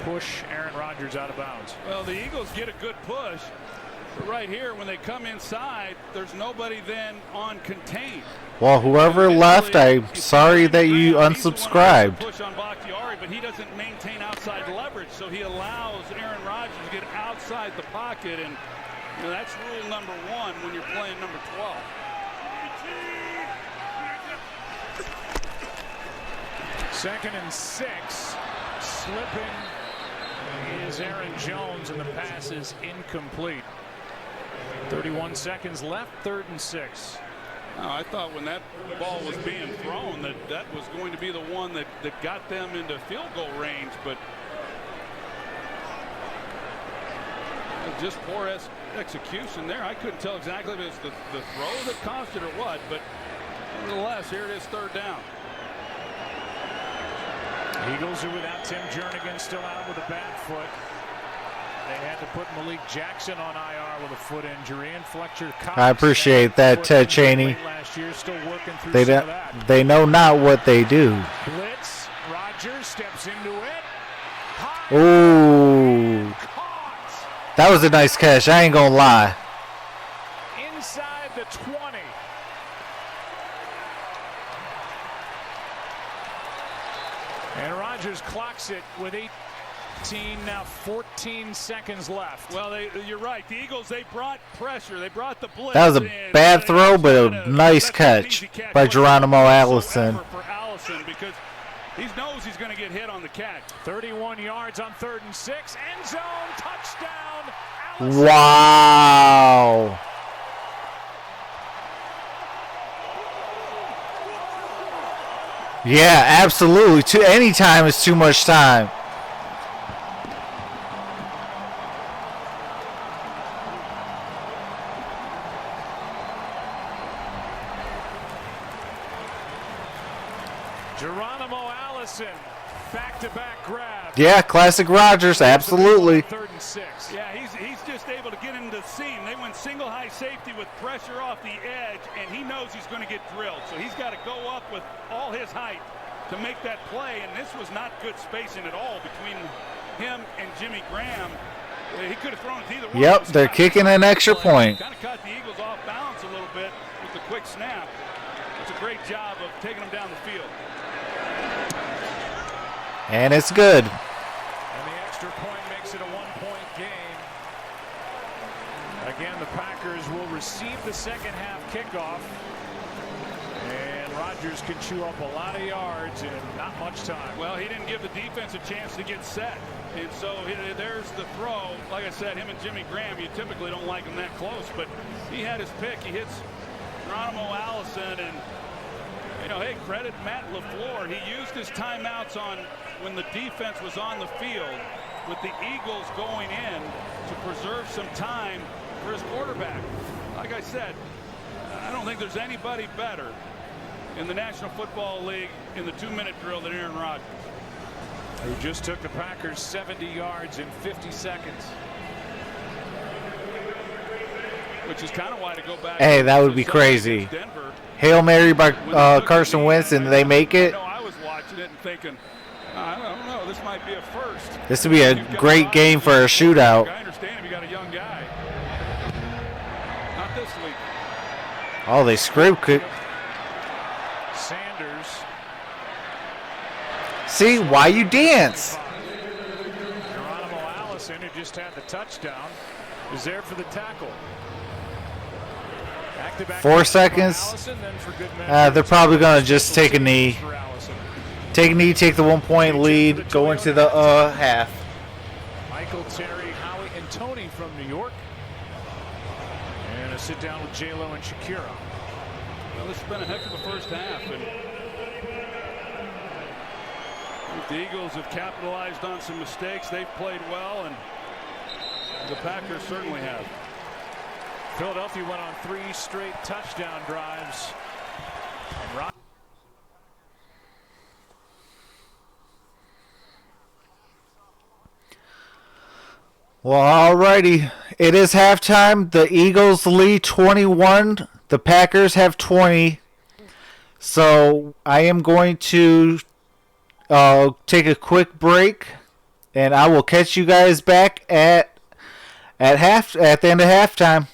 push Aaron Rodgers out of bounds. Well, the Eagles get a good push. But right here, when they come inside, there's nobody then on contain. Well, whoever left, I'm sorry that you unsubscribed. Push on Bakhtiari, but he doesn't maintain outside leverage, so he allows Aaron Rodgers to get outside the pocket, and you know, that's rule number 1 when you're playing number 12. Second and 6. Slipping is Aaron Jones, and the pass is incomplete. 31 seconds left, 3rd and 6. Oh, I thought when that ball was being thrown that was going to be the one that got them into field goal range, but Just poor execution there. I couldn't tell exactly if it was the throw that caused it or what, but nevertheless, here it is, third down. Eagles are without Tim Jernigan, still out with a bad foot. They had to put Malik Jackson on IR with a foot injury, and Fletcher Cox. I appreciate that, Ted Cheney. Last year, still working through some of that. They know not what they do. Blitz. Rogers steps into it. Ooh. That was a nice catch. I ain't gonna lie. Inside the 20. And Rogers clocks it with 18, now 14 seconds left. Well, you're right. The Eagles, they brought pressure. They brought the blitz. That was a bad throw, but a nice catch by Geronimo Allison. For Allison, because he knows he's going to get hit on the catch. 31 yards on 3rd and 6. End zone touchdown. Allison. Wow. Yeah, absolutely. Any time is too much time. Geronimo Allison, back-to-back grab. Yeah, classic Rodgers, absolutely. 3rd and 6. Yeah, he's just able to get into the seam. They went single high safety with pressure off the edge, and he knows he's going to get drilled. So he's got to go up with all his height to make that play, and this was not good spacing at all between him and Jimmy Graham. He could have thrown it to either one. Yep, they're kicking an extra point. Kind of caught the Eagles off balance a little bit with the quick snap. It's a great job of taking them down the field. And it's good. And the extra point makes it a 1-point game. Again, the Packers will receive the second half kickoff. And Rodgers can chew up a lot of yards in not much time. Well, he didn't give the defense a chance to get set. And so there's the throw. Like I said, him and Jimmy Graham, you typically don't like them that close, but he had his pick. He hits Geronimo Allison, and hey, credit Matt LaFleur. He used his timeouts on when the defense was on the field with the Eagles going in to preserve some time for his quarterback. Like I said, I don't think there's anybody better in the National Football League in the 2-minute drill than Aaron Rodgers. Who just took the Packers 70 yards in 50 seconds. Which is kind of why to go back. Hey, that would be crazy. Hail Mary by Carson Wentz, and they make it. I was watching it and thinking, I don't know, this might be a first. This would be a great game for a shootout. I understand if you got a young guy. Not this week. Oh, they scraped it. Sanders. See, why you dance? Geronimo Allison, who just had the touchdown, is there for the tackle. 4 seconds. They're probably going to just take a knee. Take a knee, take the 1-point lead, go into the half. Michael, Terry, Howie, and Tony from New York. And a sit down with J-Lo and Shakira. Well, this has been a heck of a first half. And the Eagles have capitalized on some mistakes. They've played well, and the Packers certainly have. Philadelphia went on 3 straight touchdown drives. And well, alrighty. It is halftime. The Eagles lead 21. The Packers have 20. So I am going to take a quick break, and I will catch you guys back at the end of halftime.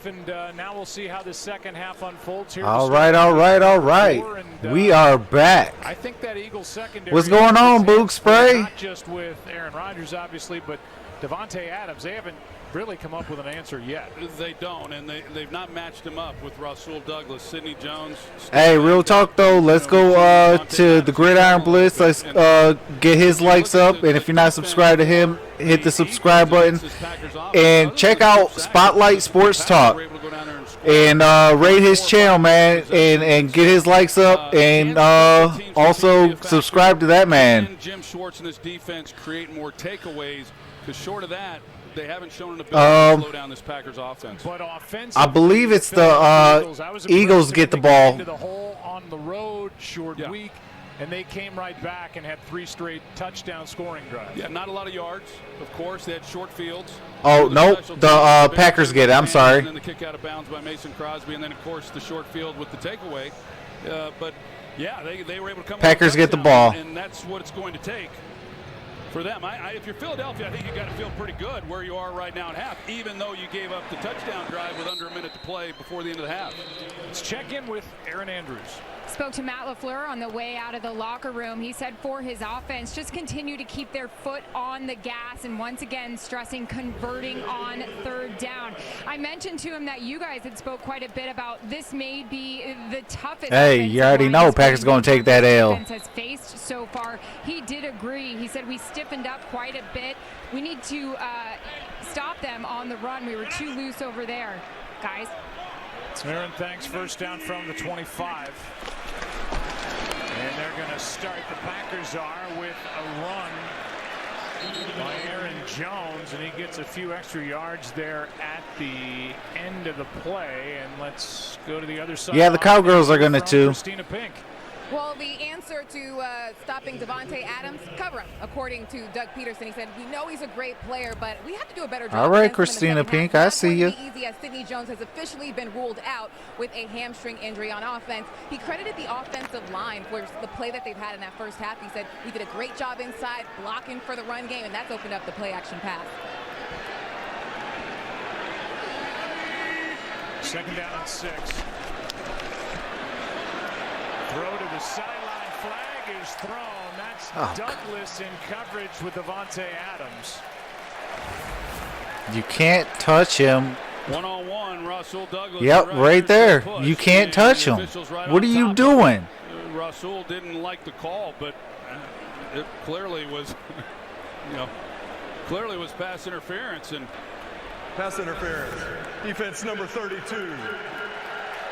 And now we'll see how the second half unfolds here. All right. We are back. I think that Eagles secondary. What's going on, Boog Spray? Not just with Aaron Rodgers, obviously, but Davante Adams. They haven't really come up with an answer yet. They don't, and they've not matched him up with Rasul Douglas, Sidney Jones. Hey, real talk though. Let's go to the Gridiron Blitz. Let's get his likes up, and if you're not subscribed to him, hit the subscribe button and check out Spotlight Sports Talk and rate his channel, man, and get his likes up, and also subscribe to that man. Jim Schwartz and his defense create more takeaways, because short of that, they haven't shown an ability to slow down this Packers offense. But I believe it's the Eagles get the ball. Into the hole on the road, short week, and they came right back and had 3 straight touchdown scoring drives. Yeah, not a lot of yards, of course. They had short fields. Oh, no, the Packers get it. I'm sorry. And then the kick out of bounds by Mason Crosby, and then, of course, the short field with the takeaway. But, yeah, they were able to come. Packers get the ball. And that's what it's going to take for them. If you're Philadelphia, I think you got to feel pretty good where you are right now at half, even though you gave up the touchdown drive with under a minute to play before the end of the half. Let's check in with Aaron Andrews. Spoke to Matt LaFleur on the way out of the locker room. He said for his offense, just continue to keep their foot on the gas, and once again stressing converting on third down. I mentioned to him that you guys had spoke quite a bit about this may be the toughest. Hey, you already know Packers going to take that L. Has faced so far. He did agree. He said we stiffened up quite a bit. We need to stop them on the run. We were too loose over there, guys. Aaron, thanks. First down from the 25. And they're going to start, the Packers are, with a run by Aaron Jones, and he gets a few extra yards there at the end of the play. And let's go to the other side. Yeah, the Cowgirls are going to too. Christina Pink. Well, the answer to stopping Davante Adams, cover him, according to Doug Peterson. He said, we know he's a great player, but we have to do a better job. All right, Christina Pink, I see you. Easy, as Sidney Jones has officially been ruled out with a hamstring injury on offense. He credited the offensive line for the play that they've had in that first half. He said, we did a great job inside, blocking for the run game, and that's opened up the play-action pass. Second down and 6. Throw to the sideline, flag is thrown. That's Douglas in coverage with Davante Adams. You can't touch him. One-on-one, Rasul Douglas. Yep, right there. You can't touch him. What are you doing? Rasul didn't like the call, but it clearly was, clearly was pass interference. And Pass interference. Defense number 32.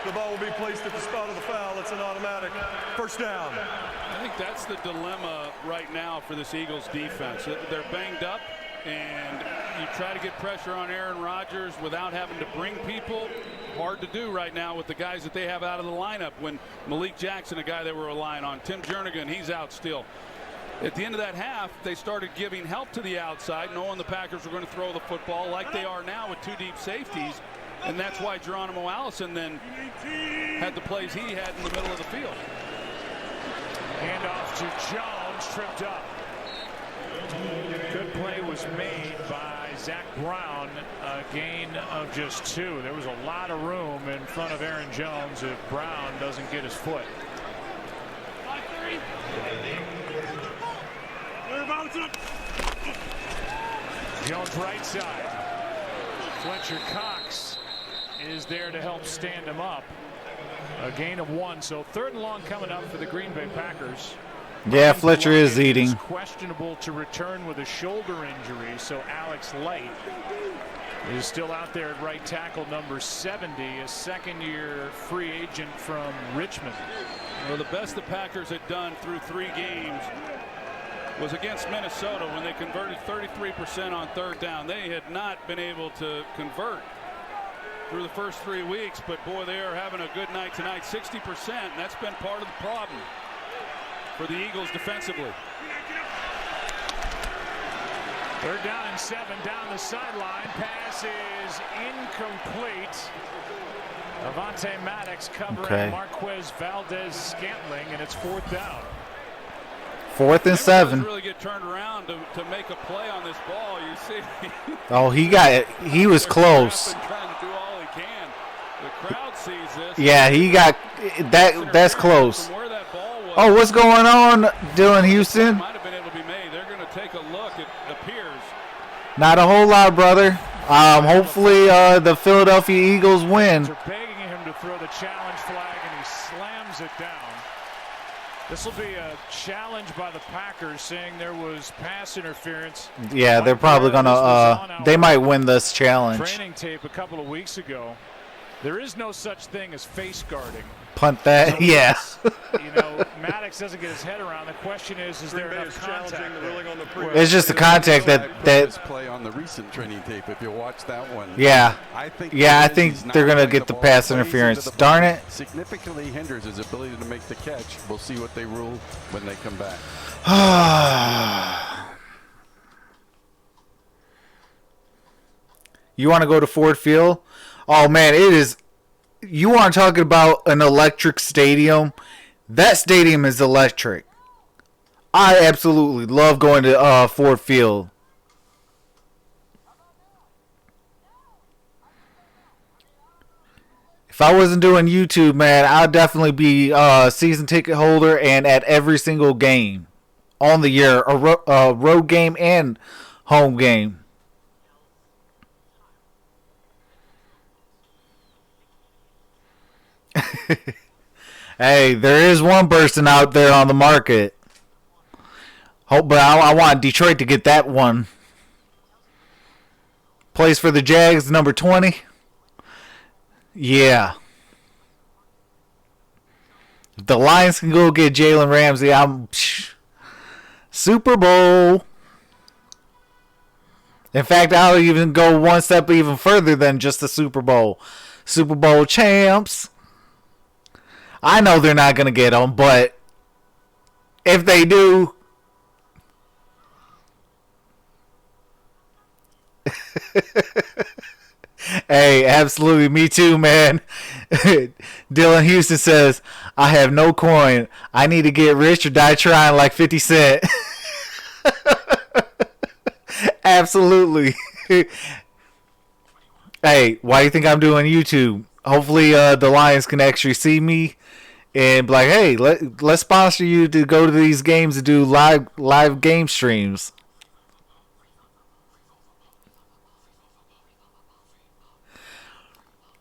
The ball will be placed at the spot of the foul. It's an automatic first down. I think that's the dilemma right now for this Eagles defense. They're banged up, and you try to get pressure on Aaron Rodgers without having to bring people. Hard to do right now with the guys that they have out of the lineup. When Malik Jackson, a guy they were relying on, Tim Jernigan, he's out still. At the end of that half, they started giving help to the outside, knowing the Packers were going to throw the football like they are now with 2 deep safeties. And that's why Geronimo Allison then had the plays he had in the middle of the field. Handoff to Jones, tripped up. Good play was made by Zach Brown, a gain of just 2. There was a lot of room in front of Aaron Jones if Brown doesn't get his foot. Jones right side. Fletcher Cox is there to help stand him up. A gain of 1, so 3rd and long coming up for the Green Bay Packers. Yeah, Fletcher is eating. Questionable to return with a shoulder injury, so Alex Light is still out there at right tackle, number 70, a second-year free agent from Richmond. Well, the best the Packers had done through 3 games was against Minnesota when they converted 33% on 3rd down. They had not been able to convert through the first 3 weeks, but boy, they are having a good night tonight. 60%, and that's been part of the problem for the Eagles defensively. 3rd down and 7 down the sideline. Pass is incomplete. Avonte Maddox covering Marquez Valdez-Scantling, and it's 4th down. 4th and 7. Really get turned around to make a play on this ball. You see. Oh, he got it. He was close. Trying to do all he can. Yeah, he got that. That's close. From where that ball was, Oh, what's going on, Dylan Houston? might have been able to be made. They're going to take a look. It appears. Not a whole lot, brother. Hopefully, the Philadelphia Eagles win. They're begging him to throw the challenge flag, and he slams it down. This will be a challenge by the Packers, saying there was pass interference. Yeah, they're probably gonna. They might win this challenge. Training tape a couple of weeks ago. There is no such thing as face guarding. Punt that. So Yeah. You know, Maddox doesn't get his head around. The question is there enough contact there? It's just the contact that play on the recent training tape. If you watch that one, yeah. I think They're gonna get the pass interference. Darn it! Significantly hinders his ability to make the catch. We'll see what they rule when they come back. You want to go to Ford Field? Oh man, it is. You want to talk about an electric stadium? That stadium is electric. I absolutely love going to Ford Field. If I wasn't doing YouTube, man, I'd definitely be a season ticket holder and at every single game on the year, a road game and home game. Hey, there is one person out there on the market. But I want Detroit to get that one. Plays for the Jags, number 20. Yeah. If the Lions can go get Jalen Ramsey, Super Bowl. In fact, I'll even go one step even further than just the Super Bowl. Super Bowl champs. I know they're not going to get them, but if they do, hey, absolutely, me too, man. Dylan Houston says, I have no coin. I need to get rich or die trying like 50 Cent. Absolutely. Hey, why do you think I'm doing YouTube? Hopefully the Lions can actually see me and be like, hey, let's sponsor you to go to these games and do live game streams.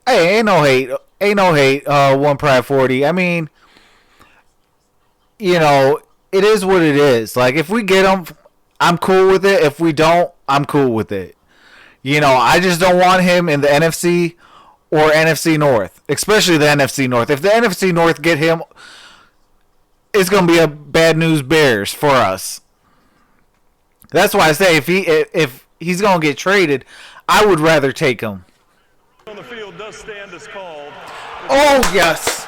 Hey, ain't no hate. One Pride 40. I mean, you know, it is what it is. Like, if we get them, I'm cool with it. If we don't, I'm cool with it. You know, I just don't want him in the NFC or NFC North, especially the NFC North. If the NFC North get him, it's going to be a bad news bears for us. That's why I say if he's going to get traded, I would rather take him. On the field does stand as called. Oh, yes.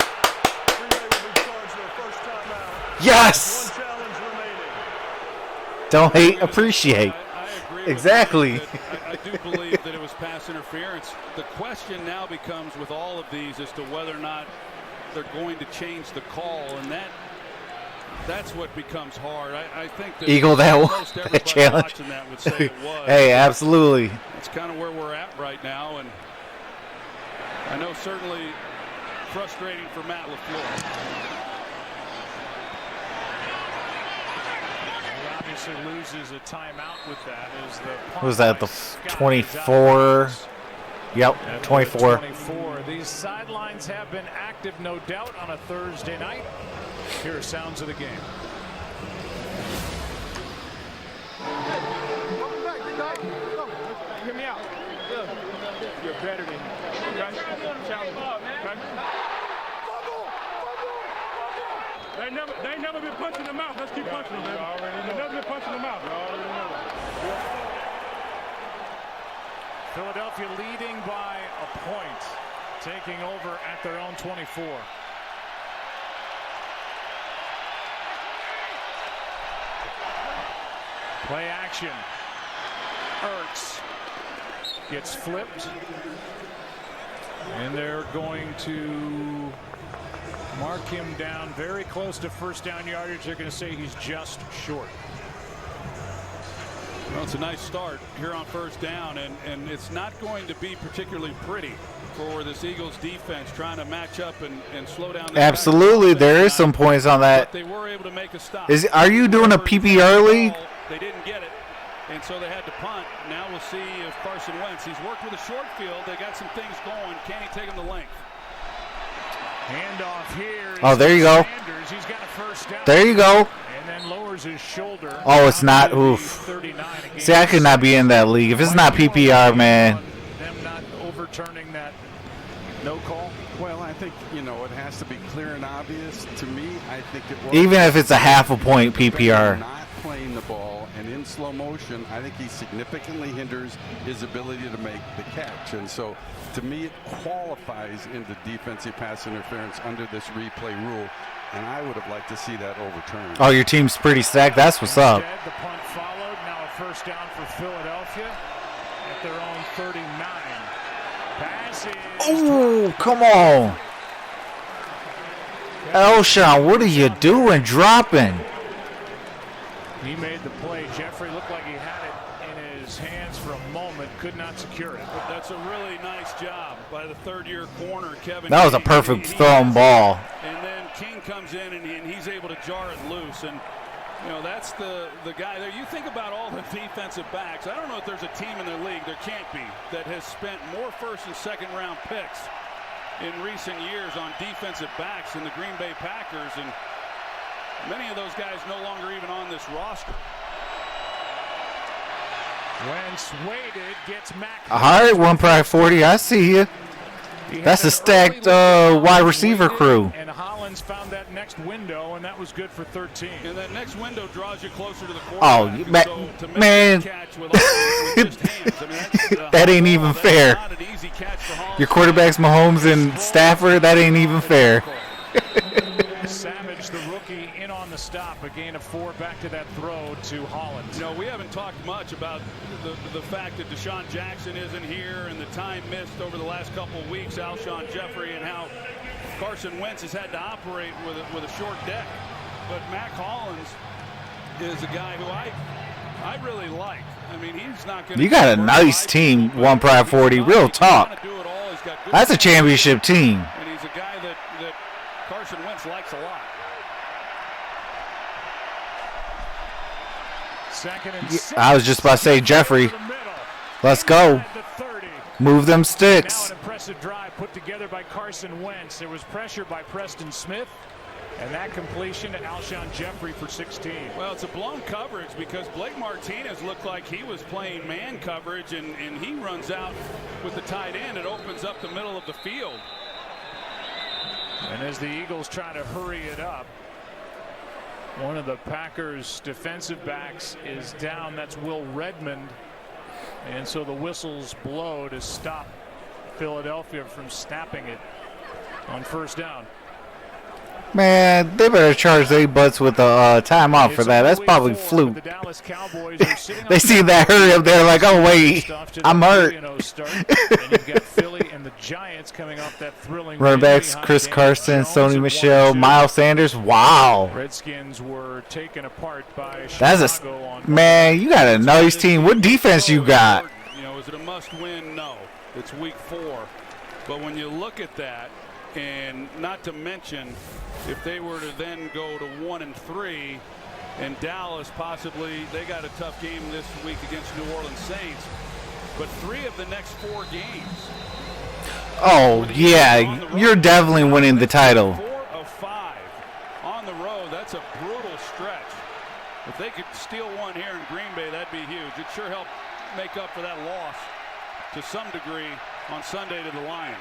Yes. One challenge remaining. Don't hate, appreciate. I agree with Exactly. you that I do believe that it was pass interference. The question now becomes with all of these as to whether or not they're going to change the call, and that's what becomes hard. I think that Eagle that most one, everybody that challenge. watching that would say it was. Hey, absolutely. It's kind of where we're at right now, and I know certainly frustrating for Matt LaFleur. He obviously loses a timeout with that. As the What was that, the 24? Yep, At 24. 24. These sidelines have been active, no doubt, on a Thursday night. Here are sounds of the game. Hear me out. You're better than me. Okay? Challenge. Okay? They ain't never been punched in the mouth. Let's keep punching them, man. They never been punched in the mouth. Philadelphia leading by a point, taking over at their own 24. Play action. Ertz gets flipped, and they're going to mark him down very close to first down yardage. They're going to say he's just short. Well, it's a nice start here on first down, and it's not going to be particularly pretty. for this Eagles defense trying to match up and slow down. Absolutely, there is some points on that. But they were able to make a stop. Are you doing a PPR league? They didn't get it, and so they had to punt. Now we'll see if Carson Wentz. He's worked with a short field. They got some things going. Can he take him to length? Handoff here. Oh, there you go. Sanders. He's got a first down. There you go. And then lowers his shoulder. Oh, it's not. Oof. See, I could not be in that league. If it's not PPR, man. Them not overturning that no call. Well, I think, it has to be clear and obvious. To me, I think it was. Even if it's a half a point PPR. Not playing the ball, and in slow motion, I think he significantly hinders his ability to make the catch. And so, to me, it qualifies into defensive pass interference under this replay rule. And I would have liked to see that overturned. Oh, your team's pretty stacked. That's what's up. Instead, the punt followed. Now a first down for Philadelphia at their own 39. Passes. Oh, come on. Alshon, what are you doing dropping? He made the play. Jeffrey looked like he had it in his hands for a moment. Could not secure it. But that's a really nice job by the third-year corner, Kevin. That was a perfect thrown ball. And then King comes in, and he's able to jar it loose. And, that's the guy there. You think about all the defensive backs. I don't know if there's a team in the league, there can't be, that has spent more first- and second-round picks in recent years on defensive backs than the Green Bay Packers. And many of those guys no longer even on this roster. Wentz waited, gets Mac. All right, 1/40. I see you. That's a stacked wide receiver crew. And Hollins found that next window, and that was good for 13. And that next window draws you closer to the Oh, quarterback. man. That ain't even fair. Your quarterback's Mahomes and Stafford. That ain't even fair. Savage, the rookie, in on the stop. A gain of 4 back to that throw to Hollins. We haven't talked much about the fact that Deshaun Jackson isn't here and the time missed over the last couple of weeks, Alshon Jeffrey, and how Carson Wentz has had to operate with a short deck. But Mac Hollins is a guy who I really like. I mean, he's not going to. You got a nice team, 1/40. Real talk. That's a championship team. And he's a guy that Carson Wentz likes a lot. Second and 6. I was just about to say, Jeffrey, let's go. Move them Now sticks. an impressive drive put together by Carson Wentz. There was pressure by Preston Smith, and that completion to Alshon Jeffrey for 16. Well, it's a blown coverage because Blake Martinez looked like he was playing man coverage, and he runs out with the tight end. It opens up the middle of the field. And as the Eagles try to hurry it up, one of the Packers defensive backs is down. That's Will Redmond. And so the whistles blow to stop Philadelphia from snapping it on first down. Man, they better charge their butts with a timeout for that. That's probably fluke. The Dallas Cowboys are sitting They see that hurry up there like, oh, wait, I'm hurt. And you've got Philly and the Giants coming off that thrilling Running backs, Chris Carson, Sony Michel, Miles Sanders. Wow. Redskins were taken apart by That's Chicago on man, you got a nice team. What defense you got? Is it a must-win? No. It's week 4. But when you look at that, and not to mention if they were to then go to 1-3, and Dallas possibly, they got a tough game this week against New Orleans Saints, but 3 of the next 4 games. Oh, yeah, you're definitely winning the title. 4 of 5 on the road. That's a brutal stretch. If they could steal one here in Green Bay, that'd be huge. It sure helped make up for that loss to some degree on Sunday to the Lions.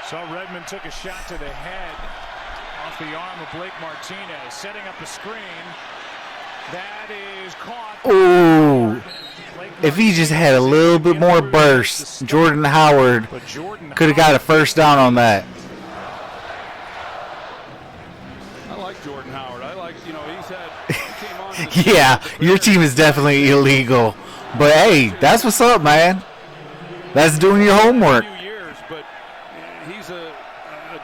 So Redmond took a shot to the head off the arm of Blake Martinez, setting up a screen. That is caught. Ooh. If he just had a little bit more burst, Jordan Howard could have got a first down on that. I like Jordan Howard. I like, he came on. Yeah, your team is definitely illegal. But, hey, that's what's up, man. That's doing your homework. But he's a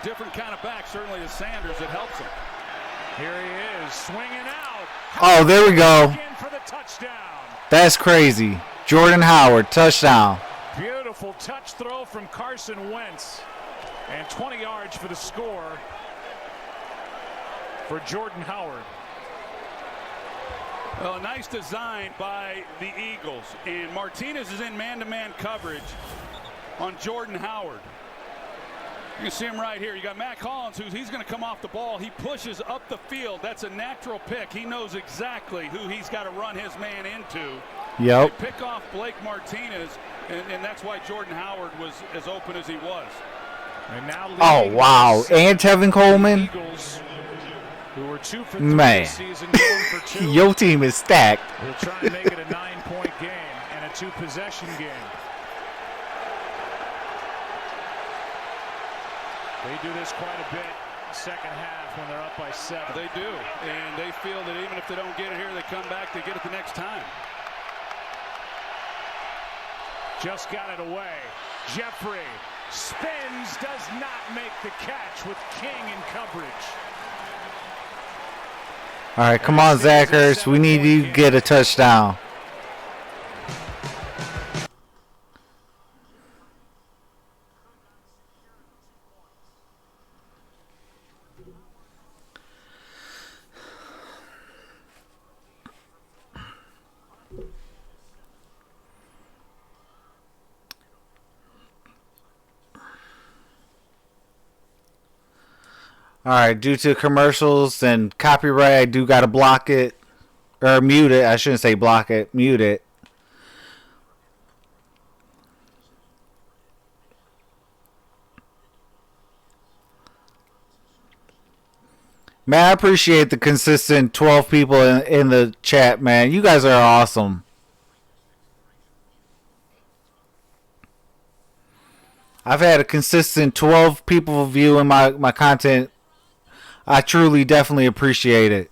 different kind of back, certainly as Sanders. It helps him. Here he is, swinging out. Oh, there we go. For the touchdown. That's crazy. Jordan Howard, touchdown. Beautiful Beautiful touch throw from Carson Wentz. And 20 yards for the score for Jordan Howard. Well, a nice design by the Eagles. And Martinez is in man-to-man coverage on Jordan Howard. You can see him right here. You got Matt Collins, he's going to come off the ball. He pushes up the field. That's a natural pick. He knows exactly who he's got to run his man into. Yep. They pick off Blake Martinez, and that's why Jordan Howard was as open as he was. And now Oh, wow. And Tevin Coleman? Eagles, who were 2 for 3 Man. this season, going for 2. Your team is stacked. We'll try and make it a 9-point game and a 2-possession game. They do this quite a bit second half when they're up by 7. They do, and they feel that even if they don't get it here, they come back, they get it the next time. Just got it away. Jeffrey spins, does not make the catch with King in coverage. All right, come on, Zachers. We need you to get a touchdown. All right, due to commercials and copyright, I do got to block it. Or mute it. I shouldn't say block it. Mute it. Man, I appreciate the consistent 12 people in the chat, man. You guys are awesome. I've had a consistent 12 people viewing my content. I truly, definitely appreciate it.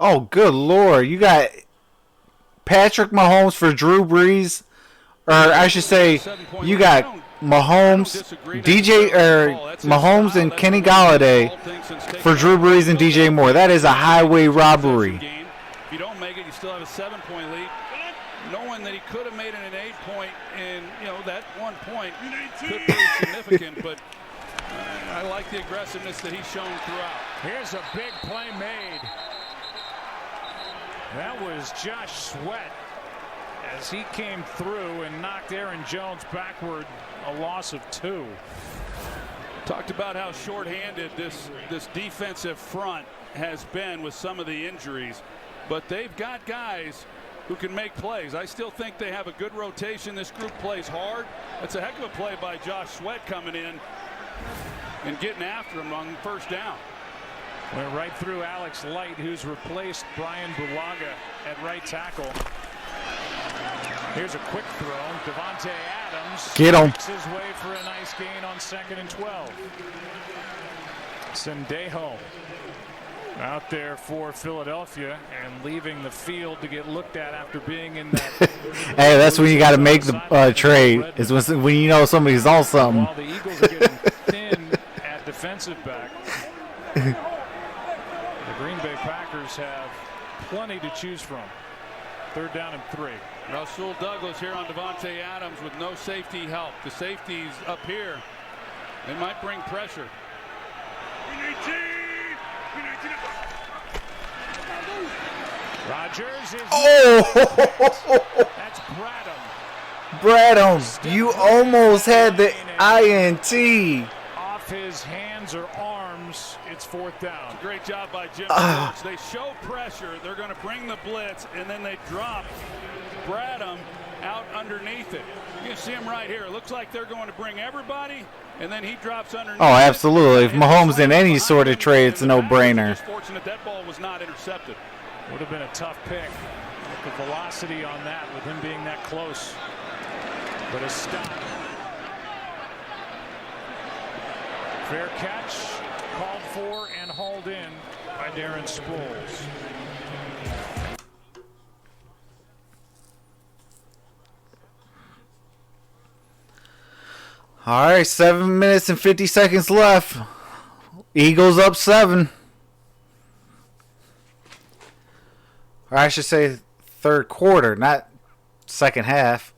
Oh, good Lord. You got Patrick Mahomes for Drew Brees. Or I should say, you got Mahomes, Mahomes and Kenny Galladay for Drew Brees and DJ Moore. That is a highway robbery. If you don't make it, you still have a 7-point lead. Knowing that he could have made it an 8-point, and that 1 point could be significant, but I like the aggressiveness that he's shown throughout. Here's a big play made. That was Josh Sweat as he came through and knocked Aaron Jones backward, a loss of 2. Talked about how shorthanded this defensive front has been with some of the injuries, but they've got guys who can make plays. I still think they have a good rotation. This group plays hard. That's a heck of a play by Josh Sweat coming in and getting after him on first down. Went right through Alex Light, who's replaced Brian Bulaga at right tackle. Here's a quick throw. Devontae Adams Get him. makes his way for a nice gain on 2nd and 12. Sendejo out there for Philadelphia and leaving the field to get looked at after being in that. Hey, that's when you got to make the trade. Is when you know somebody's on something. While the Eagles are getting thin at defensive back, the Green Bay Packers have plenty to choose from. 3rd down and 3. Rasul Douglas here on Devontae Adams with no safety help. The safeties up here. They might bring pressure. Rodgers is. Oh! That's Bradham. Bradham, you almost had the INT. Off his hands or arms, it's 4th down. Great job by Jim Schwartz. They show pressure. They're going to bring the blitz, and then they drop Bradham out underneath it. You can see him right here. It looks like they're going to bring everybody, and then he drops underneath. Oh, absolutely. If Mahomes in any sort of trade, it's a no-brainer. Just fortunate that ball was not intercepted. Would have been a tough pick. The velocity on that with him being that close. But a stop. Fair catch, called for and hauled in by Darren Sproles. All right, 7 minutes and 50 seconds left. Eagles up 7. Or I should say 3rd quarter, not 2nd half.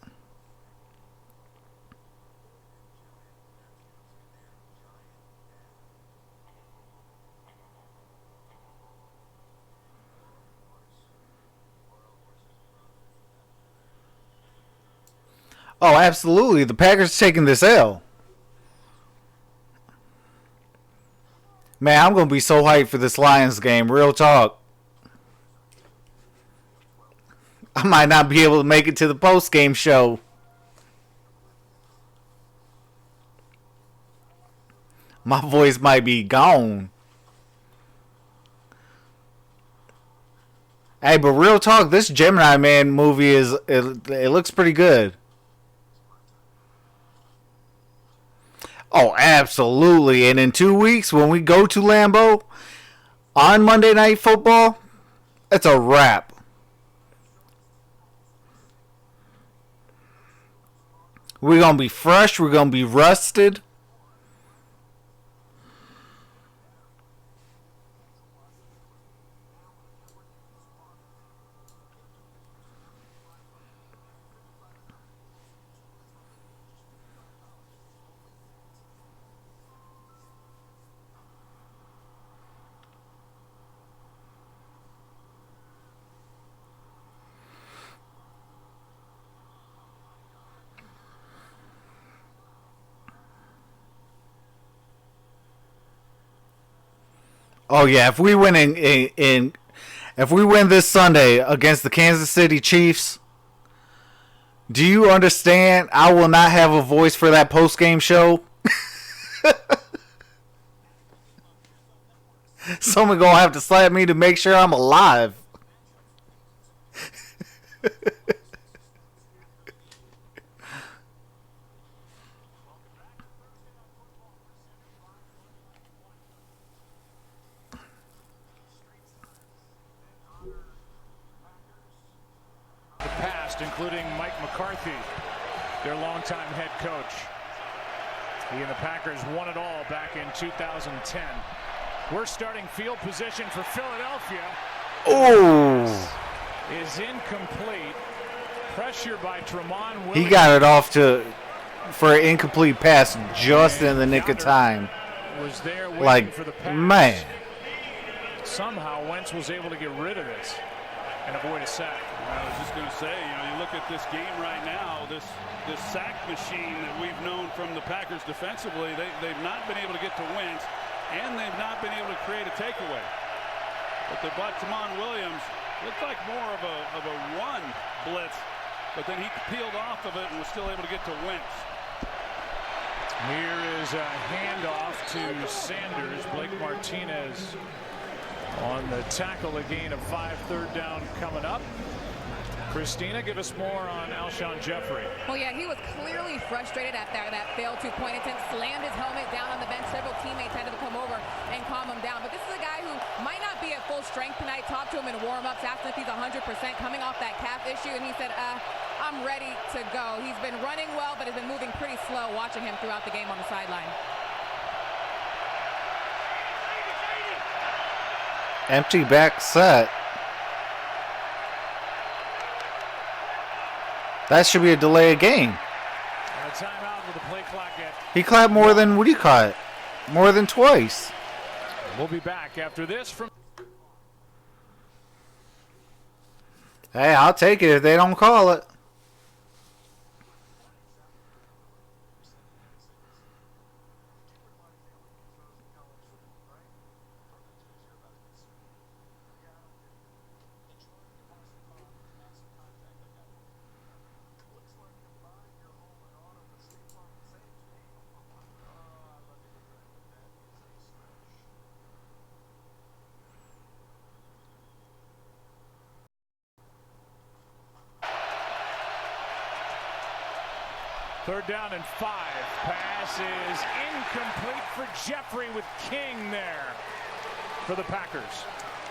Oh, absolutely. The Packers taking this L. Man, I'm going to be so hyped for this Lions game. Real talk. I might not be able to make it to the post-game show. My voice might be gone. Hey, but real talk, this Gemini Man movie it looks pretty good. Oh, absolutely. And in 2 weeks, when we go to Lambeau on Monday Night Football, it's a wrap. We're going to be fresh. We're going to be rusted. Oh yeah, if we win if we win this Sunday against the Kansas City Chiefs, do you understand? I will not have a voice for that post-game show. Someone gonna have to slap me to make sure I'm alive. Including Mike McCarthy, their longtime head coach. He and the Packers won it all back in 2010. We're starting field position for Philadelphia. Oh! Is incomplete. Pressure by Tramon Williams. He got it off for an incomplete pass just in the nick of time. was there waiting Like, for the pass. man. Somehow Wentz was able to get rid of it and avoid a sack. I was just going to say, you look at this game right now, this sack machine that we've known from the Packers defensively, they've not been able to get to Wentz, and they've not been able to create a takeaway. But they brought Tamon Williams, looked like more of a run blitz, but then he peeled off of it and was still able to get to Wentz. Here is a handoff to Sanders. Blake Martinez on the tackle, a gain of 5, third down coming up. Christina, give us more on Alshon Jeffrey. Well, yeah, he was clearly frustrated after that failed two-point attempt, slammed his helmet down on the bench. Several teammates had to come over and calm him down. But this is a guy who might not be at full strength tonight. Talked to him in warm-ups, asked him if he's 100% coming off that calf issue, and he said, I'm ready to go. He's been running well, but has been moving pretty slow, watching him throughout the game on the sideline. Empty back set. That should be a delay of game. And a timeout with the play clock at. He clapped more than Woody caught. More than twice. We'll be back after this from. Hey, I'll take it if they don't call it. Third down and 5. Pass is incomplete for Jeffrey with King there for the Packers.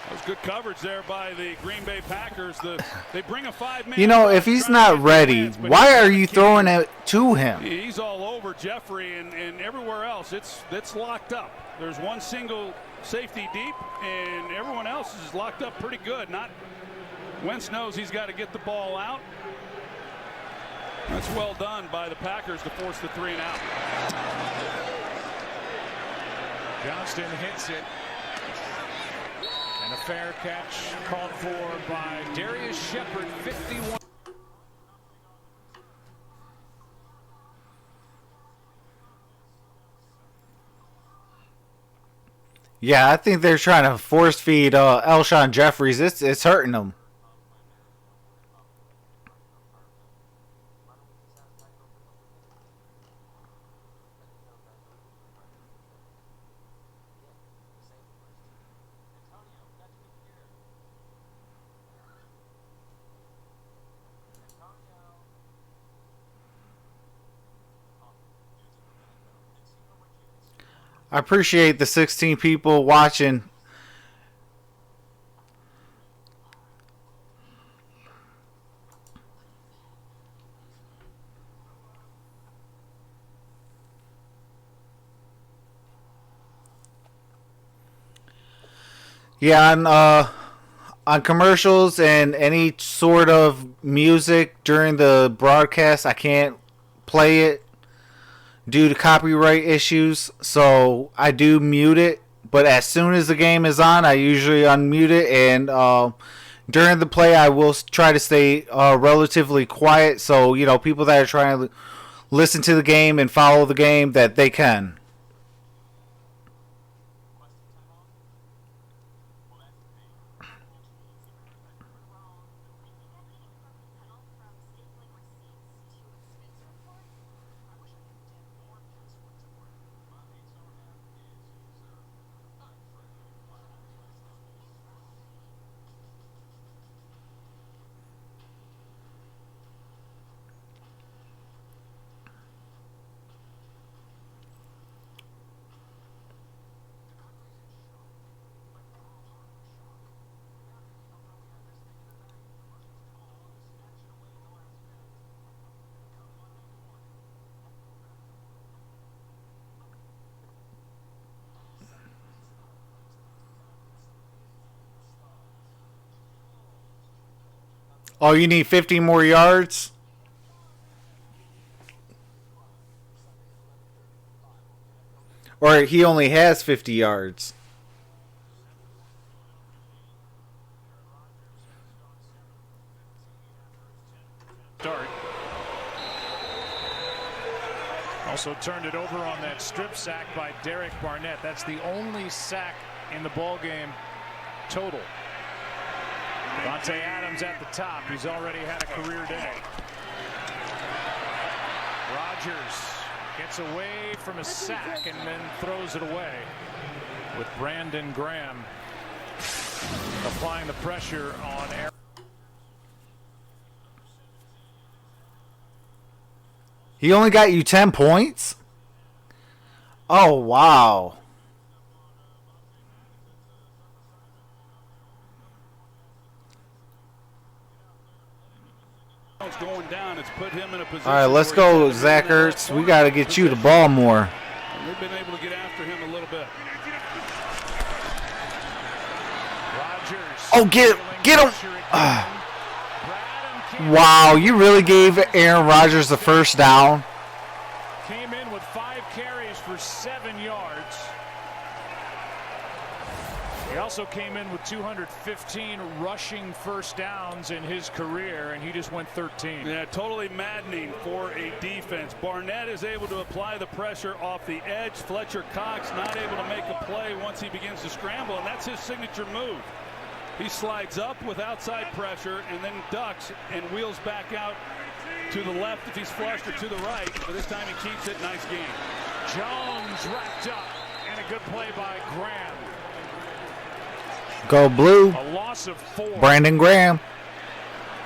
That was good coverage there by the Green Bay Packers. They bring a 5-man. You know, if he's not ready, why are you throwing it to him? He's all over Jeffrey and everywhere else. It's locked up. There's one single safety deep, and everyone else is locked up pretty good. Wentz knows he's got to get the ball out. That's well done by the Packers to force the 3 and out. Johnston hits it. And a fair catch called for by Darius Shepard, 51. Yeah, I think they're trying to force feed Alshon Jeffries. It's hurting him. I appreciate the 16 people watching. Yeah, on commercials and any sort of music during the broadcast, I can't play it due to copyright issues, so I do mute it. But as soon as the game is on, I usually unmute it, and during the play, I will try to stay relatively quiet, so people that are trying to listen to the game and follow the game, that they can. Oh, you need 50 more yards? Or he only has 50 yards. Start. Also turned it over on that strip sack by Derek Barnett. That's the only sack in the ball game total. Davante Adams at the top. He's already had a career day. Rodgers gets away from a sack and then throws it away with Brandon Graham applying the pressure on Aaron. He only got you 10 points? Oh, wow. Going down, it's put him in a position. All right, let's go, Zach Ertz. We got to get you the ball more. And they've been able to get after him a little bit. Rodgers. Oh, get him. Wow, you really gave Aaron Rodgers the first down? Came in with 5 carries for 7 yards. He also came in with 215 rushing first downs in his career, and he just went 13. Yeah, totally maddening for a defense. Barnett is able to apply the pressure off the edge. Fletcher Cox not able to make a play once he begins to scramble, and that's his signature move. He slides up with outside pressure and then ducks and wheels back out to the left if he's flushed or to the right. But this time he keeps it. Nice game. Jones wrapped up, and a good play by Graham. Go blue. A loss of 4. Brandon Graham.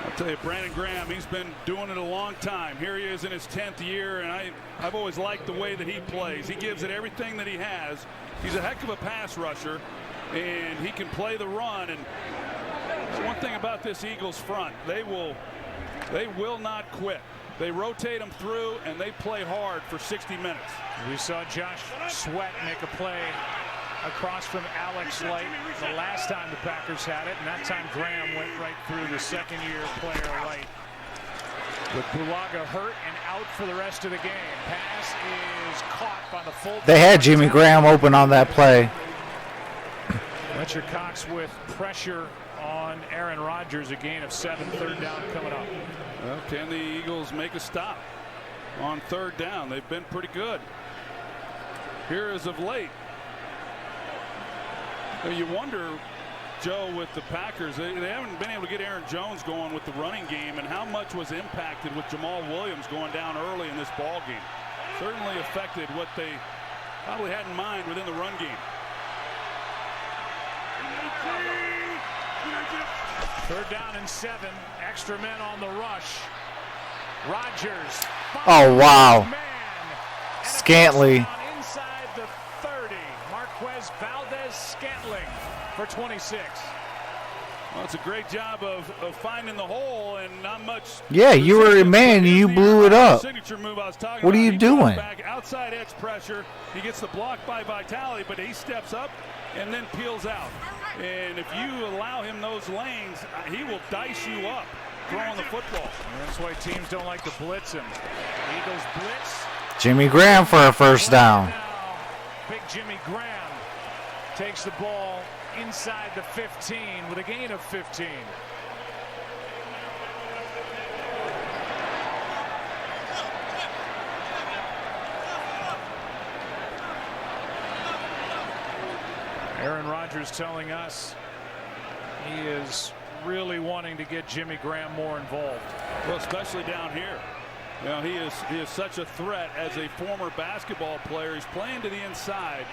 I'll tell you, Brandon Graham, he's been doing it a long time. Here he is in his 10th year, and I've always liked the way that he plays. He gives it everything that he has. He's a heck of a pass rusher, and he can play the run. And one thing about this Eagles front, they will not quit. They rotate them through, and they play hard for 60 minutes. We saw Josh Sweat make a play across from Alex Light the last time the Packers had it, and that time Graham went right through the second-year player Light. With Bulaga hurt and out for the rest of the game. Pass is caught by the full. They had Jimmy Graham open on that play. Fletcher Cox with pressure on Aaron Rodgers. A gain of 7. Third down coming up. Well, can the Eagles make a stop on third down? They've been pretty good here as of late. You wonder, Joe, with the Packers, they haven't been able to get Aaron Jones going with the running game, and how much was impacted with Jamal Williams going down early in this ball game. Certainly affected what they probably had in mind within the run game. Third down and 7. Extra men on the rush. Rodgers. Oh, wow. Scantly. Inside the 30. Marquez Valdez-Scantling for 26. Well, it's a great job of finding the hole and not much. Yeah, you were a man and you blew it up. Signature move I was talking what are about. you doing? Back, outside edge pressure. He gets the block by Vitale, but he steps up and then peels out. And if you allow him those lanes, he will dice you up throwing the football. And that's why teams don't like to blitz him. Eagles blitz. Jimmy Graham for a first down. Now, big Jimmy Graham takes the ball inside the 15 with a gain of 15. Aaron Rodgers telling us he is really wanting to get Jimmy Graham more involved. Well, especially down here. You know, he is such a threat as a former basketball player. He's playing to the inside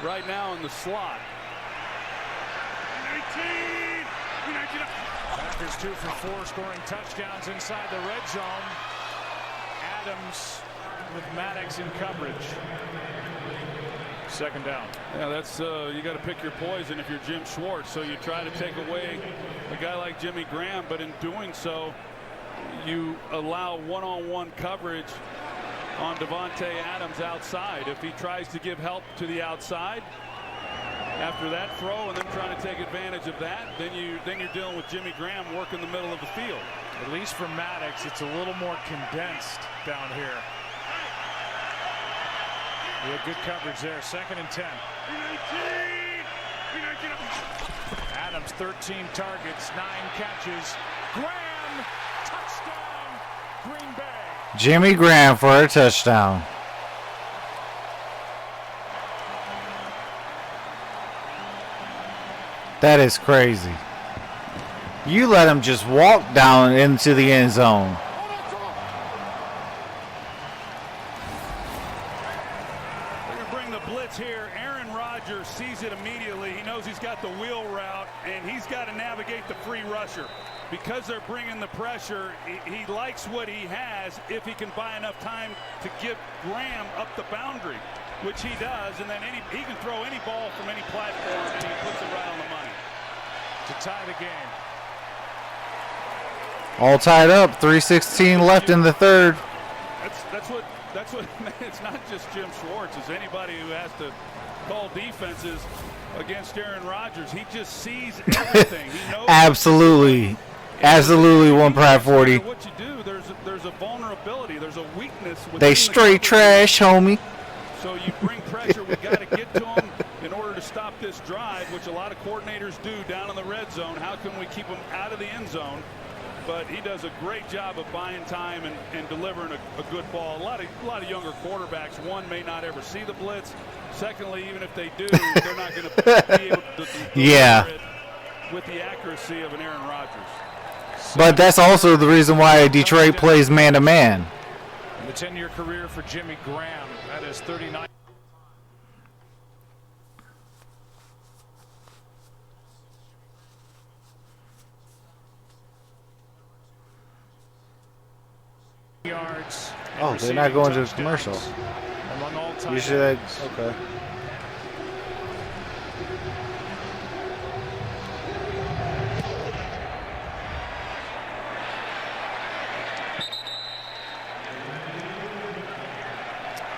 right now in the slot. Packers 2 for 4, scoring touchdowns inside the red zone. Adams with Maddox in coverage. Second down. Yeah, that's you got to pick your poison if you're Jim Schwartz. So you try to take away a guy like Jimmy Graham, but in doing so, you allow one-on-one coverage on Davante Adams outside. If he tries to give help to the outside after that throw and then trying to take advantage of that, then you're dealing with Jimmy Graham working the middle of the field. At least for Maddox, it's a little more condensed down here. He had good coverage there. 2nd and 10. Adams, 13 targets, 9 catches. Graham, touchdown, Green Bay. Jimmy Graham for a touchdown. That is crazy. You let him just walk down into the end zone. They're going to bring the blitz here. Aaron Rodgers sees it immediately. He knows he's got the wheel route, and he's got to navigate the free rusher. Because they're bringing the pressure, he likes what he has if he can buy enough time to give Graham up the boundary, which he does, and then he can throw any ball from any platform, and he puts it right on the money. To tie the game. All tied up. 3:16 left in the third. That's what it's not just Jim Schwartz. It's anybody who has to call defenses against Aaron Rodgers. He just sees everything. He knows Absolutely. Absolutely, 1 Pride 40. What you do, there's a vulnerability, there's a weakness. They straight trash, homie. So you bring pressure. We got to get to them in order to stop this drive, which a lot of coordinators do down in the red zone. How can we keep them out of the end zone? But he does a great job of buying time and delivering a good ball. A lot of younger quarterbacks, one, may not ever see the blitz. Secondly, even if they do, they're not going to be able to deliver it with the accuracy of an Aaron Rodgers. But that's also the reason why Detroit plays man-to-man. The 10-year career for Jimmy Graham. That is 39. Yards. Oh, they're not going to the commercial. Usually that's okay.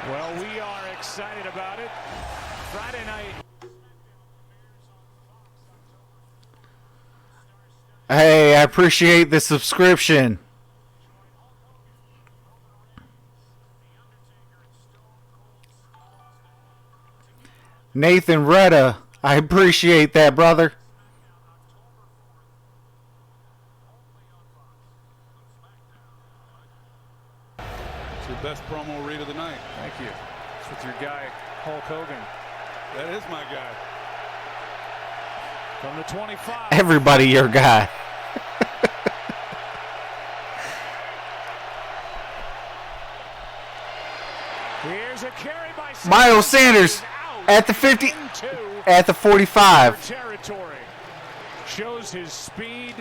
Well, we are excited about it. Friday night. Hey, I appreciate the subscription. Nathan Retta, I appreciate that, brother. It's your best promo read of the night. Thank you. It's with your guy, Hulk Hogan. That is my guy. From the 25. Everybody your guy. Here's a carry by Miles Sanders at the 50, at the 45. Territory. Shows his speed,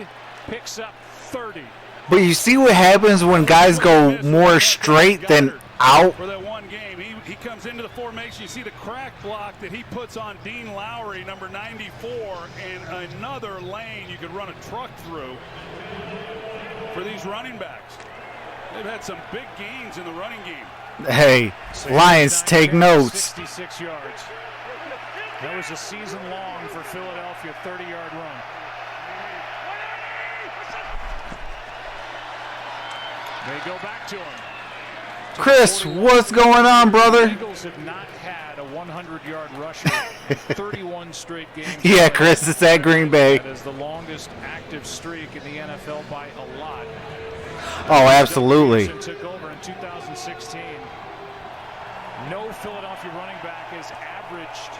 picks up 30. But you see what happens when guys go more straight than out? For that one game, he comes into the formation. You see the crack block that he puts on Dean Lowry, number 94, and another lane you could run a truck through for these running backs. They've had some big gains in the running game. Hey, Lions, take notes. 66 yards. That was a season long for Philadelphia, 30-yard run. They go back to him. Chris, what's going on, brother? The Eagles have not had a 100-yard rusher 31 straight games. Yeah, Chris, it's at Green Bay. That is the longest active streak in the NFL by a lot. Oh, absolutely. Took over in 2016. No Philadelphia running back has averaged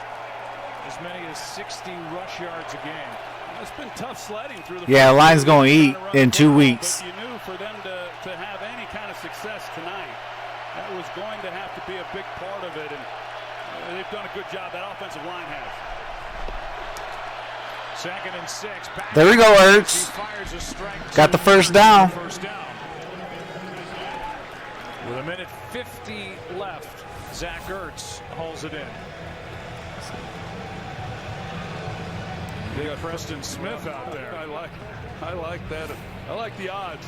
as many as 60 rush yards a game. It's been tough sledding through the. Yeah, Lions going to eat in 2 weeks. But you knew for them to have any kind of success tonight, that was going to have to be a big part of it, and they've done a good job. That offensive line has. 2nd and 6. There we go, Ertz. Got the first down. With a minute 50 left, Zach Ertz hauls it in. Big Preston Smith out there. I like that. I like the odds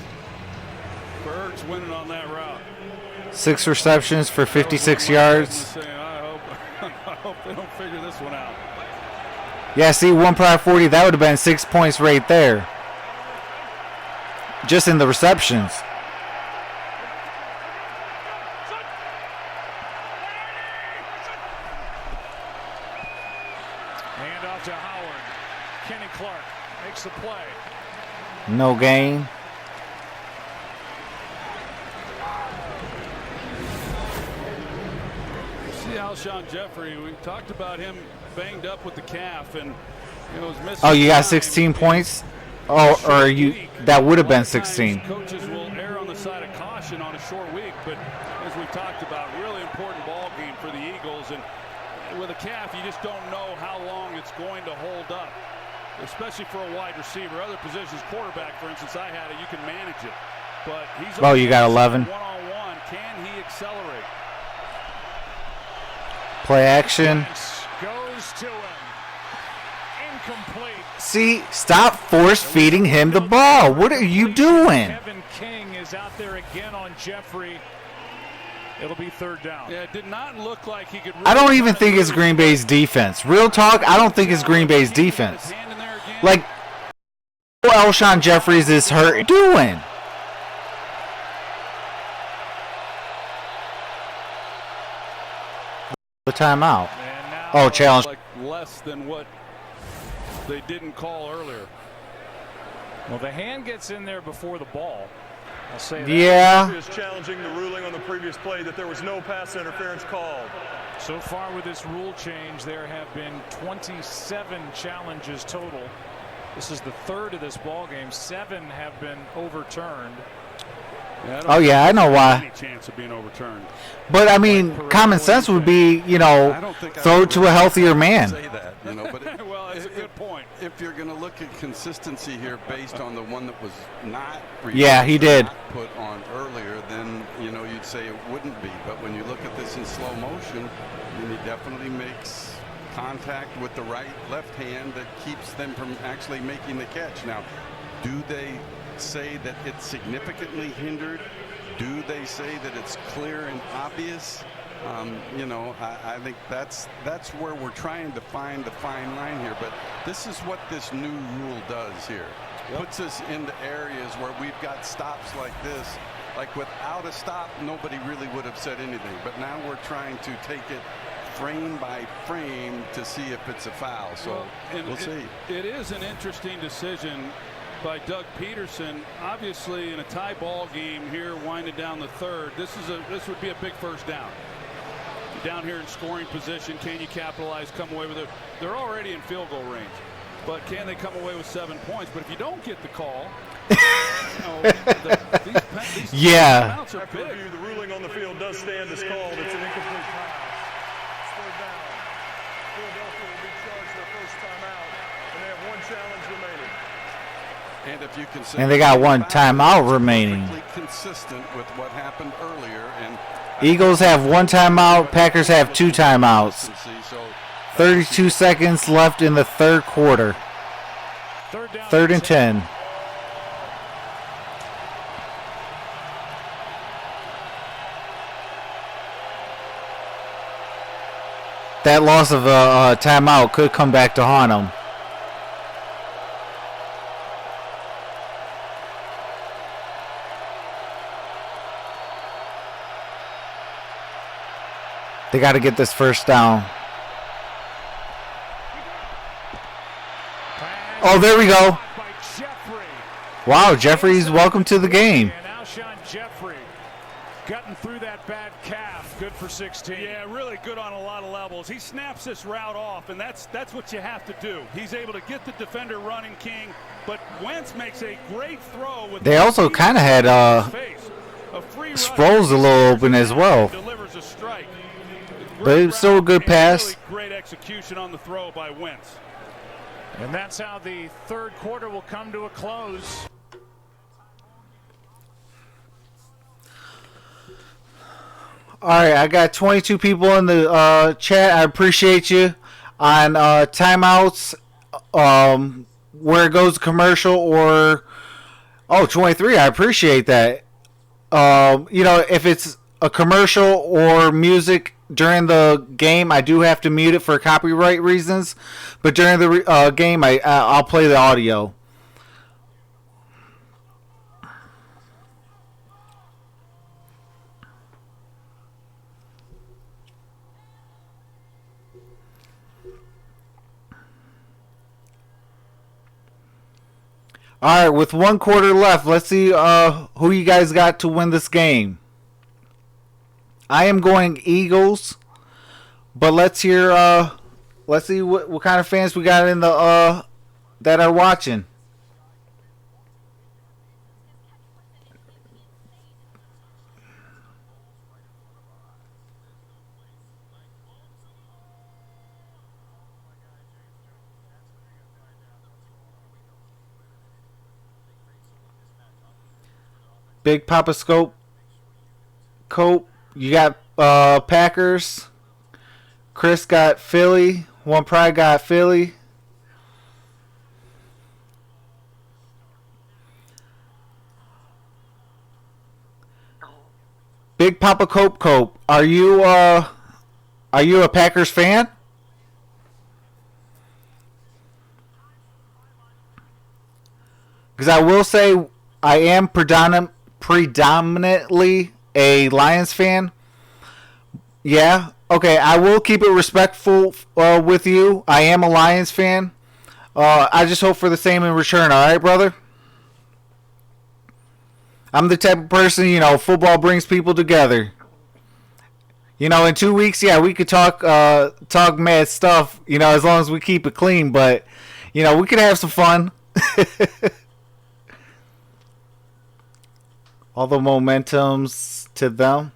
for Ertz winning on that route. 6 receptions for 56 yards. Saying, I hope they don't figure this one out. Yeah, see, 1 Pride 40, that would have been 6 points right there. Just in the receptions. forward. Kenny Clark makes the play. No gain. See Alshon Jeffrey, we talked about him banged up with the calf and was missing. Oh, you got time. 16 points? Oh, or you that would have been 16. Coaches will err on the side of caution on a short week, but as we've talked about, really important ball game for the Eagles. And with a calf, you just don't know how long it's going to hold up, especially for a wide receiver. Other positions, quarterback, for instance, I had it, you can manage it. But he's Oh, you got 11. One-on-one. Can he accelerate? Play action. Wentz goes to him. Incomplete. See, stop force feeding him the ball. What are you doing? Kevin King is out there again on Jeffrey. It'll be third down. Yeah, it did not look like he could. I don't even think it's Green Bay's defense. Real talk, I don't think it's Green Bay's defense. Like, what Alshon Jeffries is hurt doing? The timeout. Oh, challenge. Like less than what they didn't call earlier. Well, the hand gets in there before the ball. I'll say that. Yeah. Is challenging the ruling on the previous play that there was no pass interference called. So far with this rule change, there have been 27 challenges total. This is the third of this ball game. 7 have been overturned. Oh yeah, I know why. Any chance of being overturned? But I mean, common sense would be, throw it to a healthier man. Say that, but Well, that's a good point. If you're going to look at consistency here based on the one that was not Yeah, he did. not put on earlier, then you'd say it wouldn't be. But when you look at this in slow motion, then he definitely makes contact with the left hand that keeps them from actually making the catch. Now, do they say that it's significantly hindered? Do they say that it's clear and obvious? I think that's where we're trying to find the fine line here. But this is what this new rule does here. Puts us into areas where we've got stops like this. Like without a stop, nobody really would have said anything. But now we're trying to take it frame by frame to see if it's a foul. So we'll see. It is an interesting decision by Doug Peterson. Obviously, in a tie ball game here, winding down the third, this would be a big first down. Down here in scoring position, can you capitalize, come away with it? They're already in field goal range, but can they come away with 7 points? But if you don't get the call, these yeah. amounts are After big. review, the ruling on the field does stand as called. It's an incomplete pass. Third down. Philadelphia will be charged their first timeout, and they have 1 challenge remaining. And if you can And they got 1 timeout remaining. Consistent with what happened earlier, and Eagles have 1 timeout. Packers have 2 timeouts. 32 seconds left in the third quarter. Third and 10. That loss of a timeout could come back to haunt them. They got to get this first down. Oh, there we go. Wow, Jeffries, welcome to the game. And Alshon Jeffrey gutting through that bad calf. Good for 16. Yeah, really good on a lot of levels. He snaps this route off, and that's what you have to do. He's able to get the defender running, King, but Wentz makes a great throw. They also kind of had Sproles a little open as well. Delivers a strike. But it was still a good pass. Really great execution on the throw by Wentz. And that's how the third quarter will come to a close. All right, I got 22 people in the chat. I appreciate you on timeouts, where it goes to commercial, or 23. I appreciate that. If it's a commercial or music during the game, I do have to mute it for copyright reasons. But during the game, I'll play the audio. All right, with 1 quarter left, let's see who you guys got to win this game. I am going Eagles, but let's hear. Let's see what kind of fans we got in the that are watching. Big Papa Cope, you got Packers. Chris got Philly. One Pride got Philly. Big Papa Cope, are you a Packers fan? Because I will say I am predominantly a Lions fan. Yeah, okay, I will keep it respectful with you. I am a Lions fan. I just hope for the same in return, alright, brother? I'm the type of person, football brings people together. In 2 weeks, yeah, we could talk mad stuff, as long as we keep it clean, but, we could have some fun. All the momentums to them.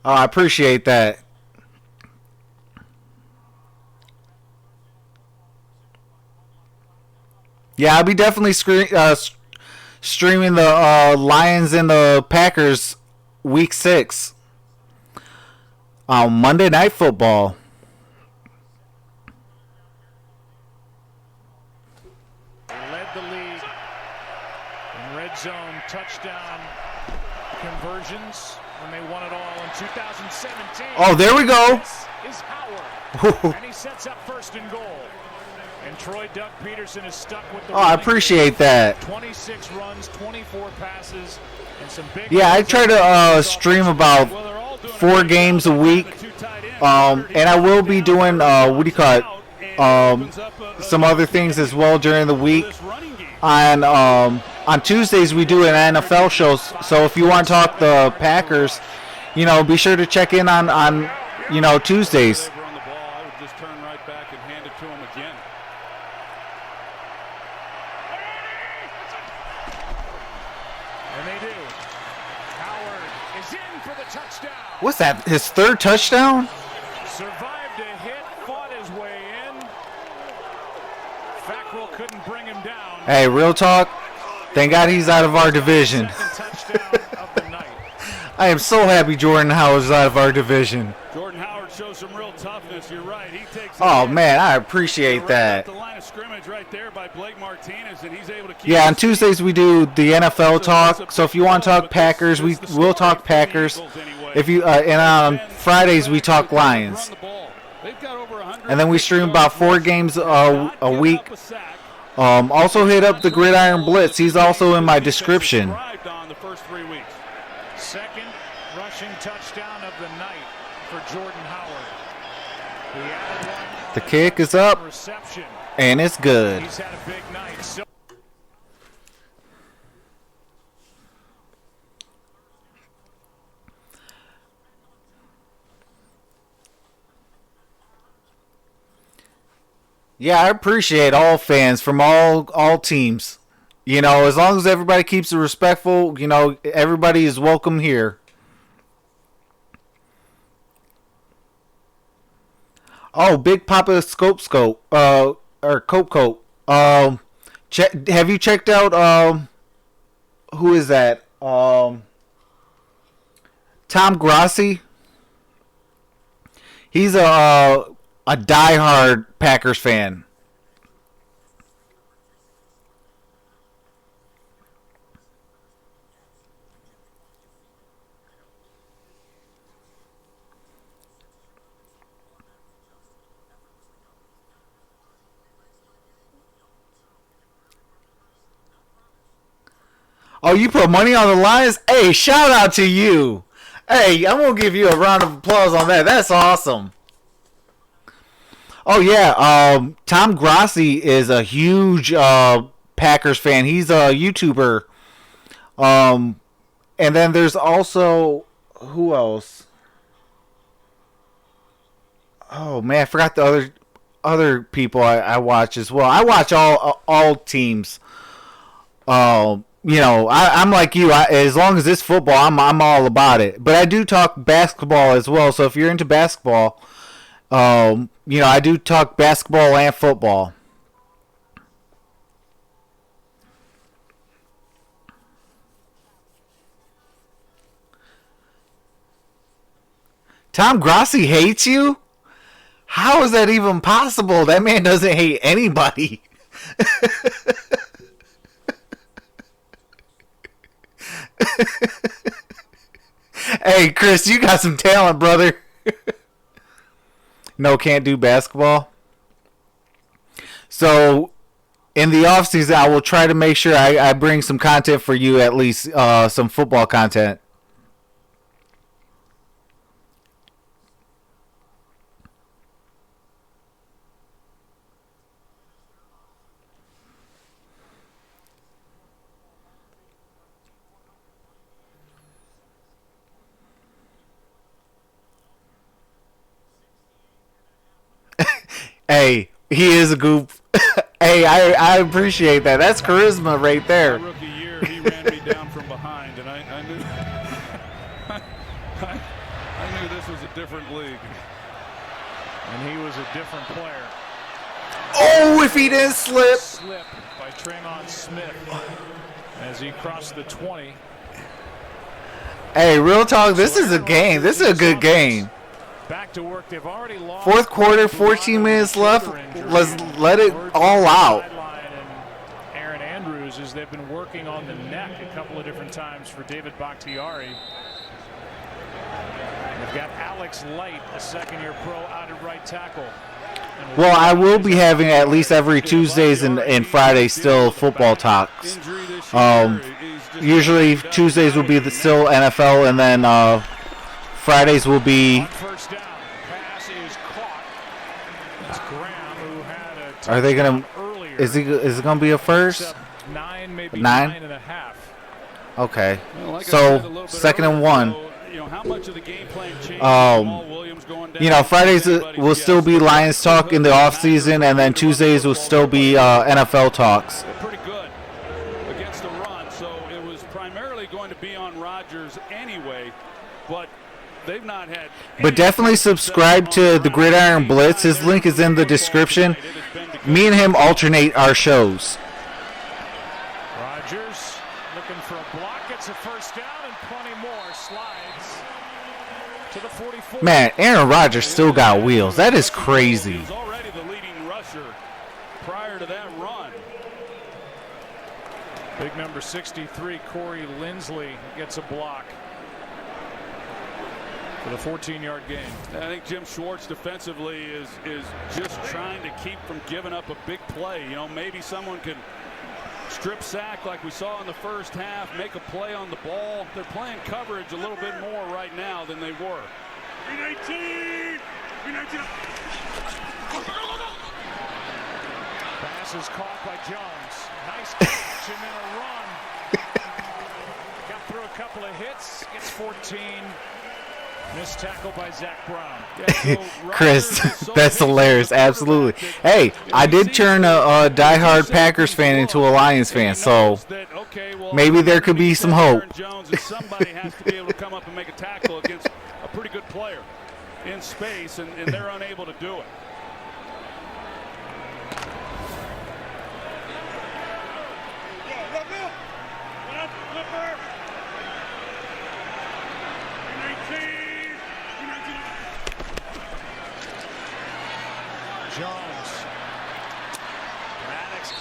Oh, I appreciate that. Yeah, I'll be definitely streaming the Lions and the Packers Week 6 on Monday Night Football. Zone touchdown conversions when they won it all in 2017. Oh, there we go. This is Howard. And he sets up first and goal. And Troy Doug Peterson is stuck with the I appreciate that. 26 runs, 24 passes, and some big. Yeah, I try to stream about 4 games a week. And I will be doing some other things as well during the week. On Tuesdays we do an NFL show, so if you want to talk the Packers, be sure to check in on Tuesdays. And they do. Howard is in for the touchdown. What's that? His 3rd touchdown? Survived a hit, fought his way in. Fackrell couldn't bring him down. Hey, real talk. Thank God he's out of our division. I am so happy Jordan Howard's out of our division. Jordan Howard shows some real toughness. You're right. He takes. Oh man, I appreciate that. The line of scrimmage right there by Blake Martinez, and he's able to keep. Yeah, on Tuesdays we do the NFL talk. So if you want to talk Packers, we will talk Packers. If you and on Fridays we talk Lions. And then we stream about 4 games a week. Also hit up the Gridiron Blitz. He's also in my description. Second rushing touchdown of the night for Jordan Howard. The kick is up, and it's good. He's had a big night. Yeah, I appreciate all fans from all teams. As long as everybody keeps it respectful, everybody is welcome here. Oh, Big Papa Cope. Have you checked out who is that? Tom Grassi. He's a diehard Packers fan. Oh, you put money on the Lions? Hey, shout out to you. Hey, I'm going to give you a round of applause on that. That's awesome. Oh yeah, Tom Grossi is a huge Packers fan. He's a YouTuber. And then there's also who else? Oh man, I forgot the other people I watch as well. I watch all teams. You know, I'm like you. As long as it's football, I'm all about it. But I do talk basketball as well. So if you're into basketball, you know, I do talk basketball and football. Tom Grossi hates you? How is that even possible? That man doesn't hate anybody. Hey, Chris, you got some talent, brother. No, can't do basketball. So, in the offseason, I will try to make sure I bring some content for you, at least some football content. Hey, he is a goof. Hey, I appreciate that. That's charisma right there. My rookie year, he ran me down from behind, and I knew I knew this was a different league. And he was a different player. Oh, if he didn't slip. Slip by Tremon Smith as he crossed the 20. Hey, real talk, this is a game. This is a good game. Back to work. They've already lost. Fourth quarter, 14 minutes left. Let's let it all out. And Aaron Andrews, as they've been working on the neck a couple of different times for David Bakhtiari. They've got Alex Light, a second-year pro, out at right tackle. Well, I will be having at least every Tuesdays and Fridays still football talks. Usually Tuesdays will be still NFL, and then Fridays will be. First down, pass is caught. It's Graham who had a Are they gonna? earlier. Is it gonna be a first? 9, maybe 9.5. Okay. Well, like I So said a little bit second and earlier, 1. so, you know, how much of the game plan changed with Jamal Williams going down? You know, Fridays Anybody will still be guess? Lions talk in the off season, and then Tuesdays will still be NFL talks. They're pretty good against the run, so it was primarily going to be on Rodgers anyway, but they've not had. But definitely subscribe to the Gridiron Blitz. His link is in the description. Me and him alternate our shows. Rodgers looking for a block, gets a first down and plenty more. Slides to the 44. Man, Aaron Rodgers still got wheels. That is crazy. He was already the leading rusher prior to that run. Big number 63, Corey Linsley, gets a block for the 14-yard gain. I think Jim Schwartz defensively is just trying to keep from giving up a big play. You know, maybe someone can strip sack like we saw in the first half, make a play on the ball. They're playing coverage a little bit more right now than they were. Pass is caught by Jones. Nice catch and then a run. Got through a couple of hits. Gets 14. Missed tackle by Zach Brown. Yeah, so Chris, Rodgers that's hilarious. Absolutely. Hey, I did turn a diehard Packers fan into a Lions fan, so maybe there could be some hope. Somebody has to be able to come up and make a tackle against a pretty good player in space, and they're unable to do it.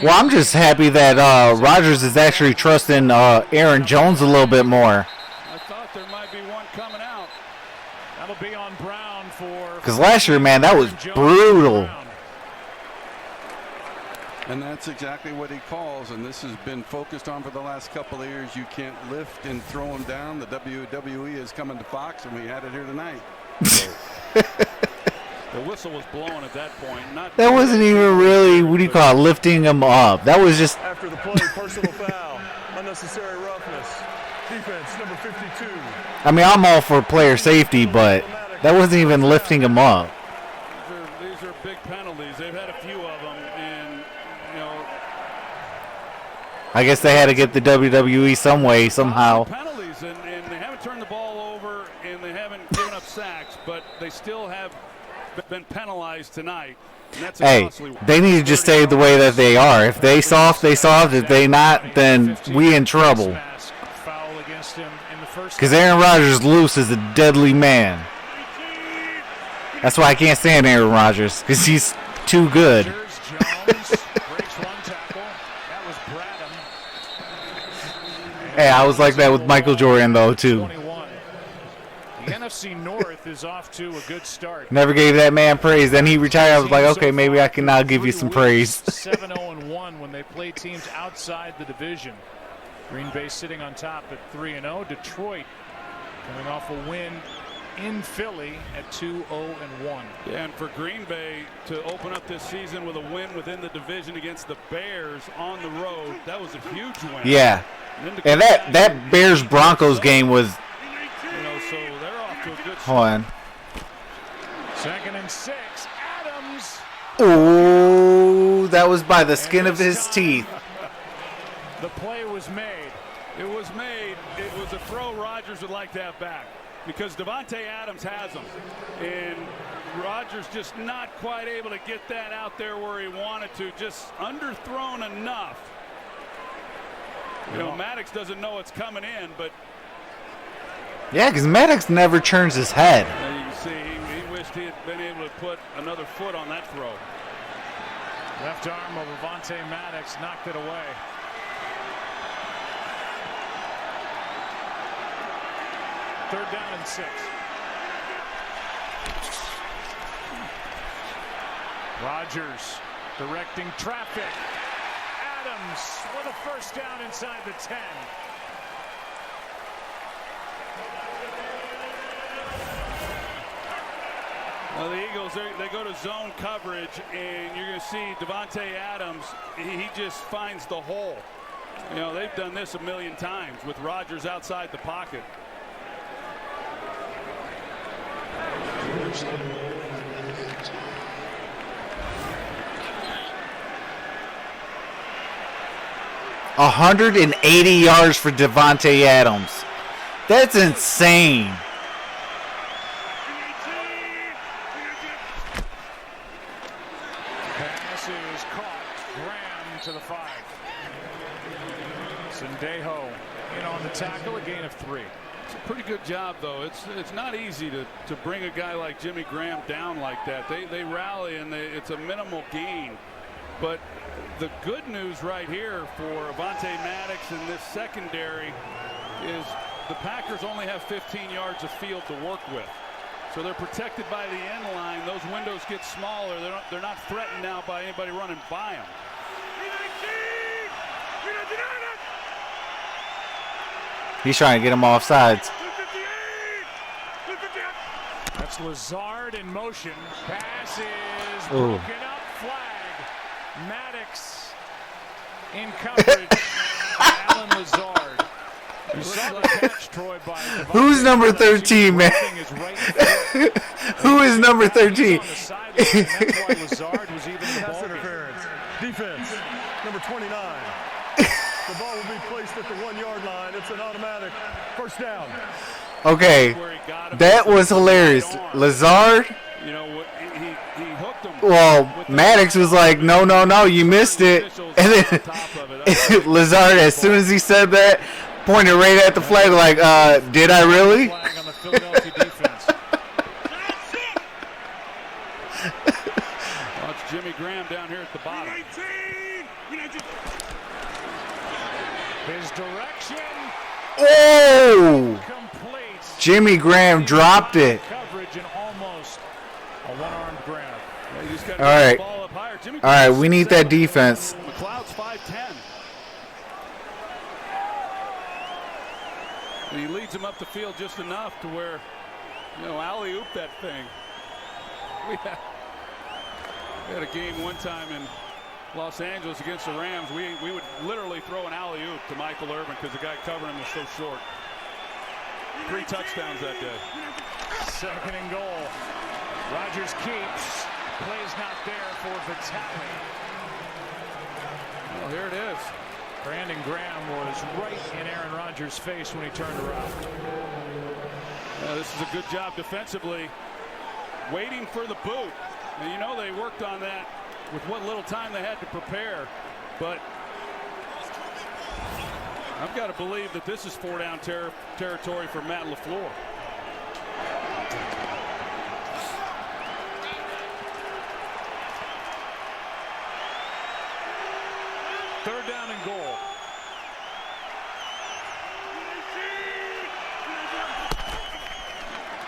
Well, I'm just happy that Rodgers is actually trusting Aaron Jones a little bit more. I thought there might be one coming out. That'll be on Brown for. Because last year, man, that was brutal. And that's exactly what he calls, and this has been focused on for the last couple of years. You can't lift and throw him down. The WWE is coming to Fox, and we had it here tonight. So. The whistle was blowing at that point. That wasn't even really, what do you call it, lifting him up. That was just... After the play, personal foul, unnecessary roughness. Defense, number 52. I mean, I'm all for player safety, but that wasn't even lifting him up. These are big penalties. They've had a few of them, and, you know... I guess they had to get the WWE some way, somehow. Penalties, and they haven't turned the ball over, and they haven't given up sacks, but they still have been penalized tonight. And that's Hey, they need to just stay the way that they are. If they soft, they soft. If they not, then we in trouble. Because Aaron Rodgers loose is a deadly man. That's why I can't stand Aaron Rodgers, because he's too good. Hey, I was like that with Michael Jordan, though, too. The NFC North is off to a good start. Never gave that man praise. Then he retired. I was like, okay, maybe I can now give you some praise. 7-0-1 when they play teams outside the division. Green Bay sitting on top at 3-0. Detroit coming off a win in Philly at 2-0-1. Yeah, and for Green Bay to open up this season with a win within the division against the Bears on the road, that was a huge win. Yeah, and that Bears-Broncos game was... You know, so they're off to a good start. Hold on. 2nd and 6. Adams. Ooh, that was by the skin of his teeth. The play was made. It was made. It was a throw Rodgers would like to have back, because Davante Adams has him, and Rodgers just not quite able to get that out there where he wanted to. Just underthrown enough. You know, Maddox doesn't know it's coming in, but... Yeah, because Maddox never turns his head. You can see he wished he had been able to put another foot on that throw. Left arm of Avonte Maddox knocked it away. Third down and 6. Rodgers directing traffic. Adams with a first down inside the 10. Well, the Eagles, they go to zone coverage, and you're going to see Davante Adams, he just finds the hole. You know, they've done this a million times with Rodgers outside the pocket. A 180 yards for Davante Adams. That's insane. Pass is caught. Graham to the 5. Sendejo in on the tackle, a gain of 3. It's a pretty good job, though. It's not easy to bring a guy like Jimmy Graham down like that. They rally, and it's a minimal gain. But the good news right here for Avonte Maddox in this secondary is the Packers only have 15 yards of field to work with. So they're protected by the end line. Those windows get smaller. They're not threatened now by anybody running by them. He's trying to get him off sides. That's Lazard in motion. Pass is broken up. Flag. Maddox in coverage. Alan Lazard. You saw the catch, Troy, by Who's number 13, man? Who is number 13? Pass interference. Defense, number 29. The ball will be placed at the 1-yard line. It's an automatic first down. Okay, that was hilarious. Lazard. You know, he hooked him. Well, Maddox was like, no, no, no, you missed it. And then Lazard, as soon as he said that, pointed right at the flag like, did I really? Watch Jimmy Graham down here at the bottom. His direction. Oh! Complete. Jimmy Graham dropped it. Coverage and almost a one-armed grab. All right. All right, we need that defense. McLeod's 5'10". He leads him up the field just enough to where, you know, alley-oop that thing. We had a game one time in Los Angeles against the Rams. We would literally throw an alley-oop to Michael Irvin because the guy covering him was so short. 3 touchdowns that day. 2nd and goal. Rodgers keeps. Play's not there for Vitale. Well, here it is. Brandon Graham was right in Aaron Rodgers' face when he turned around. Yeah, this is a good job defensively. Waiting for the boot. And you know they worked on that with what little time they had to prepare. But I've got to believe that this is 4-down territory for Matt LaFleur. Third down and goal.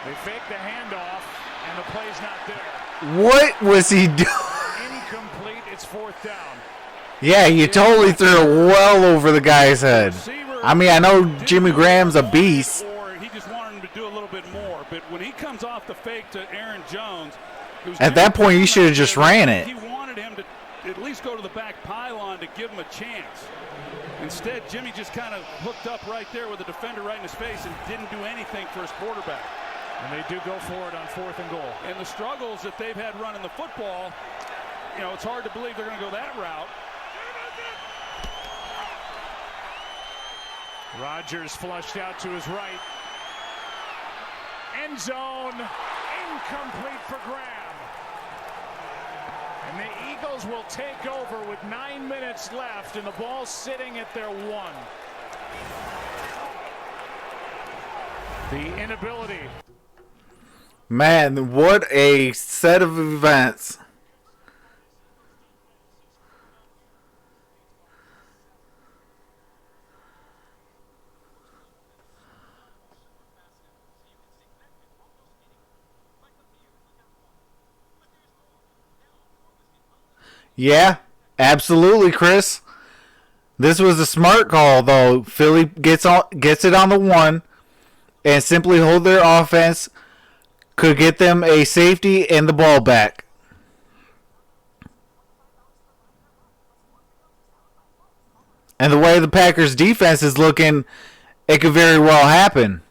They fake the handoff, and the play's not there. What was he doing? Incomplete. It's 4th down. Yeah, you totally threw it well over the guy's head. I mean, I know Jimmy Graham's a beast. Or he just wanted him to do a little bit more. But when he comes off the fake to Aaron Jones, At that point, you should have just ran it. He wanted him to at least go to the back pylon to give him a chance. Instead, Jimmy just kind of hooked up right there with the defender right in his face and didn't do anything for his quarterback. And they do go for it on 4th and goal. And the struggles that they've had running the football, you know, it's hard to believe they're going to go that route. Rodgers flushed out to his right. End zone. Incomplete for Graham. And the Eagles will take over with 9 minutes left and the ball sitting at their 1. The inability. Man, what a set of events. Yeah, absolutely, Chris. This was a smart call, though. Philly gets it on the 1 and simply hold their offense. Could get them a safety and the ball back. And the way the Packers defense is looking, it could very well happen.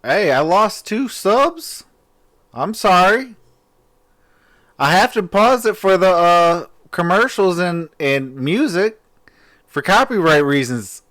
Hey, I lost 2 subs. I'm sorry. I have to pause it for the commercials and music for copyright reasons.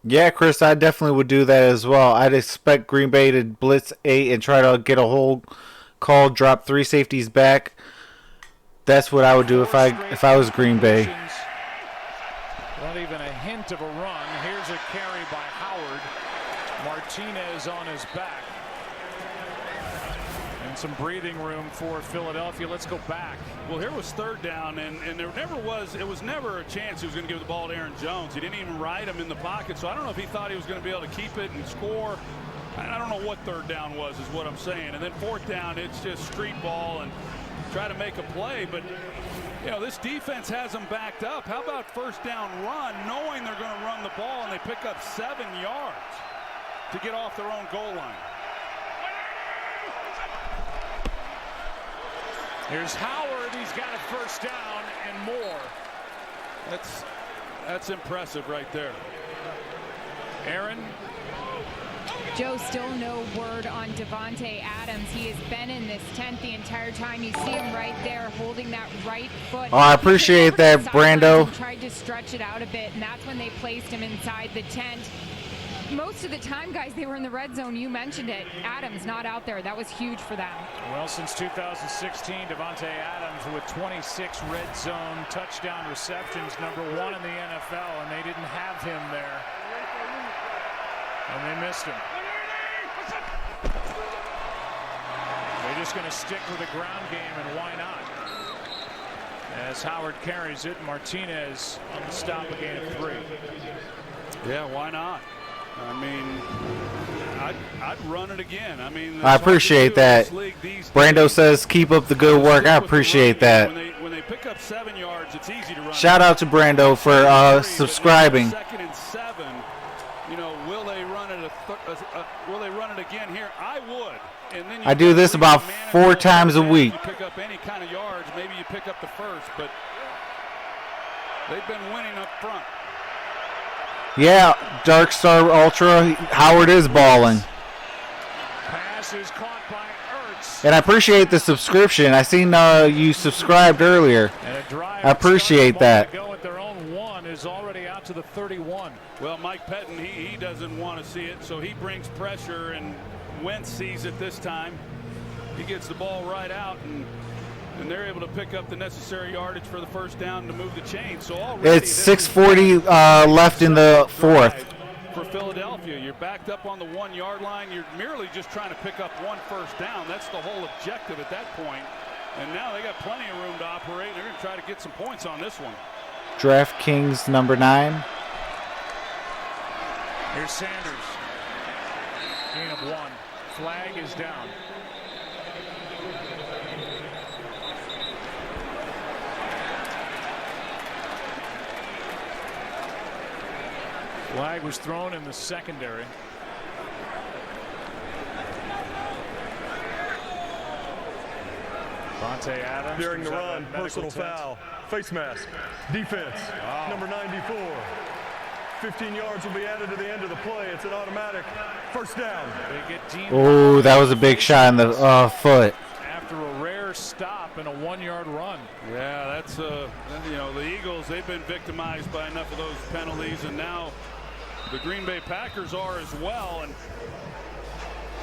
Yeah, Chris, I definitely would do that as well. I'd expect Green Bay to blitz 8 and try to get a whole call, drop 3 safeties back. That's what I would do if I was Green Bay. Not even a hint of a run. Here's a carry by Howard. Martinez on his back. And some breathing room for Philadelphia. Let's go back. Well, here was third down, and it was never a chance he was going to give the ball to Aaron Jones. He didn't even ride him in the pocket, so I don't know if he thought he was going to be able to keep it and score. I don't know what third down was, is what I'm saying. And then fourth down, it's just street ball and try to make a play. But, you know, this defense has them backed up. How about first down run, knowing they're going to run the ball, and they pick up 7 yards to get off their own goal line. Here's Howard. He's got a first down and more. That's impressive right there. Aaron. Joe, still no word on Davante Adams. He has been in this tent the entire time. You see him right there holding that right foot. Oh, I appreciate that, Brando. Tried to stretch it out a bit, and that's when they placed him inside the tent. Most of the time, guys, they were in the red zone. You mentioned it. Adams not out there. That was huge for them. Well, since 2016, Davante Adams with 26 red zone touchdown receptions, #1 in the NFL, and they didn't have him there. And they missed him. They're just going to stick with the ground game, and why not? As Howard carries it, Martinez on the stop, a gain of 3. Yeah, why not? I mean, I'd run it again. I mean, I appreciate that. Brando says, keep up the good work. I appreciate that. When they pick up 7 yards, it's easy to run. Shout out to Brando for subscribing. 2nd and 7. You know, will they run it? Will they run it again here? I would. And then I do this about 4 times a week. You pick up any kind of yards, maybe you pick up the first, but they've been winning up front. Yeah, Dark Star Ultra, Howard is balling. Pass is caught by Ertz. And I appreciate the subscription. I seen you subscribed earlier. I appreciate that. Go at their own 1 is already out to the 31. Well, Mike Pettin, he doesn't want to see it, so he brings pressure, and Wentz sees it this time. He gets the ball right out, and they're able to pick up the necessary yardage for the first down to move the chain. So already it's 6:40 left in the 4th. For Philadelphia, you're backed up on the 1 yard line. You're merely just trying to pick up 1 first down. That's the whole objective at that point. And now they got plenty of room to operate. They're going to try to get some points on this one. DraftKings #9. Here's Sanders. Gain of 1. Flag is down. Flag was thrown in the secondary. Davante Adams. During the run, personal foul, face mask, defense, number 94. 15 yards will be added to the end of the play. It's an automatic first down. Oh, that was a big shot in the foot. After a rare stop and a 1 yard run. Yeah, that's you know, the Eagles, they've been victimized by enough of those penalties, and now the Green Bay Packers are as well. And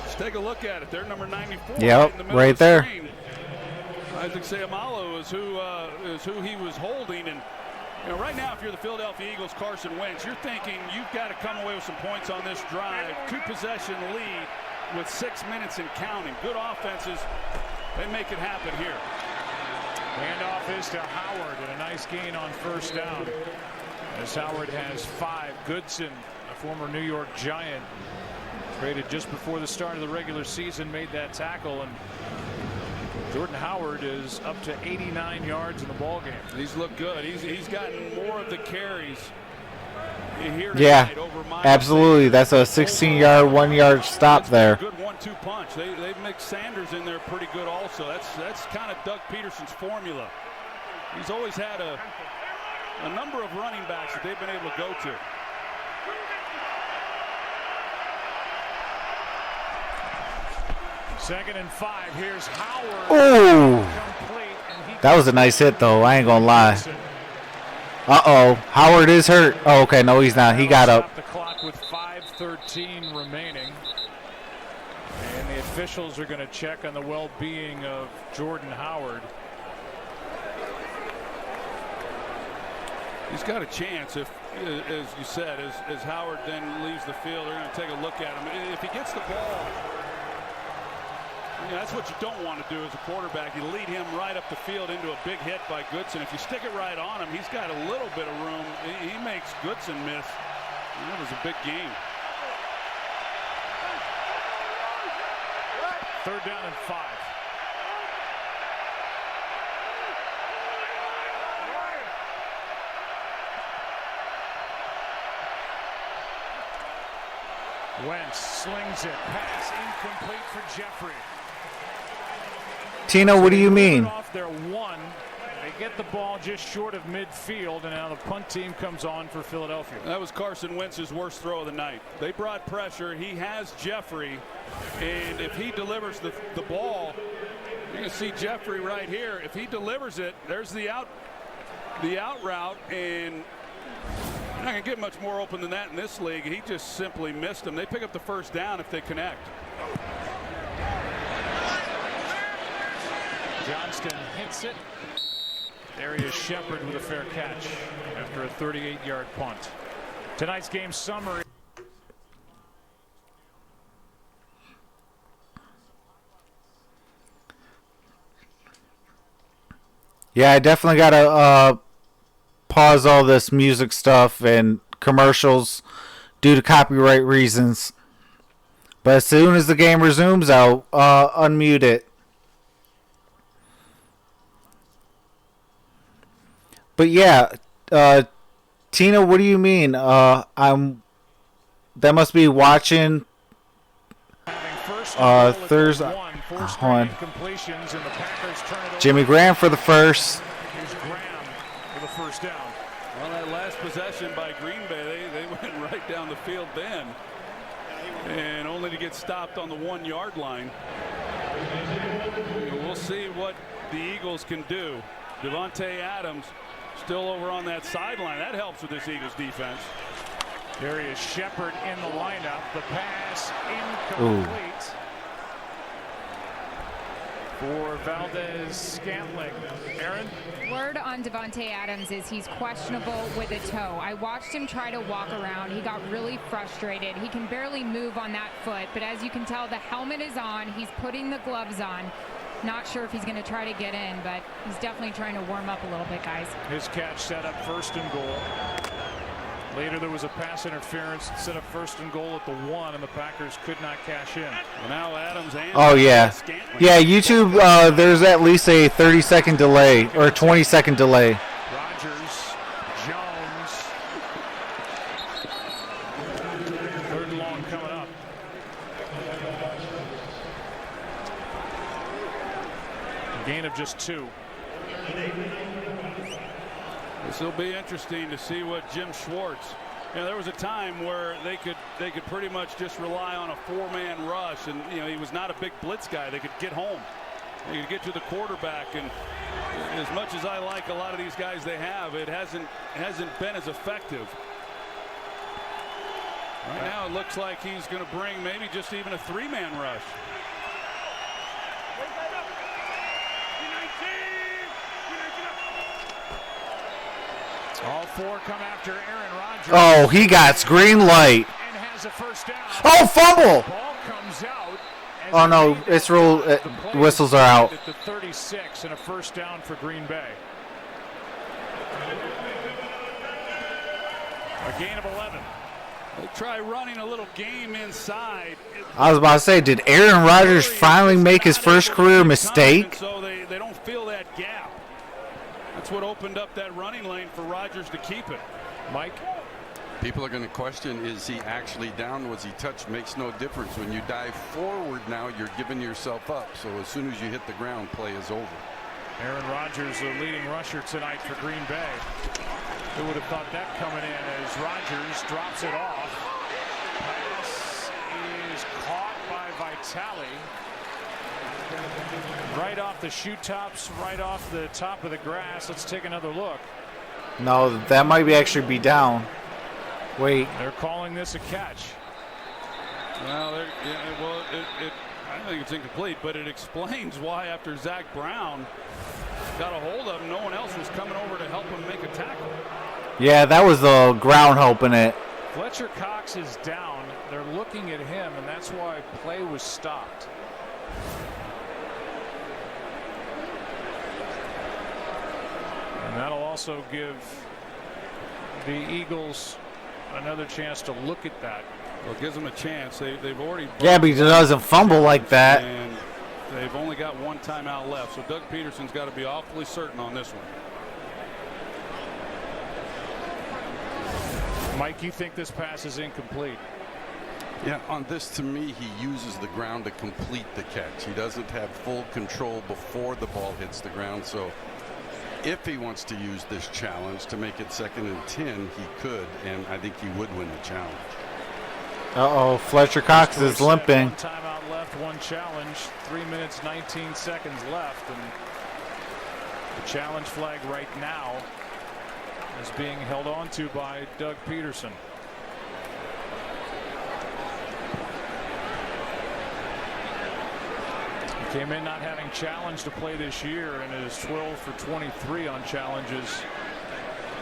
just take a look at it. They're number 94. Yep, right there. Isaac Seumalo is who he was holding, and you know, right now, if you're the Philadelphia Eagles, Carson Wentz, you're thinking you've got to come away with some points on this drive. 2-possession lead with 6 minutes and counting. Good offenses, they make it happen here. Handoff is to Howard, and a nice gain on first down. As Howard has 5. Goodson, a former New York Giant, traded just before the start of the regular season, made that tackle, and Jordan Howard is up to 89 yards in the ball game. He's looked good. He's gotten more of the carries here yeah, over absolutely. That's a 16-yard, 1 yard stop there. Good 1-2 punch. They've mixed Sanders in there pretty good also. That's kind of Doug Peterson's formula. He's always had a number of running backs that they've been able to go to. Second and 5. Here's Howard. Oh, that was a nice hit, though. I ain't gonna lie. Uh-oh, Howard is hurt. Oh, okay, no, he's not. He got up. The clock with 5:13 remaining, and the officials are going to check on the well-being of Jordan Howard. He's got a chance if, as you said, as Howard then leaves the field, they're going to take a look at him. If he gets the ball, Yeah, that's what you don't want to do as a quarterback. You lead him right up the field into a big hit by Goodson. If you stick it right on him, he's got a little bit of room. He makes Goodson miss. That was a big game. 3rd down and 5. Wentz slings it. Pass incomplete for Jeffrey. Tina, what do you mean? Off their 1. They get the ball just short of midfield, and now the punt team comes on for Philadelphia. That was Carson Wentz's worst throw of the night. They brought pressure. He has Jeffrey, and if he delivers the ball, you can see Jeffrey right here. If he delivers it, there's the out route, and you're not going to get much more open than that in this league. He just simply missed him. They pick up the 1st down if they connect. Johnston hits it. There he is, Shepard with a fair catch after a 38-yard punt. Tonight's game summary. Yeah, I definitely got to pause all this music stuff and commercials due to copyright reasons. But as soon as the game resumes, I'll unmute it. But yeah, Tina, what do you mean? That must be watching Thursday. Hold on. Jimmy Graham for the first. Here's Graham for the 1st down. Well, that last possession by Green Bay, they went right down the field then, and only to get stopped on the 1-yard line. We'll see what the Eagles can do. Devontae Adams still over on that sideline. That helps with this Eagles defense. There he is, Shepard in the lineup. The pass incomplete for Valdez-Scantling. Aaron? Word on Devontae Adams is he's questionable with a toe. I watched him try to walk around. He got really frustrated. He can barely move on that foot, but as you can tell, the helmet is on. He's putting the gloves on. Not sure if he's going to try to get in, but he's definitely trying to warm up a little bit, guys. His catch set up 1st and goal. Later there was a pass interference, set up 1st and goal at the 1, and the Packers could not cash in. Well, now Adams and yeah. Scantling. Yeah, YouTube, there's at least a 30-second delay or a 20-second delay. Rodgers, Jones. 3rd and long coming up. A gain of just 2. This will be interesting to see what Jim Schwartz. There was a time where they could pretty much just rely on a 4-man rush, and he was not a big blitz guy. They could get home. They could get to the quarterback, and as much as I like a lot of these guys they have, it hasn't been as effective. Right now it looks like he's going to bring maybe just even a 3-man rush. All 4 come after Aaron Rodgers. Oh, he got green light. And has a 1st down. Oh, fumble! Ball comes out. Oh no, it's rule. Whistles are out. At the 36 and a 1st down for Green Bay. A gain of 11. They try running a little game inside. I was about to say, did Aaron Rodgers finally make his first career mistake? So they don't feel that gap. That's what opened up that running lane for Rodgers to keep it. Mike? People are going to question, is he actually down? Was he touched? Makes no difference. When you dive forward now, you're giving yourself up. So as soon as you hit the ground, play is over. Aaron Rodgers, the leading rusher tonight for Green Bay. Who would have thought that coming in as Rodgers drops it off. Pass is caught by Vitale. Right off the shoe tops, right off the top of the grass. Let's take another look. No, that might actually be down. Wait. They're calling this a catch. Well, I think it's incomplete, but it explains why after Zach Brown got a hold of him, no one else was coming over to help him make a tackle. Yeah, that was the ground helping it. Fletcher Cox is down. They're looking at him, and that's why play was stopped. And that'll also give the Eagles another chance to look at that. Well, it gives them a chance. They've already. Yeah, but he doesn't fumble like that. And they've only got one timeout left. So Doug Peterson's got to be awfully certain on this one. Mike, you think this pass is incomplete? Yeah, on this, to me, he uses the ground to complete the catch. He doesn't have full control before the ball hits the ground. So if he wants to use this challenge to make it 2nd and 10, he could, and I think he would win the challenge. Uh-oh, Fletcher Cox is limping. One timeout left, one challenge, 3 minutes, 19 seconds left, and the challenge flag right now is being held on to by Doug Peterson. He came in not having challenged to play this year and is 12 for 23 on challenges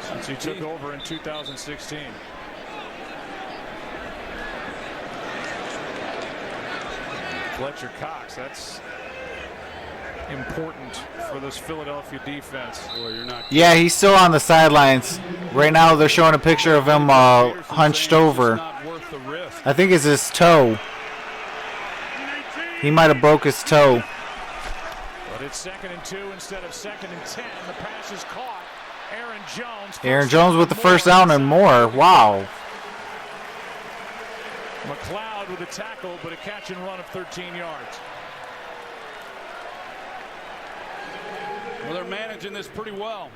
since he took over in 2016. Fletcher Cox, that's important for this Philadelphia defense. Boy, you're not. Yeah, he's still on the sidelines. Right now they're showing a picture of him hunched over. I think it's his toe. He might have broke his toe. But it's 2nd and 2 instead of 2nd and 10. The pass is caught. Aaron Jones with the first down and more. Wow. McLeod with a tackle, but a catch and run of 13 yards. Well, they're managing this pretty well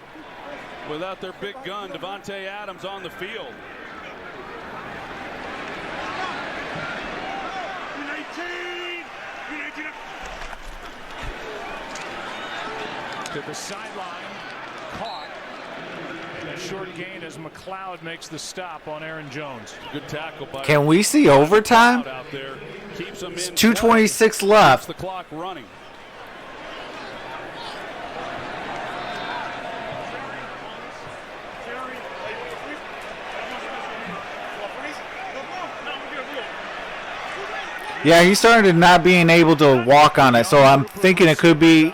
without their big gun, Devontae Adams, on the field. To the sideline, caught. A short gain as McLeod makes the stop on Aaron Jones. Good tackle by. Can we see overtime? Out there. Keeps them It's in 2:26 play. left. Keeps the clock running. Yeah, he started not being able to walk on it, so I'm thinking it could be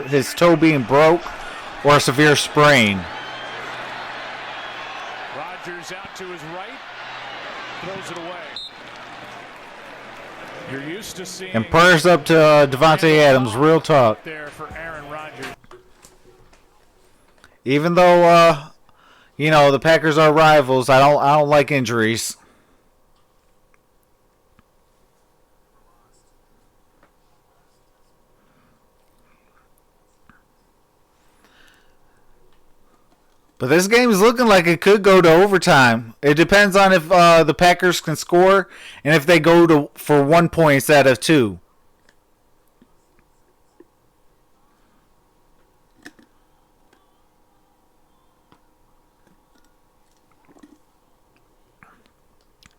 his toe being broke or a severe sprain. Rodgers out to his right, throws it away. You're used to seeing. And prayers up to Devontae Adams, real talk. There for Aaron Rodgers. Even though the Packers are rivals, I don't like injuries. But this game is looking like it could go to overtime. It depends on if the Packers can score and if they go for 1 point instead of 2.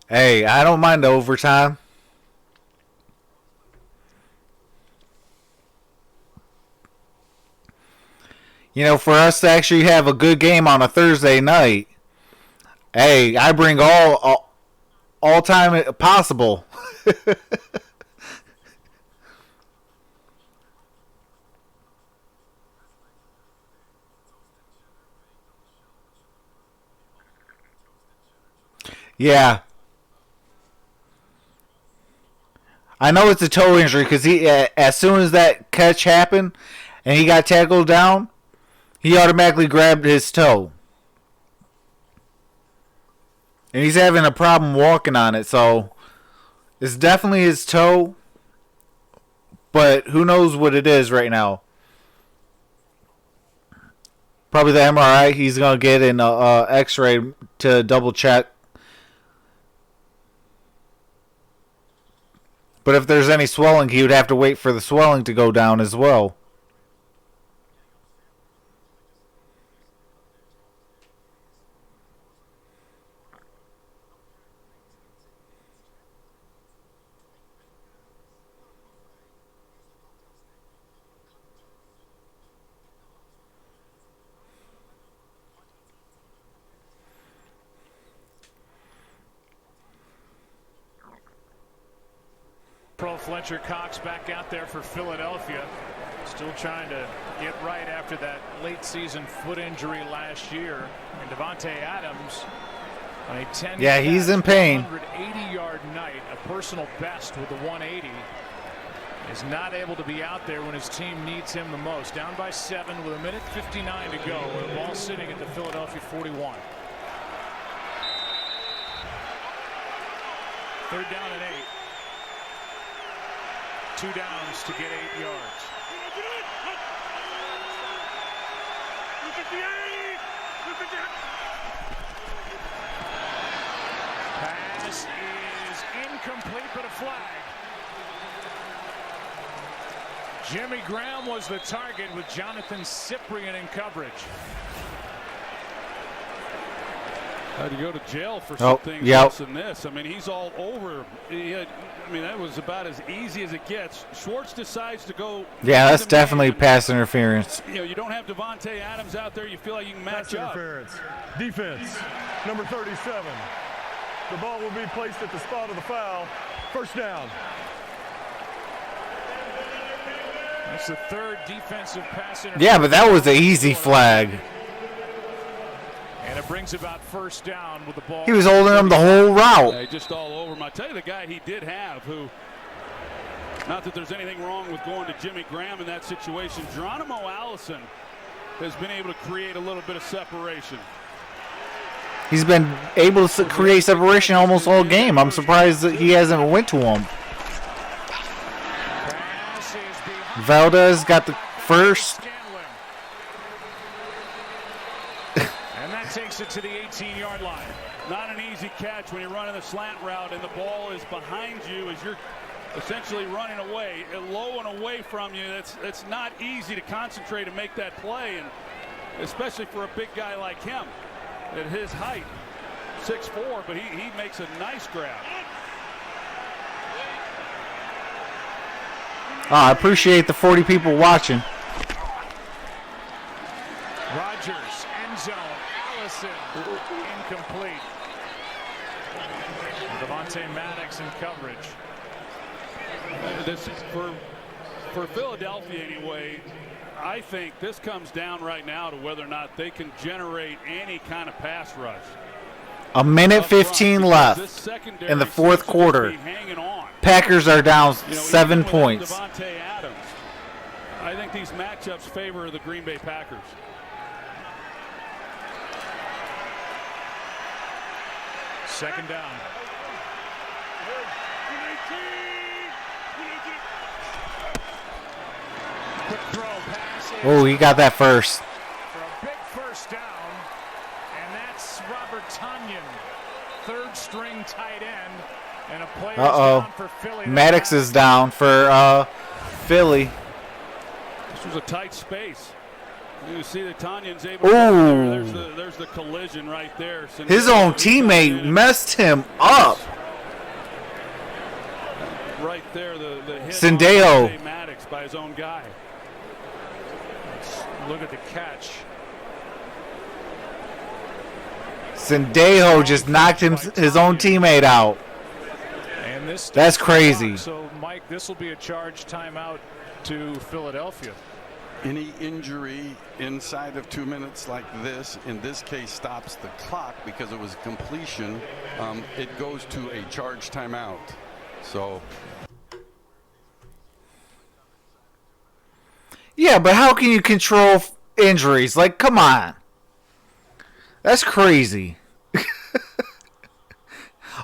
Hey, I don't mind the overtime. For us to actually have a good game on a Thursday night, hey, I bring all time possible. Yeah. I know it's a toe injury because as soon as that catch happened and he got tackled down, he automatically grabbed his toe. And he's having a problem walking on it, so it's definitely his toe. But who knows what it is right now. Probably the MRI. He's going to get an x-ray to double check. But if there's any swelling, he would have to wait for the swelling to go down as well. Fletcher Cox back out there for Philadelphia. Still trying to get right after that late season foot injury last year. And Devontae Adams on a 10. Yeah, he's in pain. 180-yard night, a personal best with the 180. Is not able to be out there when his team needs him the most. Down by 7 with 1:59 to go. With the ball sitting at the Philadelphia 41. 3rd down and 8. 2 downs to get 8 yards. Pass is incomplete, but a flag. Jimmy Graham was the target with Jonathan Cyprien in coverage. Had to go to jail for something worse than this. I mean, he's all over. That was about as easy as it gets. Schwartz decides to go. Yeah, that's definitely pass interference. You don't have Devontae Adams out there. You feel like you can match up. Interference. Defense, number 37. The ball will be placed at the spot of the foul. 1st down. That's the 3rd defensive pass interference. Yeah, but that was an easy flag. And it brings about 1st down with the ball. He was holding him the whole route. Yeah, just all over him. I tell you, the guy he did have, who, not that there's anything wrong with going to Jimmy Graham in that situation, Geronimo Allison has been able to create a little bit of separation. He's been able to create separation almost all game. I'm surprised that he hasn't went to him. Valdez got the first. And that takes it to the 18-yard line. Not an easy catch when you're running the slant route and the ball is behind you as you're essentially running away, low and away from you. It's not easy to concentrate and make that play, and especially for a big guy like him at his height, 6'4", but he makes a nice grab. I appreciate the 40 people watching. Rodgers, end zone, Allison, incomplete. Devontae Maddox in coverage. This for Philadelphia anyway. I think this comes down right now to whether or not they can generate any kind of pass rush. 1:15 left in the 4th quarter. Packers are down 7 points. Devontae Adams. I think these matchups favor the Green Bay Packers. Second down. Quick throw pass. Oh, he got that first. For a big 1st down, and that's Robert Tonyan, 3rd string tight end, and a player down for Philly. Maddox is down for Philly. This was a tight space. You see that Tanyan's able to. There's the collision right there. His own teammate messed him up. Right there, the hit Sendejo. on Maddox by his own guy. Let's look at the catch. Sendejo just knocked his own teammate out. And That's crazy. So, Mike, this will be a charge timeout to Philadelphia. Any injury inside of 2 minutes like this, in this case, stops the clock because it was completion. It goes to a charge timeout. So. Yeah, but how can you control injuries? Like, come on. That's crazy.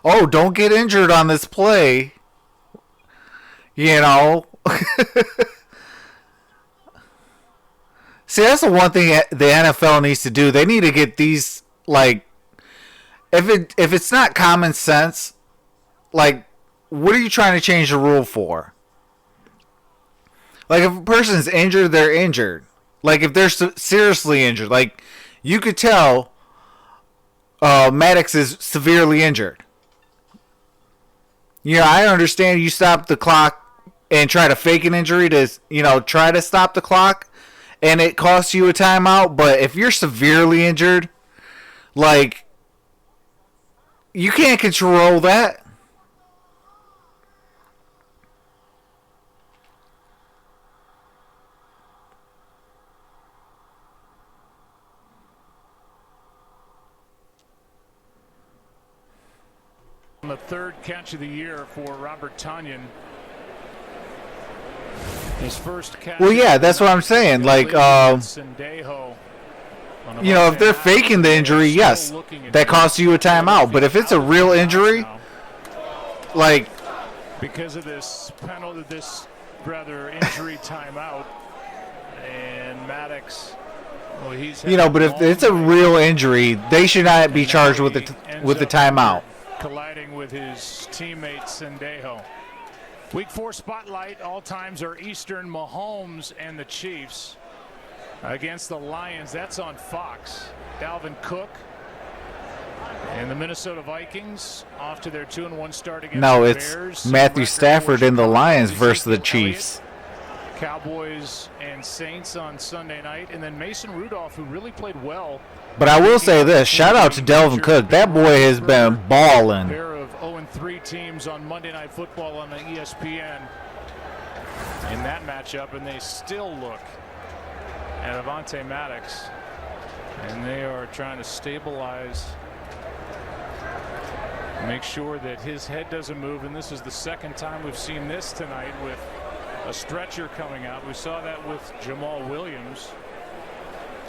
Oh, don't get injured on this play. You know. See, that's the one thing the NFL needs to do. They need to get these, like, if it's not common sense, like, what are you trying to change the rule for? Like, if a person's injured, they're injured. Like, if they're seriously injured, like, you could tell Maddox is severely injured. You know, I understand you stop the clock and try to fake an injury to, try to stop the clock, and it costs you a timeout. But if you're severely injured, like, you can't control that. The third catch of the year for Robert Tonyan. His first catch. Well, yeah, that's what I'm saying. Like, Sendejo. you know, if they're faking the injury, yes, that costs you a timeout. But if it's a real injury, like, because of this penalty, this rather injury timeout, and Maddox, well, he's, you know, but if it's a real injury, they should not be charged with the timeout. Colliding with his teammate Sendejo. Week 4 spotlight. All times are Eastern. Mahomes and the Chiefs against the Lions. That's on Fox. Dalvin Cook and the Minnesota Vikings off to their 2-1 start against No, the it's Bears. Matthew Stafford and the Lions versus the Chiefs. Cowboys and Saints on Sunday night, and then Mason Rudolph, who really played well. But I will say this, shout out to Dalvin Cook. That boy has been balling. Pair of 0-3 teams on Monday Night Football on the ESPN in that matchup, and they still look at Avonte Maddox, and they are trying to stabilize, make sure that his head doesn't move, and this is the second time we've seen this tonight with a stretcher coming out. We saw that with Jamal Williams,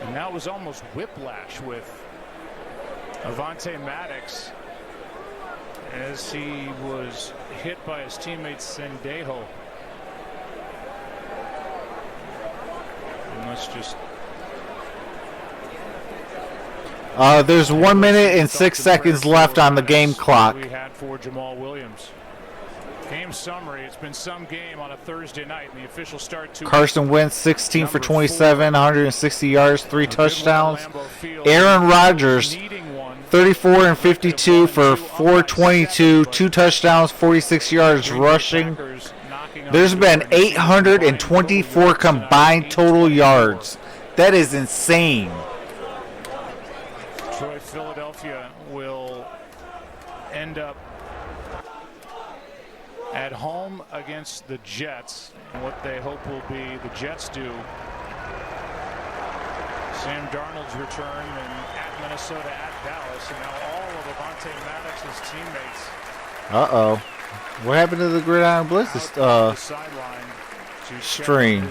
and now it was almost whiplash with Avonte Maddox as he was hit by his teammate Sendejo. And let's just there's 1 minute and 6 seconds left on the game clock. We had for Jamal Williams. Game summary. It's been some game on a Thursday night, and the official start to Carson Wentz 16 for 27, 160 yards, 3 touchdowns. Aaron Rodgers 34 and 52 for 422, 2 touchdowns, 46 yards rushing. There's been 824 combined total yards. That is insane. Troy, Philadelphia will end up at home against the Jets. And what they hope will be the Jets do. Sam Darnold's return, and at Minnesota, at Dallas, and now all of Avonte Maddox's teammates. Uh-oh. What happened to the Gridiron Blitz stream?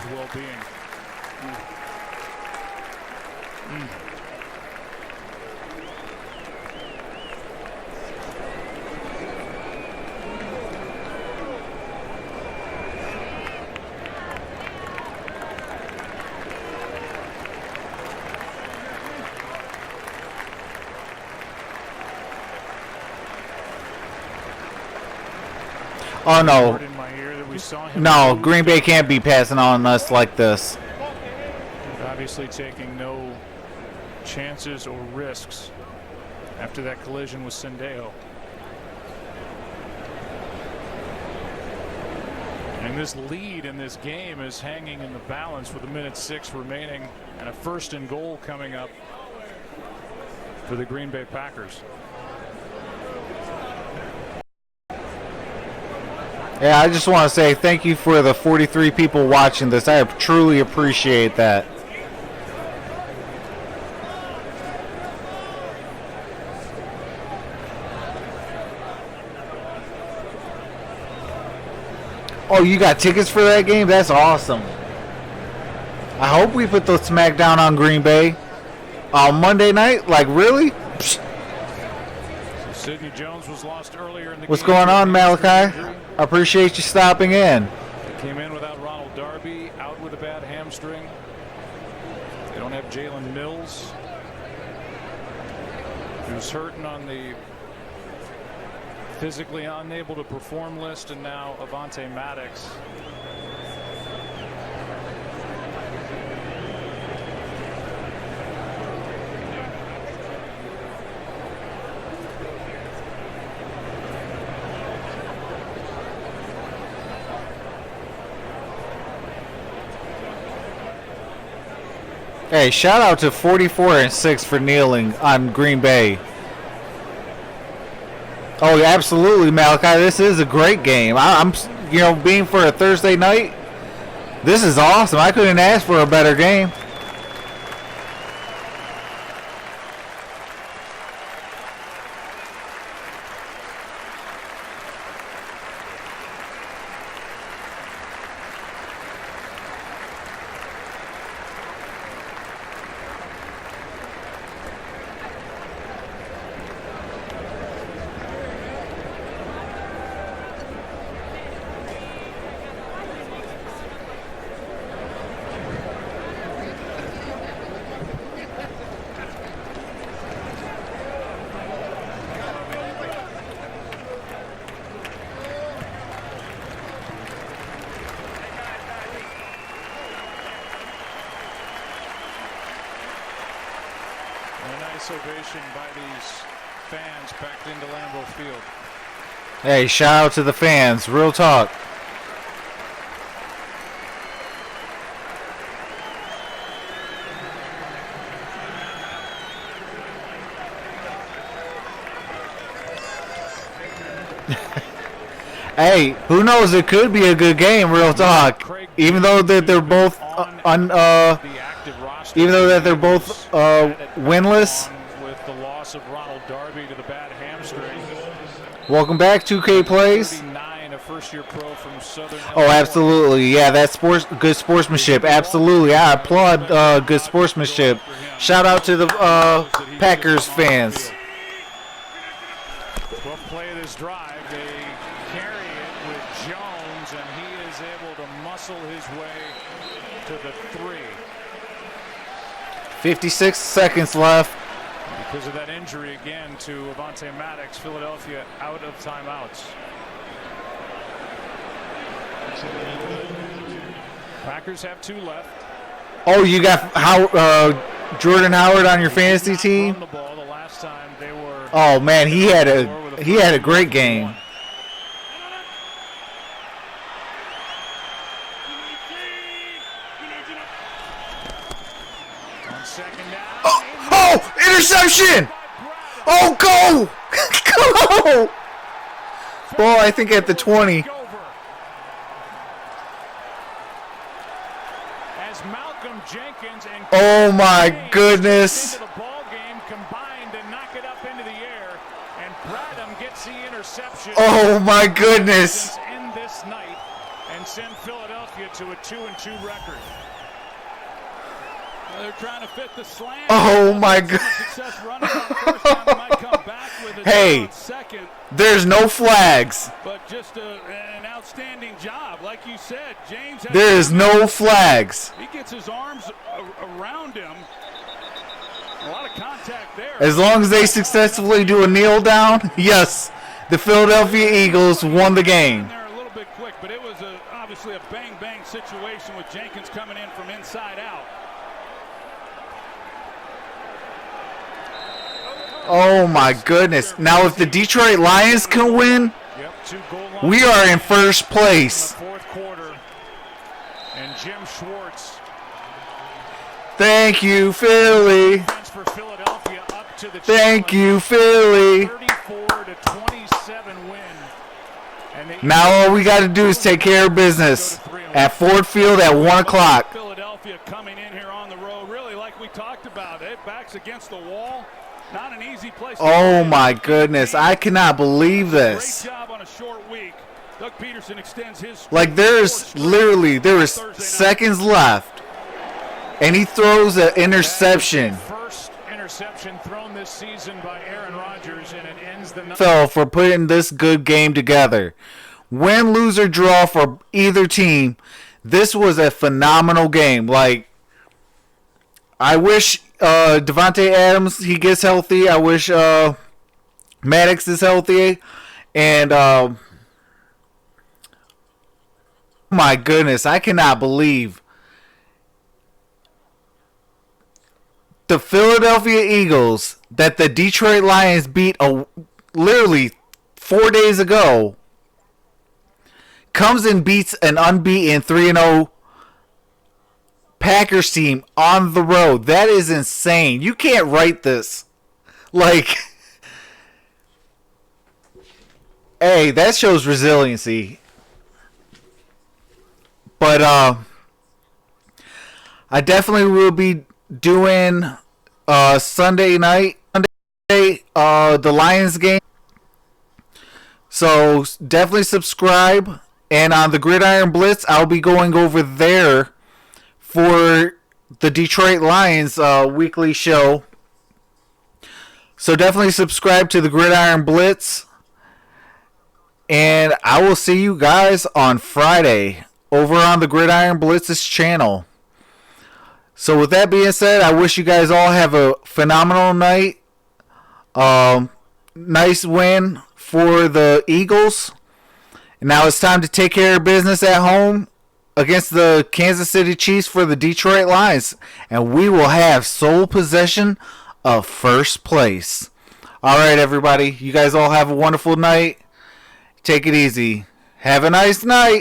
Oh, no. No, Green Bay can't be passing on us like this. Obviously taking no chances or risks after that collision with Sendejo. And this lead in this game is hanging in the balance with 1:06 remaining and a 1st and goal coming up for the Green Bay Packers. Yeah, I just want to say thank you for the 43 people watching this. I truly appreciate that. Oh, you got tickets for that game? That's awesome. I hope we put the smackdown on Green Bay on Monday night. Like, really? Psst. Sidney Jones was lost earlier in the What's game. going on, Malachi? I appreciate you stopping in. They came in without Ronald Darby, out with a bad hamstring. They don't have Jalen Mills, who's hurting on the physically unable to perform list, and now Avonte Maddox. Hey, shout out to 44 and 6 for kneeling on Green Bay. Oh, yeah, absolutely, Malachi. This is a great game. I'm, you know, being for a Thursday night, this is awesome. I couldn't ask for a better game. Nice ovation by these fans packed into Lambeau Field. Hey, shout out to the fans. Real talk. Hey, who knows? It could be a good game. Real talk. Even though that they're both winless. With the loss of Ronald Darby to the bad hamstring. Welcome back, 2K Plays. 39, a first-year pro from Southern Oh, Illinois. absolutely. Yeah, that's good sportsmanship. Absolutely. I applaud good sportsmanship. Shout out to the Packers fans. 12th play of this drive. They carry it with Jones, and he is able to muscle his way to the 3. 56 seconds left. Because of that injury again to Avonte Maddox, Philadelphia out of timeouts. Packers have 2 left. Oh, you got Jordan Howard on your fantasy team? Run the ball the last time they were. Oh man, he had a great game. On second down. Oh, interception! Oh, go! Go! Well, I think at the 20. As Malcolm Jenkins and Oh my goodness. into the ball game combined to knock it up into the air, and Bradham gets the interception. Oh my goodness. End this night and send Philadelphia to a 2-2 record. They're trying to fit the slant. Oh my god. Success running on first down. They might come back with it Hey, on second. there's no flags. But just an outstanding job. Like you said, James. There is no flags. He gets his arms around him. A lot of contact there. As long as they successfully do a kneel down, yes, the Philadelphia Eagles won the game. They're a little bit quick, but it was obviously a bang-bang situation with Jenkins coming in from inside out. Oh my goodness. Now if the Detroit Lions can win, Yep, 2 goal lines we are in first in place. the 4th quarter. And Jim Schwartz. Thank you, Philly. Defense for Philadelphia up to the Thank you, Philly. 34-27 win. And the Now all we got to do is take care of business at Ford Field at 1 o'clock. Philadelphia coming in here on the road, really like we talked about. It backs against the wall. Not an easy place. Oh my goodness, I cannot believe this. Great job on a short week. Doug Peterson extends his. Like there is seconds left, and he throws an interception. first interception thrown this season by Aaron Rodgers, and it ends the night. Phil, for putting this good game together. Win, lose, or draw for either team, this was a phenomenal game. Like, I wish Devontae Adams, he gets healthy. I wish Maddox is healthy. And, my goodness, I cannot believe the Philadelphia Eagles that the Detroit Lions beat literally 4 days ago comes and beats an unbeaten 3-0 Packers team on the road. That is insane. You can't write this. Like, hey, that shows resiliency. But I definitely will be doing Sunday night, the Lions game. So definitely subscribe. And on the Gridiron Blitz, I'll be going over there for the Detroit Lions weekly show. So definitely subscribe to the Gridiron Blitz. And I will see you guys on Friday over on the Gridiron Blitz's channel. So with that being said, I wish you guys all have a phenomenal night. Nice win for the Eagles. And now it's time to take care of business at home against the Kansas City Chiefs for the Detroit Lions. And we will have sole possession of first place. All right, everybody. You guys all have a wonderful night. Take it easy. Have a nice night.